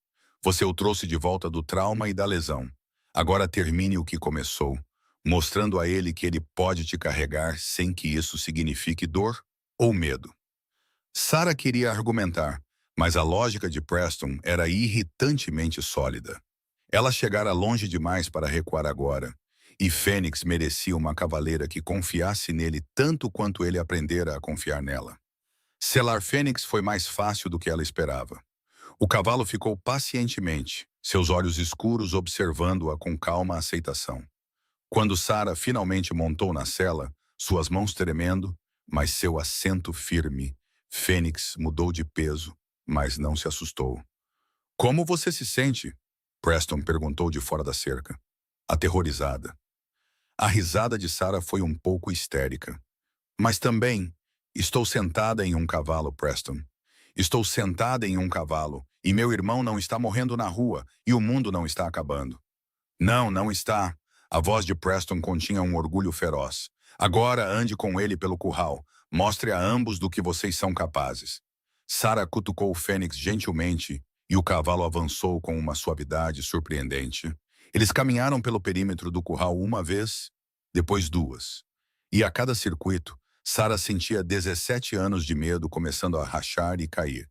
Você o trouxe de volta do trauma e da lesão. Agora termine o que começou, mostrando a ele que ele pode te carregar sem que isso signifique dor ou medo. Sarah queria argumentar, mas a lógica de Preston era irritantemente sólida. Ela chegara longe demais para recuar agora, e Fênix merecia uma cavaleira que confiasse nele tanto quanto ele aprendera a confiar nela. Selar Fênix foi mais fácil do que ela esperava. O cavalo ficou pacientemente, seus olhos escuros observando-a com calma aceitação. Quando Sarah finalmente montou na sela, suas mãos tremendo, mas seu assento firme, Fênix mudou de peso, mas não se assustou. Como você se sente? Preston perguntou de fora da cerca, aterrorizada. A risada de Sarah foi um pouco histérica. Mas também, estou sentada em um cavalo, Preston. Estou sentada em um cavalo, e meu irmão não está morrendo na rua, e o mundo não está acabando. Não, não está. A voz de Preston continha um orgulho feroz. Agora ande com ele pelo curral. Mostre a ambos do que vocês são capazes. Sarah cutucou Fênix gentilmente e o cavalo avançou com uma suavidade surpreendente. Eles caminharam pelo perímetro do curral uma vez, depois 2. E a cada circuito, Sarah sentia 17 anos de medo começando a rachar e cair.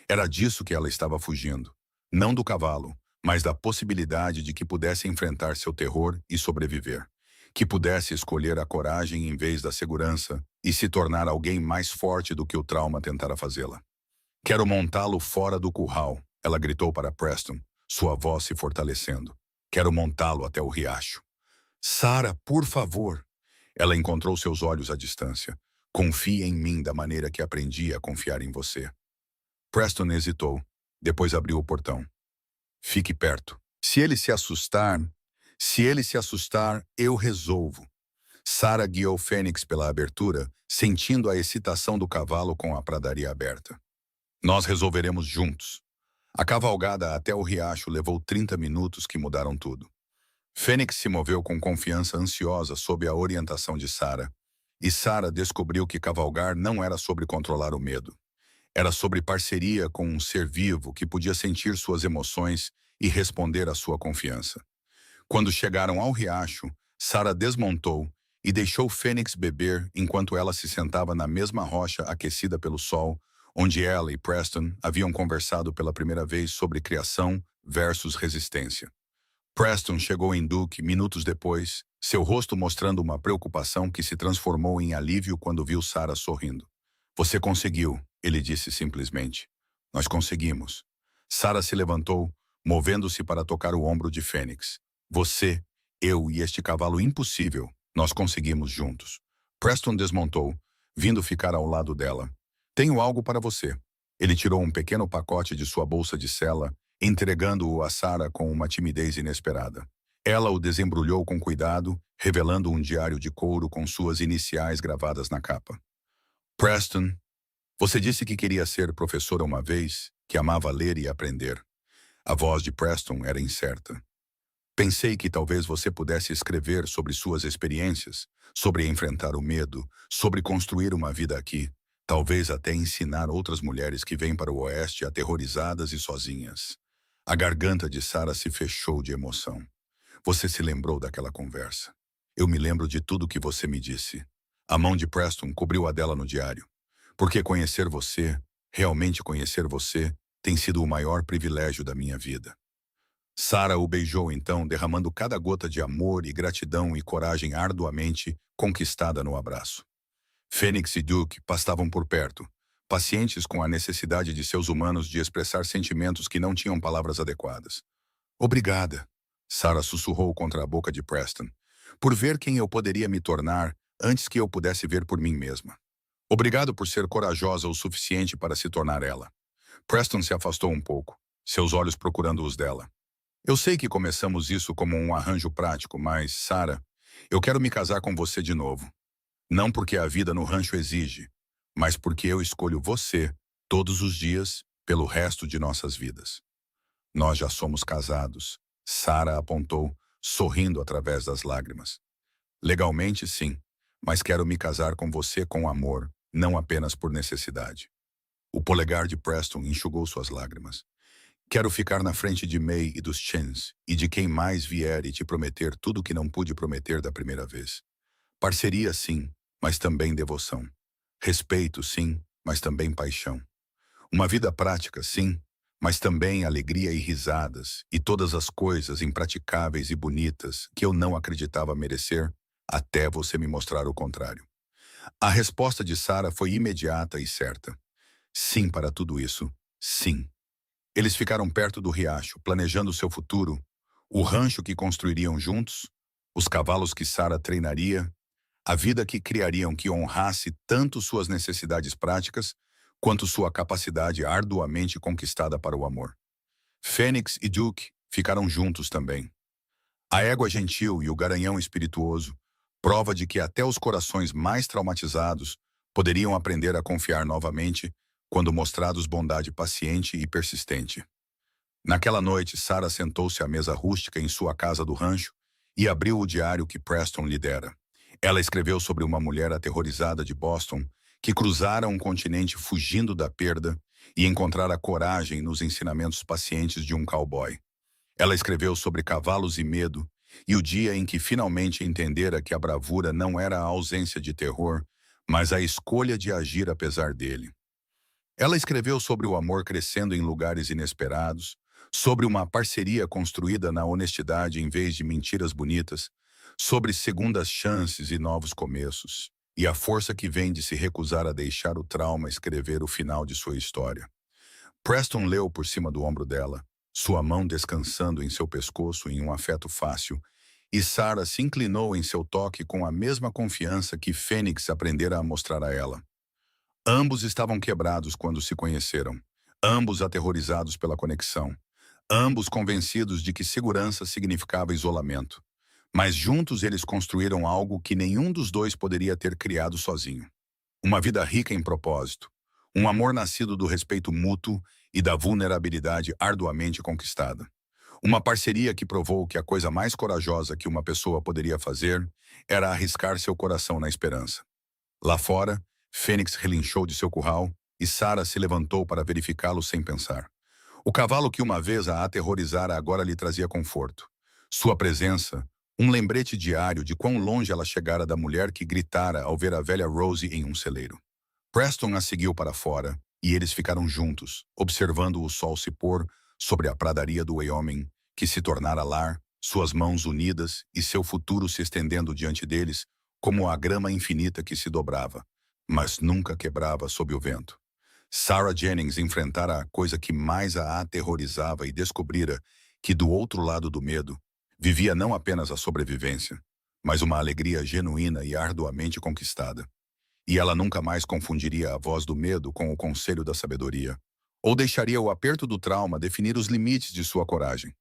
Era disso que ela estava fugindo. Não do cavalo, mas da possibilidade de que pudesse enfrentar seu terror e sobreviver. Que pudesse escolher a coragem em vez da segurança e se tornar alguém mais forte do que o trauma tentara fazê-la. Quero montá-lo fora do curral, ela gritou para Preston, sua voz se fortalecendo. Quero montá-lo até o riacho. Sarah, por favor. Ela encontrou seus olhos à distância. Confie em mim da maneira que aprendi a confiar em você. Preston hesitou, depois abriu o portão. Fique perto. Se ele se assustar, eu resolvo. Sarah guiou Fênix pela abertura, sentindo a excitação do cavalo com a pradaria aberta. Nós resolveremos juntos. A cavalgada até o riacho levou 30 minutos que mudaram tudo. Fênix se moveu com confiança ansiosa sob a orientação de Sarah, e Sarah descobriu que cavalgar não era sobre controlar o medo. Era sobre parceria com um ser vivo que podia sentir suas emoções e responder à sua confiança. Quando chegaram ao riacho, Sarah desmontou e deixou Fênix beber enquanto ela se sentava na mesma rocha aquecida pelo sol, onde ela e Preston haviam conversado pela primeira vez sobre criação versus resistência. Preston chegou em Duke minutos depois, seu rosto mostrando uma preocupação que se transformou em alívio quando viu Sarah sorrindo. Você conseguiu, ele disse simplesmente. Nós conseguimos. Sarah se levantou, movendo-se para tocar o ombro de Fênix. Você, eu e este cavalo impossível, nós conseguimos juntos. Preston desmontou, vindo ficar ao lado dela. Tenho algo para você. Ele tirou um pequeno pacote de sua bolsa de sela, entregando-o a Sarah com uma timidez inesperada. Ela o desembrulhou com cuidado, revelando um diário de couro com suas iniciais gravadas na capa. Preston, você disse que queria ser professora uma vez, que amava ler e aprender. A voz de Preston era incerta. Pensei que talvez você pudesse escrever sobre suas experiências, sobre enfrentar o medo, sobre construir uma vida aqui, talvez até ensinar outras mulheres que vêm para o oeste aterrorizadas e sozinhas. A garganta de Sarah se fechou de emoção. Você se lembrou daquela conversa. Eu me lembro de tudo que você me disse. A mão de Preston cobriu a dela no diário. Porque conhecer você, realmente conhecer você, tem sido o maior privilégio da minha vida. Sarah o beijou então, derramando cada gota de amor e gratidão e coragem arduamente conquistada no abraço. Fênix e Duke pastavam por perto, pacientes com a necessidade de seus humanos de expressar sentimentos que não tinham palavras adequadas. Obrigada, Sarah sussurrou contra a boca de Preston, por ver quem eu poderia me tornar antes que eu pudesse ver por mim mesma. Obrigado por ser corajosa o suficiente para se tornar ela. Preston se afastou um pouco, seus olhos procurando os dela. Eu sei que começamos isso como um arranjo prático, mas, Sarah, eu quero me casar com você de novo. Não porque a vida no rancho exige, mas porque eu escolho você, todos os dias, pelo resto de nossas vidas. Nós já somos casados, Sarah apontou, sorrindo através das lágrimas. Legalmente, sim, mas quero me casar com você com amor, não apenas por necessidade. O polegar de Preston enxugou suas lágrimas. Quero ficar na frente de May e dos Chins, e de quem mais vier e te prometer tudo o que não pude prometer da primeira vez. Parceria, sim, mas também devoção. Respeito, sim, mas também paixão. Uma vida prática, sim, mas também alegria e risadas, e todas as coisas impraticáveis e bonitas que eu não acreditava merecer, até você me mostrar o contrário. A resposta de Sarah foi imediata e certa. Sim para tudo isso, sim. Eles ficaram perto do riacho, planejando seu futuro, o rancho que construiriam juntos, os cavalos que Sarah treinaria, a vida que criariam que honrasse tanto suas necessidades práticas, quanto sua capacidade arduamente conquistada para o amor. Fênix e Duke ficaram juntos também. A égua gentil e o garanhão espirituoso, prova de que até os corações mais traumatizados poderiam aprender a confiar novamente quando mostrados bondade paciente e persistente. Naquela noite, Sarah sentou-se à mesa rústica em sua casa do rancho e abriu o diário que Preston lhe dera. Ela escreveu sobre uma mulher aterrorizada de Boston que cruzara um continente fugindo da perda e encontrara coragem nos ensinamentos pacientes de um cowboy. Ela escreveu sobre cavalos e medo e o dia em que finalmente entendera que a bravura não era a ausência de terror, mas a escolha de agir apesar dele. Ela escreveu sobre o amor crescendo em lugares inesperados, sobre uma parceria construída na honestidade em vez de mentiras bonitas, sobre segundas chances e novos começos, e a força que vem de se recusar a deixar o trauma escrever o final de sua história. Preston leu por cima do ombro dela, sua mão descansando em seu pescoço em um afeto fácil, e Sarah se inclinou em seu toque com a mesma confiança que Fênix aprendera a mostrar a ela. Ambos estavam quebrados quando se conheceram, ambos aterrorizados pela conexão, ambos convencidos de que segurança significava isolamento. Mas juntos eles construíram algo que nenhum dos dois poderia ter criado sozinho. Uma vida rica em propósito, um amor nascido do respeito mútuo e da vulnerabilidade arduamente conquistada. Uma parceria que provou que a coisa mais corajosa que uma pessoa poderia fazer era arriscar seu coração na esperança. Lá fora, Fênix relinchou de seu curral e Sarah se levantou para verificá-lo sem pensar. O cavalo que uma vez a aterrorizara agora lhe trazia conforto. Sua presença, um lembrete diário de quão longe ela chegara da mulher que gritara ao ver a velha Rosie em um celeiro. Preston a seguiu para fora e eles ficaram juntos, observando o sol se pôr sobre a pradaria do Wyoming, que se tornara lar, suas mãos unidas e seu futuro se estendendo diante deles, como a grama infinita que se dobrava, mas nunca quebrava sob o vento. Sarah Jennings enfrentara a coisa que mais a aterrorizava e descobrira que, do outro lado do medo, vivia não apenas a sobrevivência, mas uma alegria genuína e arduamente conquistada. E ela nunca mais confundiria a voz do medo com o conselho da sabedoria, ou deixaria o aperto do trauma definir os limites de sua coragem.